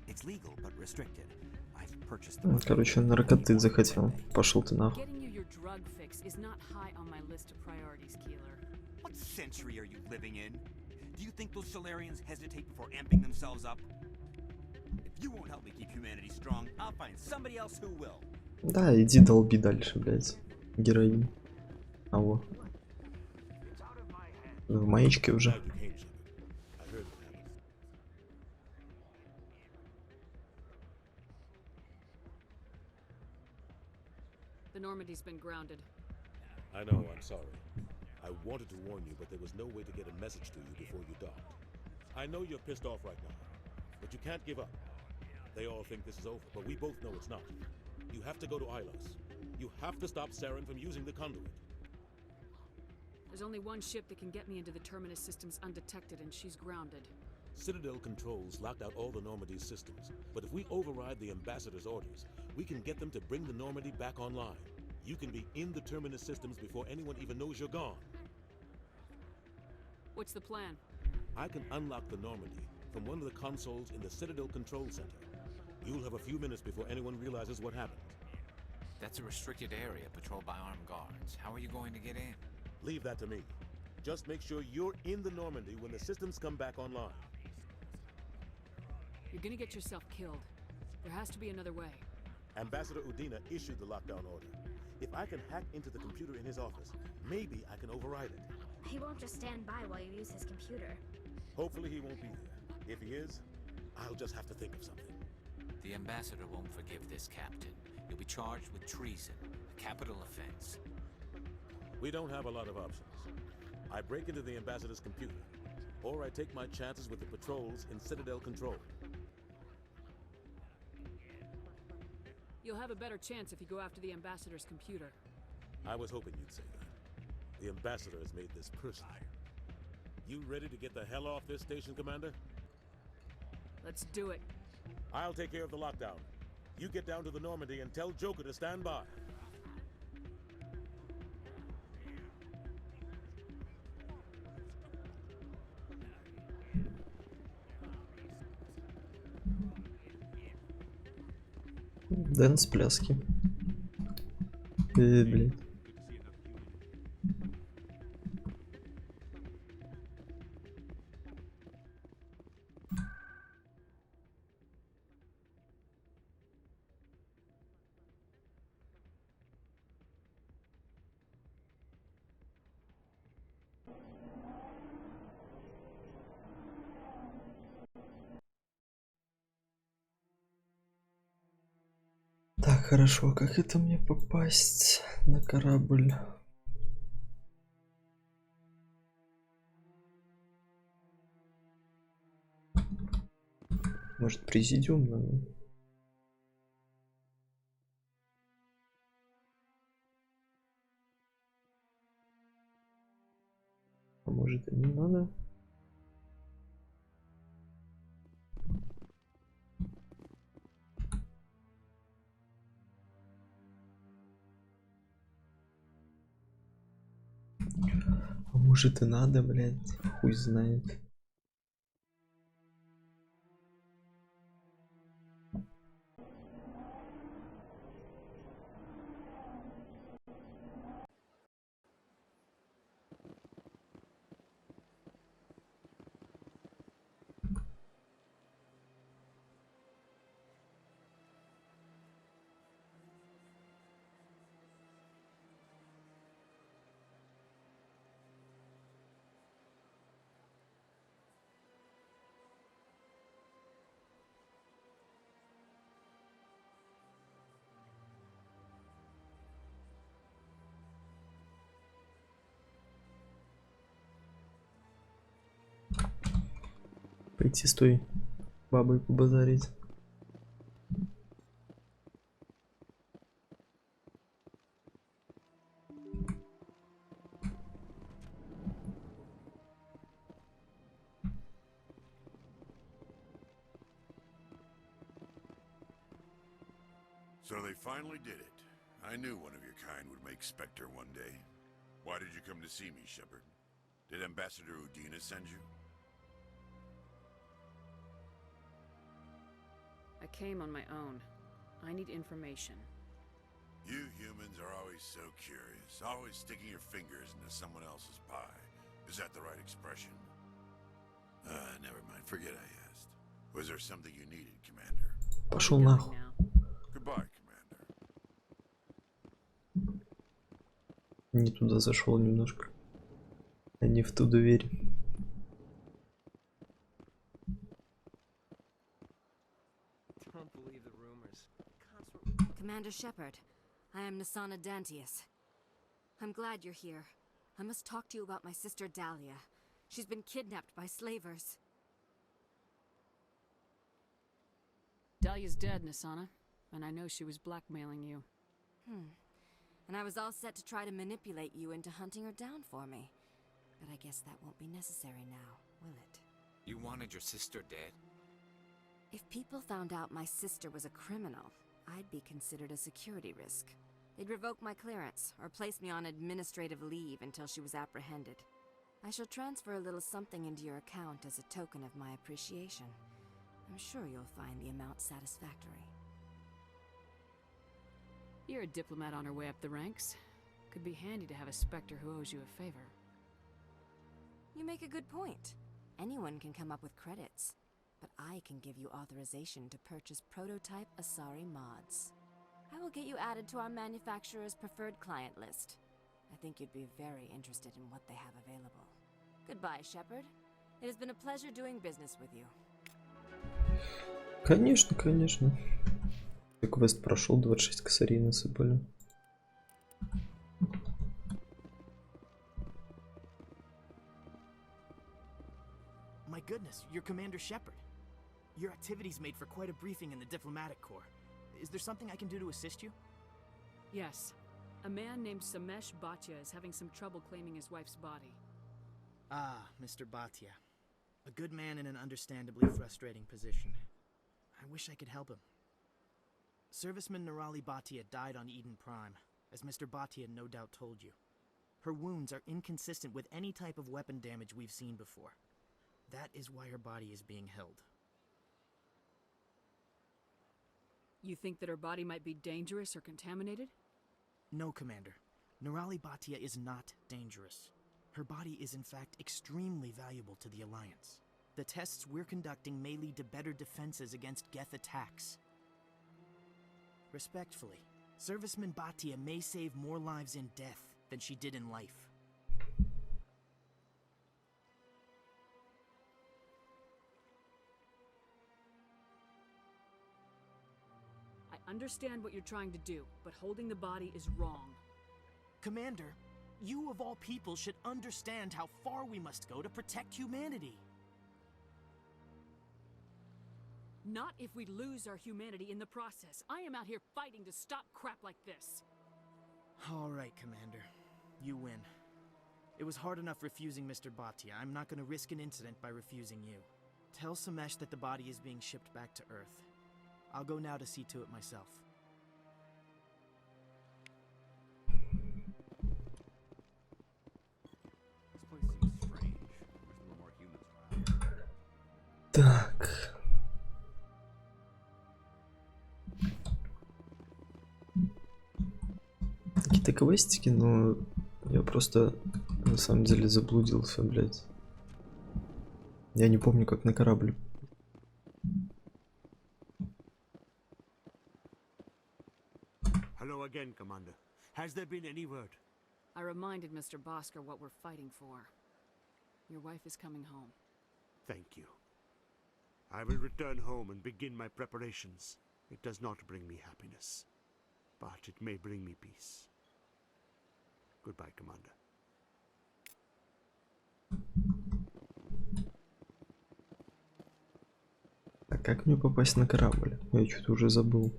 Speaker 20: It's legal, but restricted. I've purchased the
Speaker 1: Короче, наркоты захотел. Пошел ты нахуй.
Speaker 18: Getting you your drug fix is not high on my list of priorities, Keeler.
Speaker 20: What century are you living in? Do you think those Solarians hesitate before amping themselves up? If you won't help me keep humanity strong, I'll find somebody else who will.
Speaker 1: Да, иди долби дальше, блядь. Героин. А во. В маечке уже.
Speaker 18: The Normandy's been grounded.
Speaker 21: I know, I'm sorry. I wanted to warn you, but there was no way to get a message to you before you docked. I know you're pissed off right now, but you can't give up. They all think this is over, but we both know it's not. You have to go to Ilos. You have to stop Saren from using the conduit.
Speaker 18: There's only one ship that can get me into the Terminus systems undetected, and she's grounded.
Speaker 21: Citadel controls locked out all the Normandy's systems, but if we override the Ambassador's orders, we can get them to bring the Normandy back online. You can be in the Terminus systems before anyone even knows you're gone.
Speaker 18: What's the plan?
Speaker 21: I can unlock the Normandy from one of the consoles in the Citadel Control Center. You'll have a few minutes before anyone realizes what happened.
Speaker 11: That's a restricted area patrolled by armed guards. How are you going to get in?
Speaker 21: Leave that to me. Just make sure you're in the Normandy when the systems come back online.
Speaker 18: You're gonna get yourself killed. There has to be another way.
Speaker 21: Ambassador Udina issued the lockdown order. If I can hack into the computer in his office, maybe I can override it.
Speaker 17: He won't just stand by while you use his computer.
Speaker 21: Hopefully he won't be there. If he is, I'll just have to think of something.
Speaker 11: The ambassador won't forgive this, Captain. You'll be charged with treason, a capital offense.
Speaker 21: We don't have a lot of options. I break into the ambassador's computer, or I take my chances with the patrols in Citadel Control.
Speaker 18: You'll have a better chance if you go after the Ambassador's computer.
Speaker 21: I was hoping you'd say that. The ambassador has made this personal. You ready to get the hell off this station, Commander?
Speaker 18: Let's do it.
Speaker 21: I'll take care of the lockdown. You get down to the Normandy and tell Joker to stand by.
Speaker 1: Дэнс, пляски. Блин. Так, хорошо, как это мне попасть на корабль? Может, президиум надо? А может, и не надо? А может и надо, блядь, хуй знает. Пойти с той бабой побазарить.
Speaker 5: So they finally did it. I knew one of your kind would make Spectre one day. Why did you come to see me, Shepard? Did Ambassador Udina send you?
Speaker 18: I came on my own. I need information.
Speaker 5: You humans are always so curious, always sticking your fingers into someone else's pie. Is that the right expression? Never mind, forget I asked. Was there something you needed, Commander?
Speaker 1: Пошел нахуй.
Speaker 5: Goodbye, Commander.
Speaker 1: Не туда зашел немножко. А не в ту дверь.
Speaker 8: Don't believe the rumors.
Speaker 6: Commander Shepard, I am Nasana Dantius. I'm glad you're here. I must talk to you about my sister Dahlia. She's been kidnapped by slavers.
Speaker 18: Dahlia's dead, Nasana. And I know she was blackmailing you.
Speaker 6: And I was all set to try to manipulate you into hunting her down for me. But I guess that won't be necessary now, will it?
Speaker 11: You wanted your sister dead?
Speaker 6: If people found out my sister was a criminal, I'd be considered a security risk. They'd revoke my clearance, or place me on administrative leave until she was apprehended. I shall transfer a little something into your account as a token of my appreciation. I'm sure you'll find the amount satisfactory.
Speaker 18: You're a diplomat on her way up the ranks. Could be handy to have a Spectre who owes you a favor.
Speaker 6: You make a good point. Anyone can come up with credits. But I can give you authorization to purchase prototype Asari mods. I will get you added to our manufacturer's preferred client list. I think you'd be very interested in what they have available. Goodbye, Shepard. It has been a pleasure doing business with you.
Speaker 1: Конечно, конечно. Квест прошел, 26 косарей насыпали.
Speaker 8: My goodness, you're Commander Shepard. Your activities made for quite a briefing in the diplomatic corps. Is there something I can do to assist you?
Speaker 18: Yes. A man named Samesh Bhatia is having some trouble claiming his wife's body.
Speaker 8: Ah, Mr. Bhatia. A good man in an understandably frustrating position. I wish I could help him. Serviceman Nirali Bhatia died on Eden Prime, as Mr. Bhatia no doubt told you. Her wounds are inconsistent with any type of weapon damage we've seen before. That is why her body is being held.
Speaker 18: You think that her body might be dangerous or contaminated?
Speaker 8: No, Commander. Nirali Bhatia is not dangerous. Her body is in fact extremely valuable to the Alliance. The tests we're conducting may lead to better defenses against Geth attacks. Respectfully, Serviceman Bhatia may save more lives in death than she did in life.
Speaker 18: I understand what you're trying to do, but holding the body is wrong.
Speaker 8: Commander, you of all people should understand how far we must go to protect humanity.
Speaker 18: Not if we lose our humanity in the process. I am out here fighting to stop crap like this.
Speaker 8: All right, Commander. You win. It was hard enough refusing Mr. Bhatia. I'm not going to risk an incident by refusing you. Tell Samesh that the body is being shipped back to Earth. I'll go now to see to it myself.
Speaker 20: This place seems strange. Wish there were more humans around.
Speaker 1: Так. Какие-то квестики, но я просто на самом деле заблудился, блядь. Я не помню, как на корабль.
Speaker 22: Hello again, Commander. Has there been any word?
Speaker 18: I reminded Mr. Bosker what we're fighting for. Your wife is coming home.
Speaker 22: Thank you. I will return home and begin my preparations. It does not bring me happiness, but it may bring me peace. Goodbye, Commander.
Speaker 1: Так, как мне попасть на корабль? Я что-то уже забыл.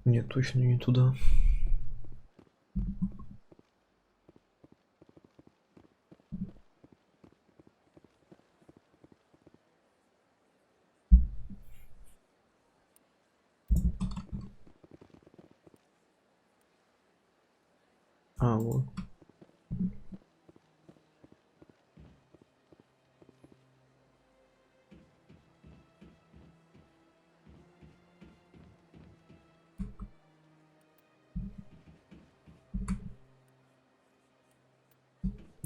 Speaker 1: Нет, точно не туда. А, вот.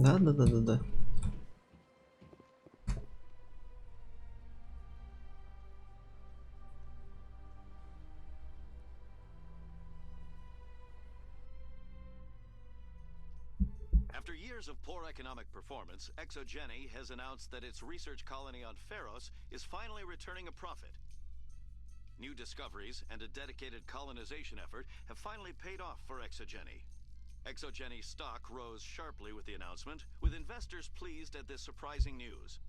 Speaker 1: Да.
Speaker 2: After years of poor economic performance, Exogeny has announced that its research colony on Pharos is finally returning a profit. New discoveries and a dedicated colonization effort have finally paid off for Exogeny. Exogeny stock rose sharply with the announcement, with investors pleased at this surprising news.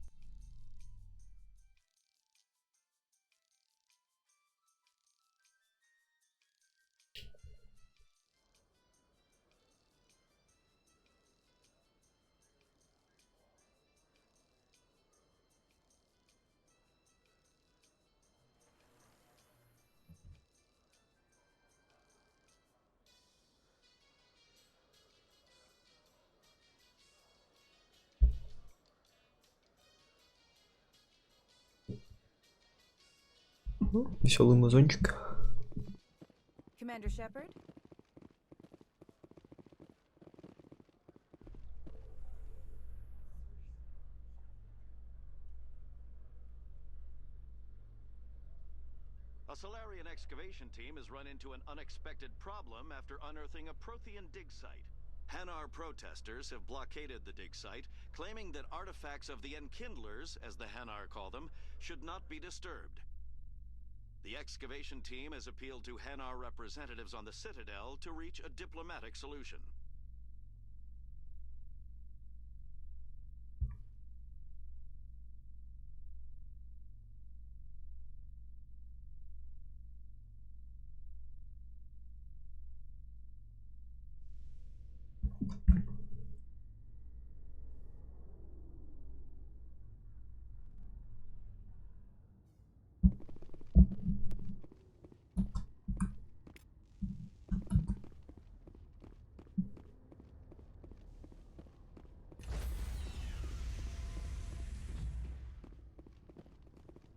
Speaker 1: Веселый мазончик.
Speaker 4: Commander Shepard?
Speaker 2: A Solarian excavation team has run into an unexpected problem after unearthing a Prothean dig site. Hanar protesters have blockaded the dig site, claiming that artifacts of the Enkindlers, as the Hanar call them, should not be disturbed. The excavation team has appealed to Hanar representatives on the Citadel to reach a diplomatic solution.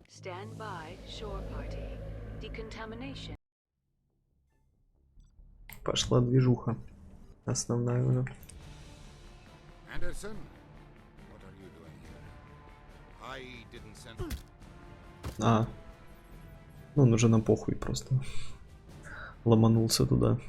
Speaker 18: Stand by, shore party. Decontamination.
Speaker 1: Пошла движуха. Основная уже.
Speaker 19: Anderson, what are you doing here? I didn't send.
Speaker 1: А. Ну, он уже на похуй просто. Ломанулся туда.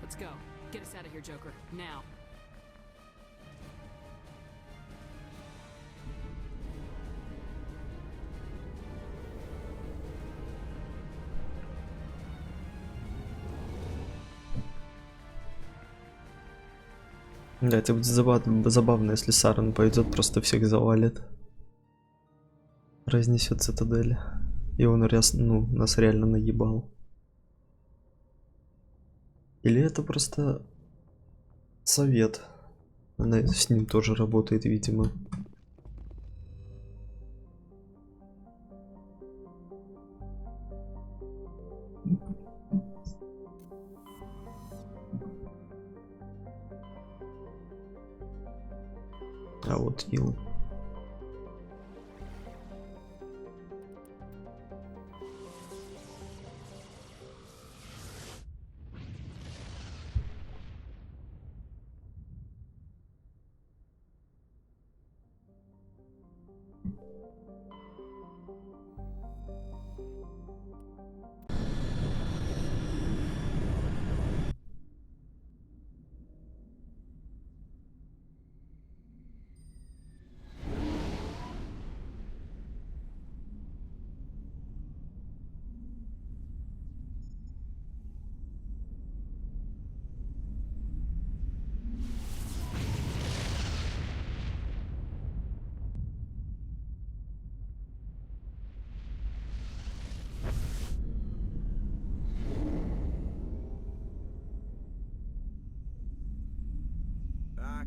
Speaker 18: Let's go. Get us out of here, Joker. Now.
Speaker 1: Да, это будет забавно, если Сарен пойдет, просто всех завалит. Разнесет цитадель. И он нас реально наебал. Или это просто совет. Она с ним тоже работает, видимо. А вот Ил.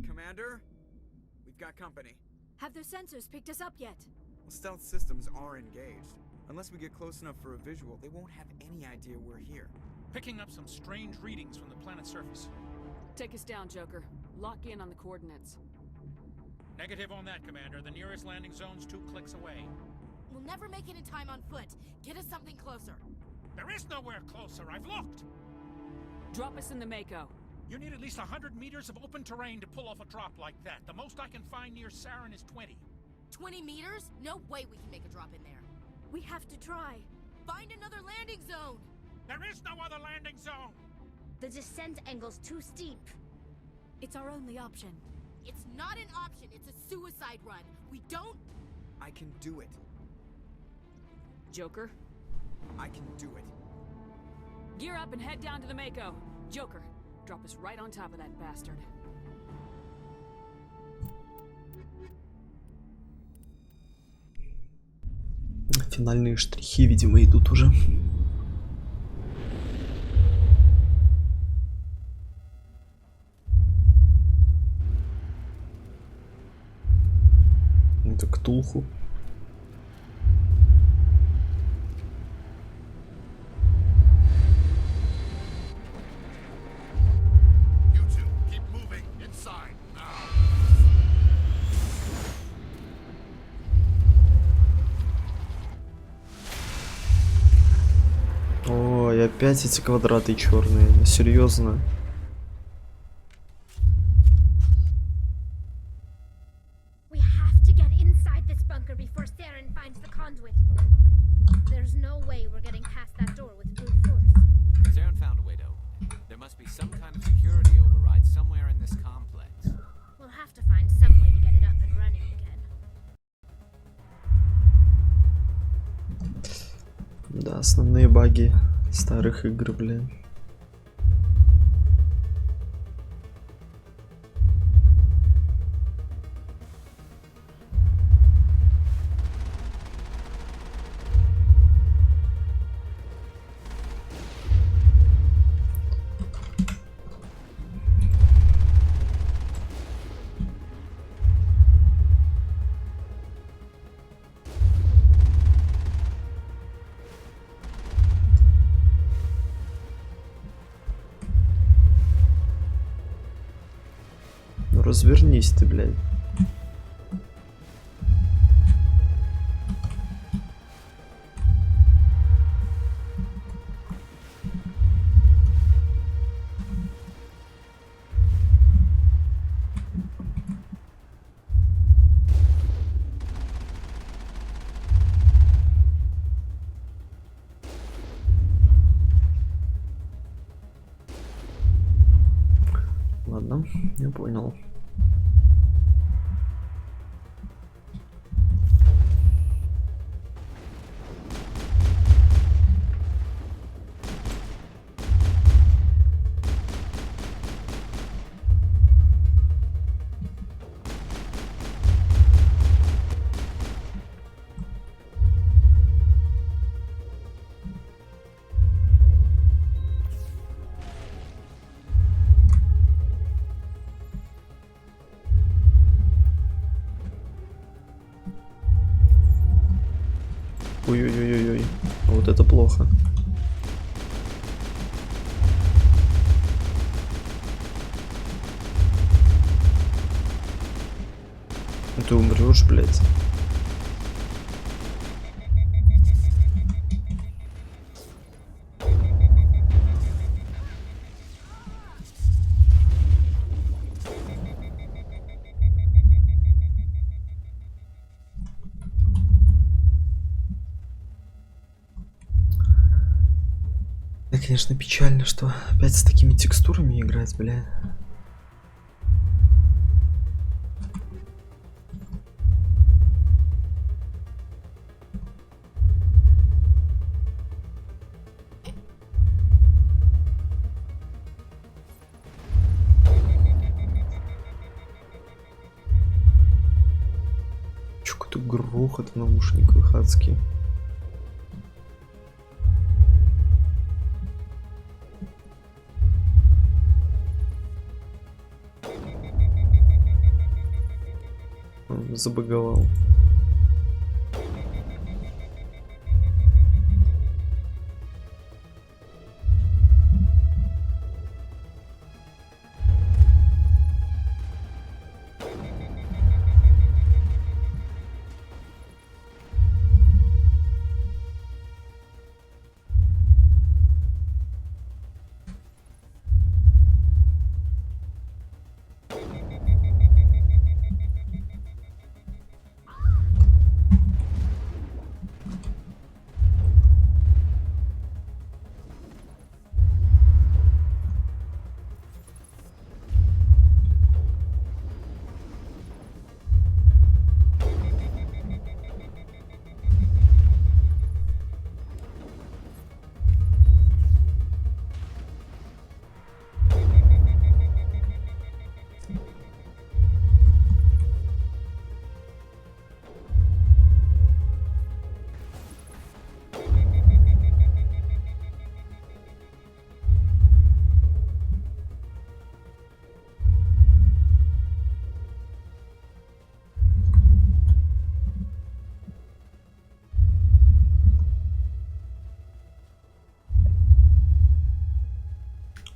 Speaker 12: Commander? We've got company.
Speaker 4: Have their sensors picked us up yet?
Speaker 12: Well, stealth systems are engaged. Unless we get close enough for a visual, they won't have any idea we're here.
Speaker 3: Picking up some strange readings from the planet's surface.
Speaker 18: Take us down, Joker. Lock in on the coordinates.
Speaker 3: Negative on that, Commander. The nearest landing zone's 2 clicks away.
Speaker 4: We'll never make it in time on foot. Get us something closer.
Speaker 3: There is nowhere closer. I've looked.
Speaker 18: Drop us in the Mako.
Speaker 3: You need at least 100 meters of open terrain to pull off a drop like that. The most I can find near Saren is 20.
Speaker 4: 20 meters? No way we can make a drop in there. We have to try. Find another landing zone.
Speaker 3: There is no other landing zone.
Speaker 17: The descent angle's too steep.
Speaker 4: It's our only option. It's not an option. It's a suicide run. We don't...
Speaker 12: I can do it.
Speaker 18: Joker?
Speaker 12: I can do it.
Speaker 18: Gear up and head down to the Mako. Joker, drop us right on top of that bastard.
Speaker 1: Финальные штрихи, видимо, идут уже. Это Ктулху. Ой, опять эти квадраты черные, серьезно.
Speaker 17: We have to get inside this bunker before Saren finds the conduit. There's no way we're getting past that door with brute force.
Speaker 11: Saren found a way to open it. There must be some kind of security override somewhere in this complex.
Speaker 17: We'll have to find some way to get it up and running again.
Speaker 1: Да, основные баги старых игр, блин. Ну развернись ты, блядь. Ладно, я понял. Ой-ой-ой-ой. Вот это плохо. Ты умрешь, блядь. Да, конечно, печально, что опять с такими текстурами играть, бля. Чё, какой-то грохот в наушниках адский. Забаговал.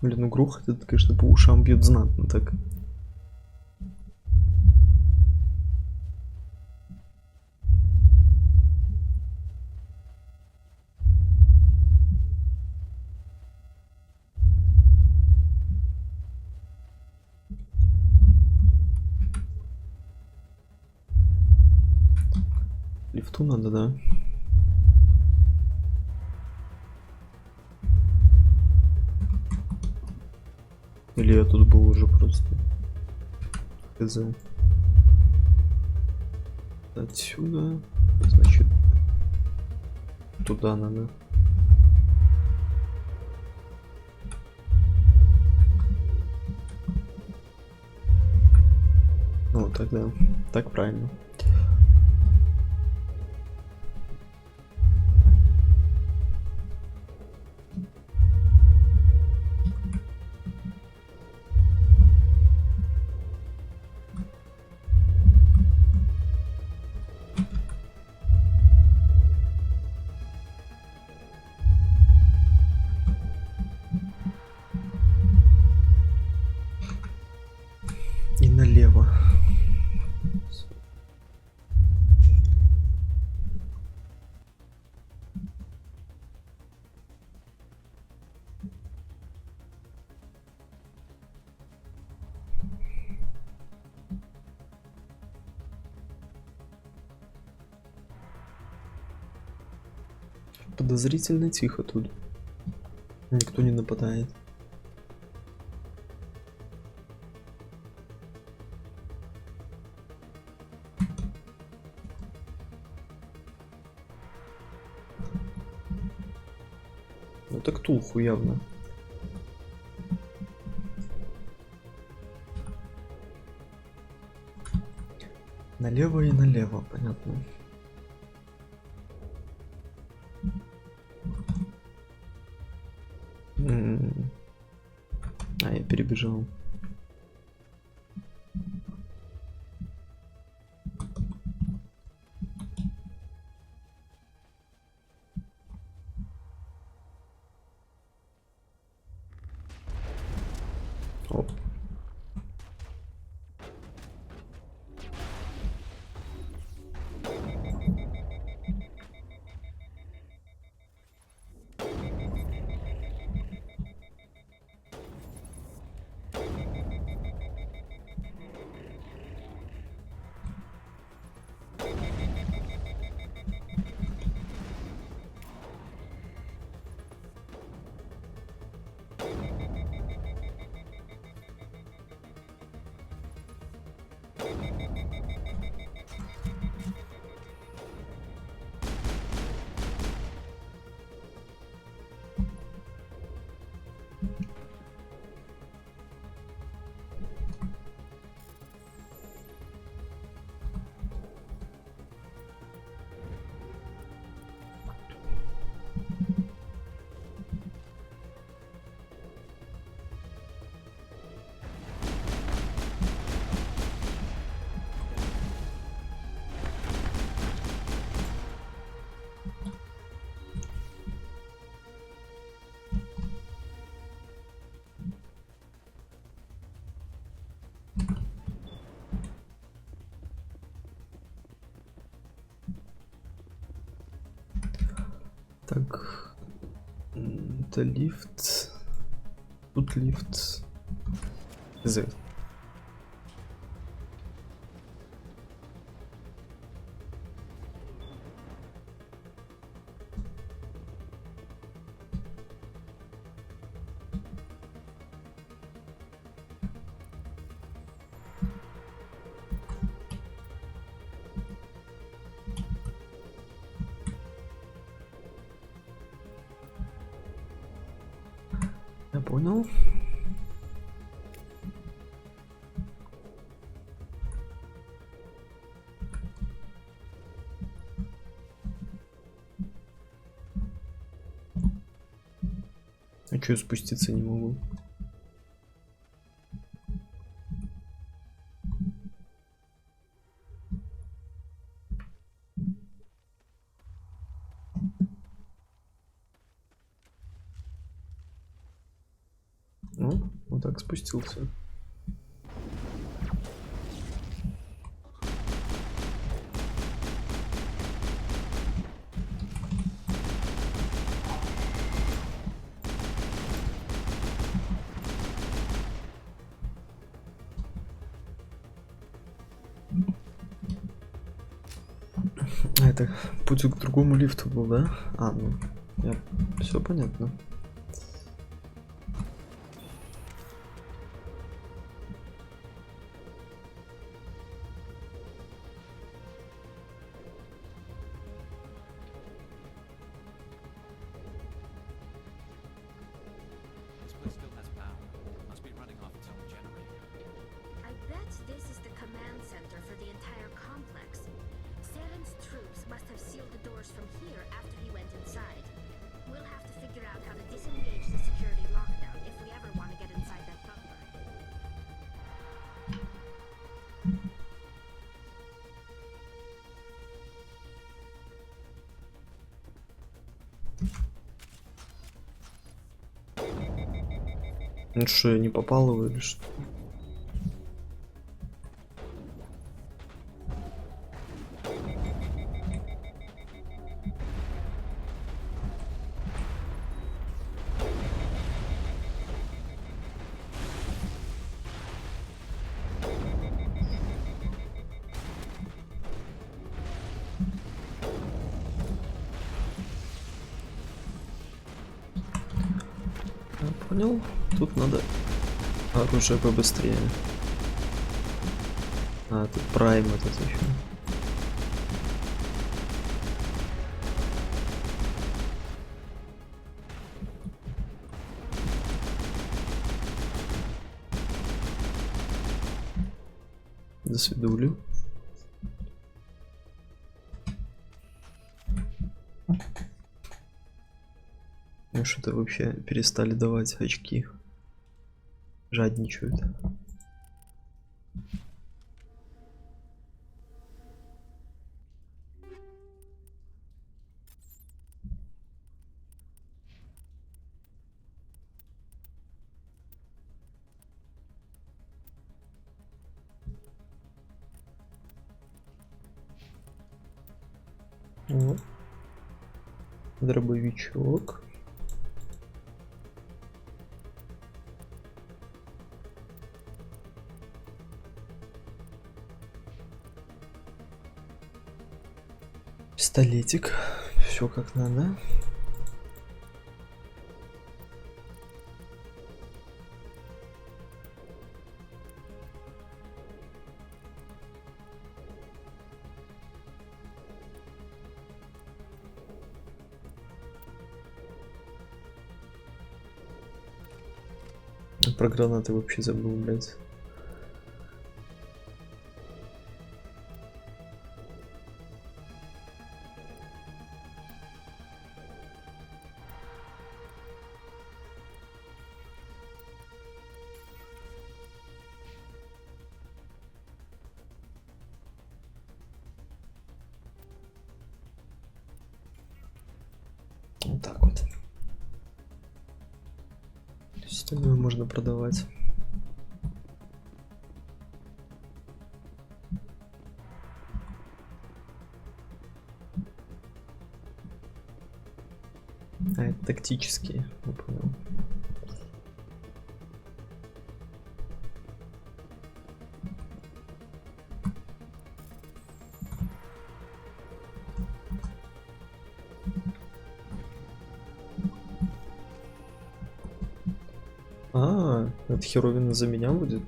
Speaker 1: Блин, ну грохот это, конечно, по ушам бьет знатно так. Лифту надо, да? Или я тут был уже просто? Хз. Отсюда, значит, туда надо. Ну, тогда так правильно. И налево. Подозрительно тихо тут. Никто не нападает. Ну так Ктулху явно. Налево и налево, понятно. А, я перебежал. Оп. Так, это лифт. Тут лифт. Z. Я понял. А чё я спуститься не могу? Ну, вот так спустился. А это путь к другому лифту был, да? А, ну, все понятно.
Speaker 11: This place still has power. Must be running off its own generator.
Speaker 17: I bet this is the command center for the entire complex. Saren's troops must have sealed the doors from here after he went inside. We'll have to figure out how to disengage the security lockdown if we ever want to get inside that bunker.
Speaker 1: Ну что, я не попал его или что? Я понял. Тут надо оружие побыстрее. А, тут прайм этот еще. До свидули. Ну что-то вообще перестали давать очки. Жадничают. О. Дробовичок. Пистолетик. Все как надо. Про гранаты вообще забыл, блядь. Вот так вот. Остальное можно продавать. А, это тактические, я понял. А, это херовина за меня будет?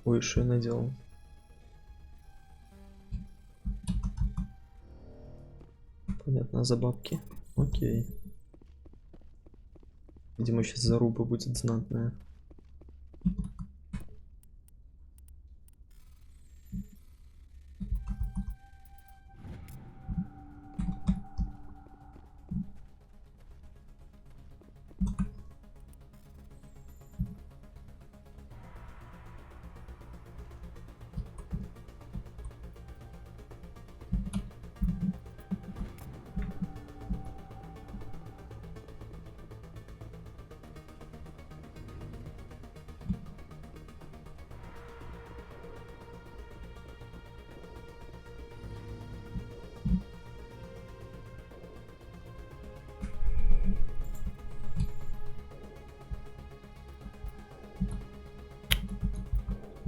Speaker 1: Ой, что я наделал? Понятно, за бабки. Окей. Видимо, сейчас заруба будет знатная.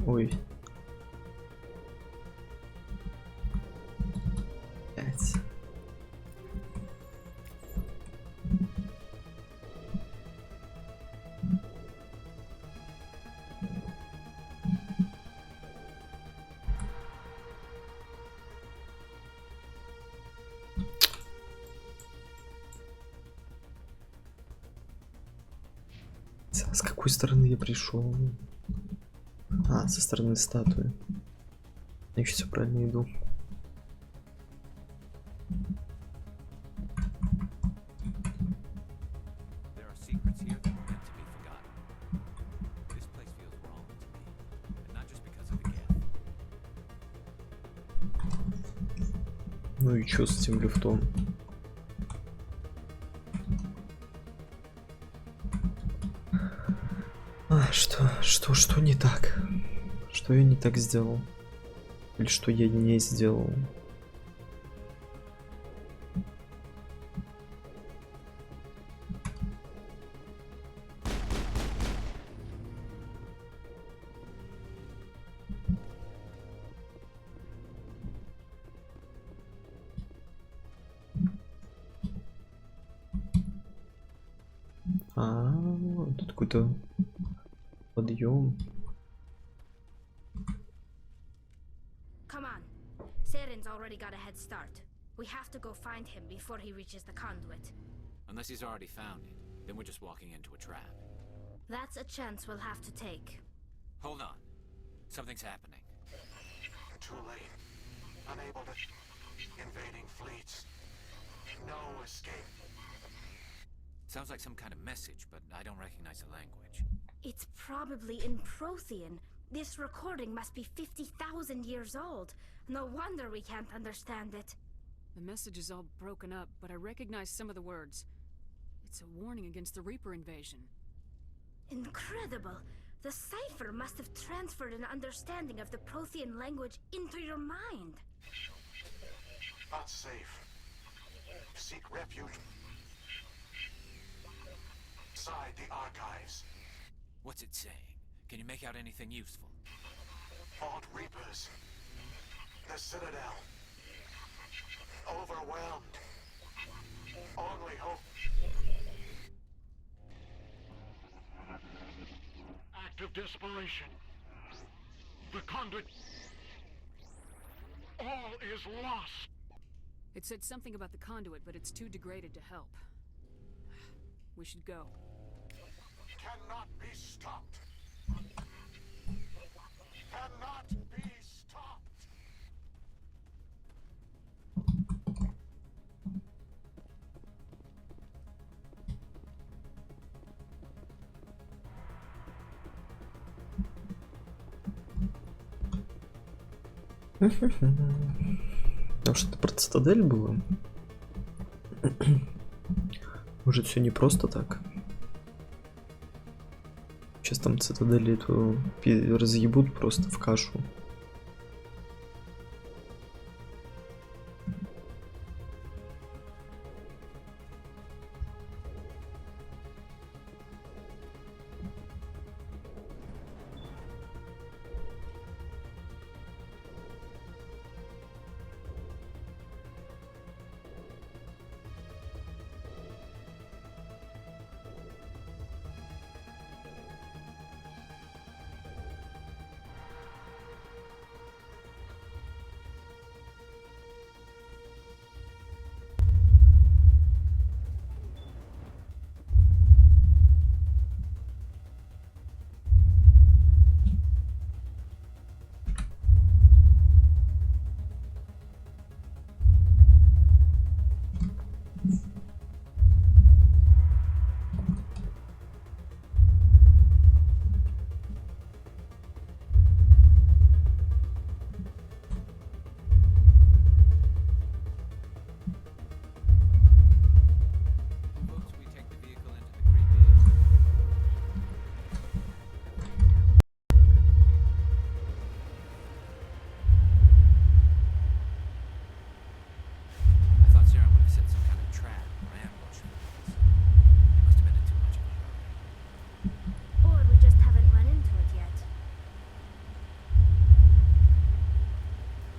Speaker 1: Ой. 5. С какой стороны я пришел? А, со стороны статуи. Я еще все правильно иду. Ну и чё с этим лифтом? А, что не так? Что я не так сделал? Или что я не сделал? А, тут какой-то подъем.
Speaker 17: Come on. Seren's already got a head start. We have to go find him before he reaches the conduit.
Speaker 11: Unless he's already found it, then we're just walking into a trap.
Speaker 17: That's a chance we'll have to take.
Speaker 11: Hold on. Something's happening.
Speaker 15: Too late. Unable to... Invading fleets. No escape.
Speaker 11: Sounds like some kind of message, but I don't recognize the language.
Speaker 17: It's probably in Prothean. This recording must be 50,000 years old. No wonder we can't understand it.
Speaker 18: The message is all broken up, but I recognize some of the words. It's a warning against the Reaper invasion.
Speaker 17: Incredible! The cipher must have transferred an understanding of the Prothean language into your mind.
Speaker 15: Not safe. Seek refuge inside the archives.
Speaker 11: What's it saying? Can you make out anything useful?
Speaker 15: Fought Reapers. The Citadel. Overwhelmed. Only hope. Act of desperation. The conduit. All is lost.
Speaker 18: It said something about the conduit, but it's too degraded to help. We should go.
Speaker 15: Cannot be stopped. Cannot be stopped.
Speaker 1: Там что-то про цитадель было? Может, все не просто так? Сейчас там цитадели эту разъебут просто в кашу.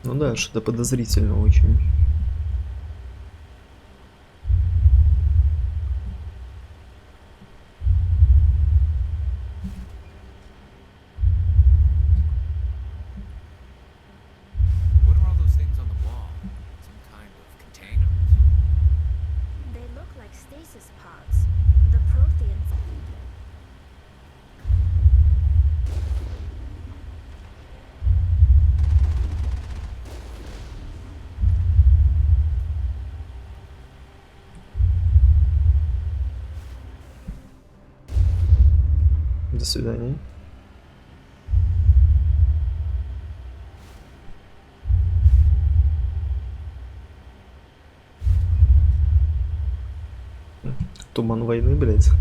Speaker 1: Ну да, что-то подозрительно очень. До свидания. Туман войны, блядь.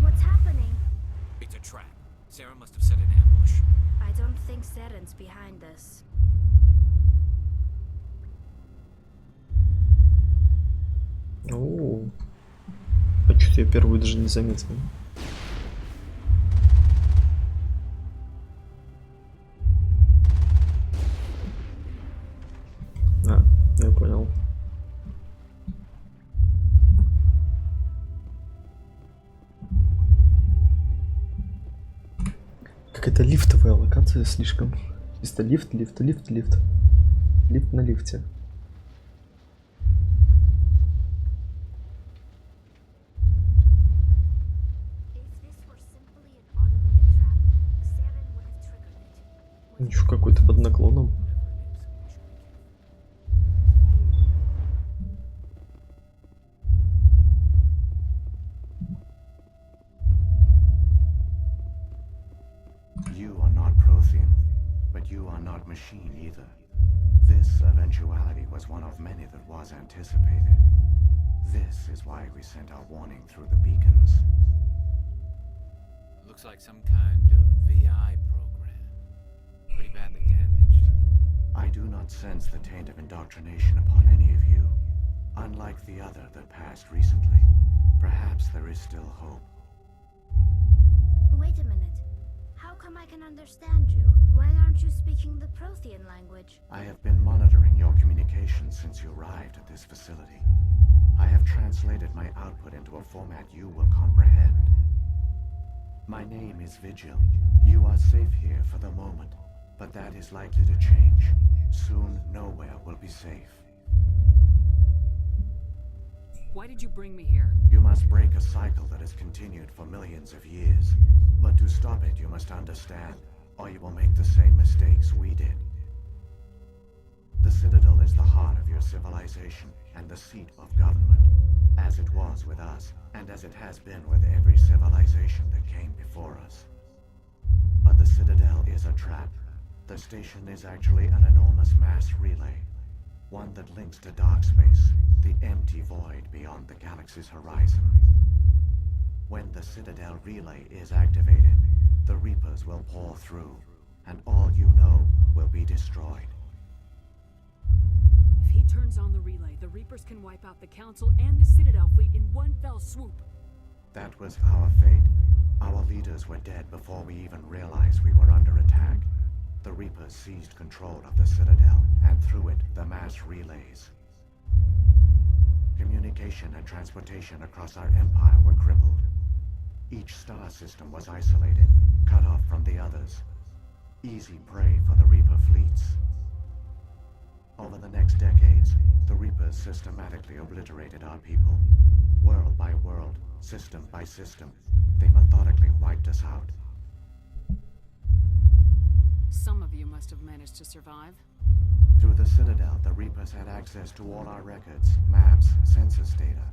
Speaker 17: What's happening?
Speaker 11: It's a trap. Sarah must have set an ambush.
Speaker 17: I don't think Saren's behind this.
Speaker 1: О, а что-то я первую даже не заметил. А, я понял. Какая-то лифтовая локация слишком. Чисто лифт. Лифт на лифте. Еще какой-то под наклоном.
Speaker 13: Prothean, but you are not machine either. This eventuality was one of many that was anticipated. This is why we sent our warning through the beacons.
Speaker 11: Looks like some kind of VI program. Pretty badly damaged.
Speaker 13: I do not sense the taint of indoctrination upon any of you. Unlike the other that passed recently, perhaps there is still hope.
Speaker 17: Wait a minute. How come I can understand you? Why aren't you speaking the Prothean language?
Speaker 13: I have been monitoring your communications since you arrived at this facility. I have translated my output into a format you will comprehend. My name is Vigil. You are safe here for the moment, but that is likely to change. Soon, nowhere will be safe.
Speaker 18: Why did you bring me here?
Speaker 13: You must break a cycle that has continued for millions of years. But to stop it, you must understand, or you will make the same mistakes we did. The Citadel is the heart of your civilization and the seat of government, as it was with us, and as it has been with every civilization that came before us. But the Citadel is a trap. The station is actually an enormous mass relay, one that links to dark space, the empty void beyond the galaxy's horizon. When the Citadel relay is activated, the Reapers will pour through, and all you know will be destroyed.
Speaker 18: If he turns on the relay, the Reapers can wipe out the Council and the Citadel fleet in one fell swoop.
Speaker 13: That was our fate. Our leaders were dead before we even realized we were under attack. The Reapers seized control of the Citadel, and through it, the mass relays. Communication and transportation across our empire were crippled. Each star system was isolated, cut off from the others. Easy prey for the Reaper fleets. Over the next decades, the Reapers systematically obliterated our people. World by world, system by system, they methodically wiped us out.
Speaker 18: Some of you must have managed to survive.
Speaker 13: Through the Citadel, the Reapers had access to all our records, maps, census data.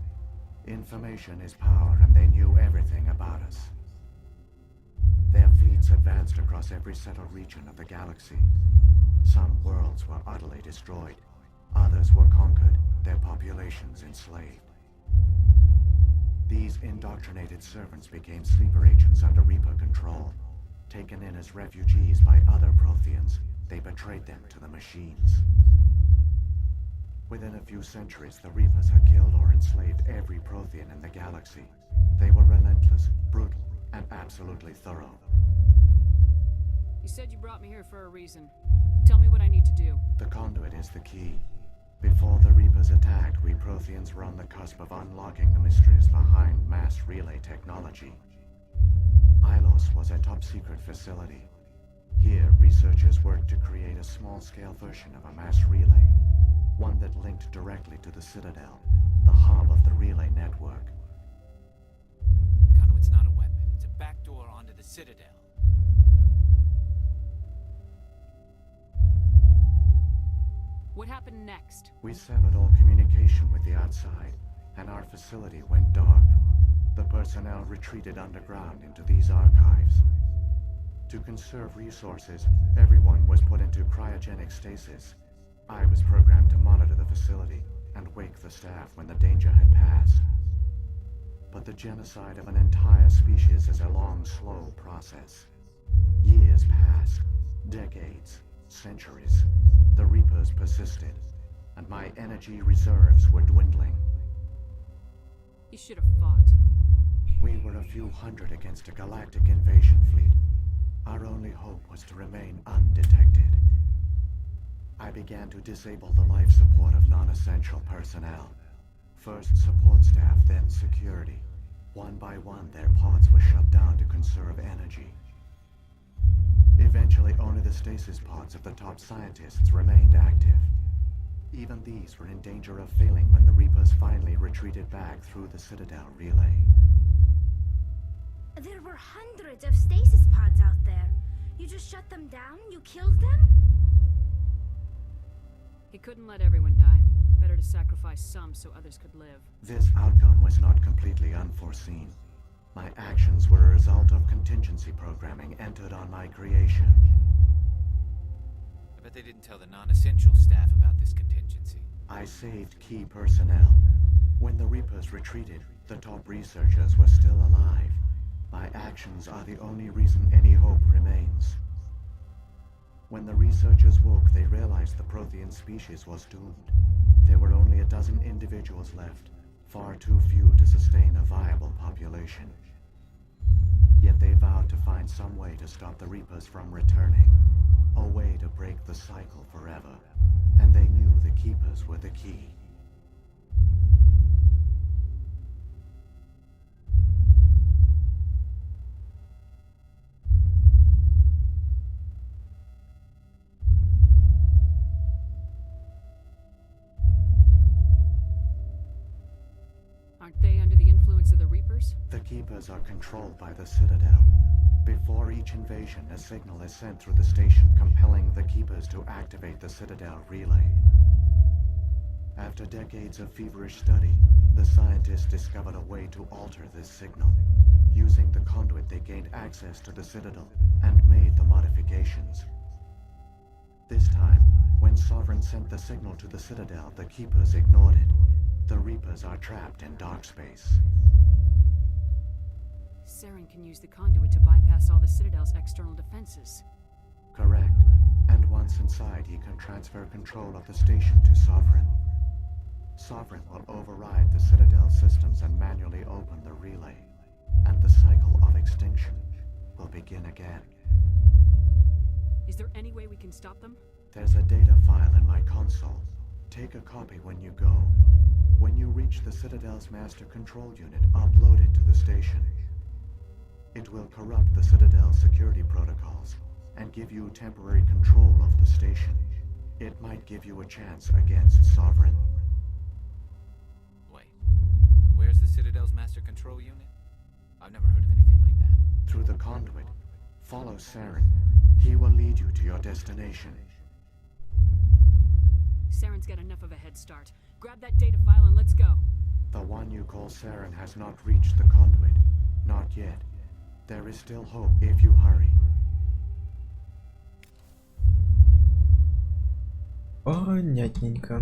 Speaker 13: Information is power, and they knew everything about us. Their fleets advanced across every settled region of the galaxy. Some worlds were utterly destroyed. Others were conquered, their populations enslaved. These indoctrinated servants became sleeper agents under Reaper control. Taken in as refugees by other Protheans, they betrayed them to the machines. Within a few centuries, the Reapers had killed or enslaved every Prothean in the galaxy. They were relentless, brutal, and absolutely thorough.
Speaker 18: You said you brought me here for a reason. Tell me what I need to do.
Speaker 13: The conduit is the key. Before the Reapers attacked, we Protheans were on the cusp of unlocking the mysteries behind mass relay technology. Ilos was a top-secret facility. Here, researchers worked to create a small-scale version of a mass relay, one that linked directly to the Citadel, the hub of the relay network.
Speaker 11: Conduit's not a weapon. It's a backdoor onto the Citadel.
Speaker 18: What happened next?
Speaker 13: We severed all communication with the outside, and our facility went dark. The personnel retreated underground into these archives. To conserve resources, everyone was put into cryogenic stasis. I was programmed to monitor the facility and wake the staff when the danger had passed. But the genocide of an entire species is a long, slow process. Years passed, decades, centuries. The Reapers persisted, and my energy reserves were dwindling.
Speaker 18: You should have fought.
Speaker 13: We were a few hundred against a galactic invasion fleet. Our only hope was to remain undetected. I began to disable the life support of non-essential personnel. First support staff, then security. One by one, their pods were shut down to conserve energy. Eventually, only the stasis pods of the top scientists remained active. Even these were in danger of failing when the Reapers finally retreated back through the Citadel relay.
Speaker 17: There were hundreds of stasis pods out there. You just shut them down? You killed them?
Speaker 18: He couldn't let everyone die. Better to sacrifice some so others could live.
Speaker 13: This outcome was not completely unforeseen. My actions were a result of contingency programming entered on my creation.
Speaker 11: I bet they didn't tell the non-essential staff about this contingency.
Speaker 13: I saved key personnel. When the Reapers retreated, the top researchers were still alive. My actions are the only reason any hope remains. When the researchers woke, they realized the Prothean species was doomed. There were only a dozen individuals left, far too few to sustain a viable population. Yet they vowed to find some way to stop the Reapers from returning, a way to break the cycle forever, and they knew the Keepers were the key.
Speaker 18: Aren't they under the influence of the Reapers?
Speaker 13: The Keepers are controlled by the Citadel. Before each invasion, a signal is sent through the station compelling the Keepers to activate the Citadel relay. After decades of feverish study, the scientists discovered a way to alter this signal. Using the conduit, they gained access to the Citadel and made the modifications. This time, when Sovereign sent the signal to the Citadel, the Keepers ignored it. The Reapers are trapped in dark space.
Speaker 18: Saren can use the conduit to bypass all the Citadel's external defenses.
Speaker 13: Correct. And once inside, he can transfer control of the station to Sovereign. Sovereign will override the Citadel systems and manually open the relay. And the cycle of extinction will begin again.
Speaker 18: Is there any way we can stop them?
Speaker 13: There's a data file in my console. Take a copy when you go. When you reach the Citadel's master control unit, upload it to the station. It will corrupt the Citadel's security protocols and give you temporary control of the station. It might give you a chance against Sovereign.
Speaker 11: Wait, where's the Citadel's master control unit? I've never heard of anything like that.
Speaker 13: Through the conduit, follow Saren. He will lead you to your destination.
Speaker 18: Saren's got enough of a head start. Grab that data file and let's go.
Speaker 13: The one you call Saren has not reached the conduit. Not yet. There is still hope if you hurry.
Speaker 1: Понятненько.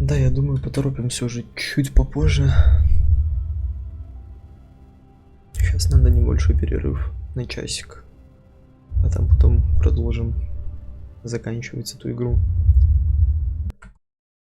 Speaker 1: Да, я думаю, поторопимся уже чуть попозже. Сейчас надо небольшой перерыв на часик. А там потом продолжим заканчивать эту игру.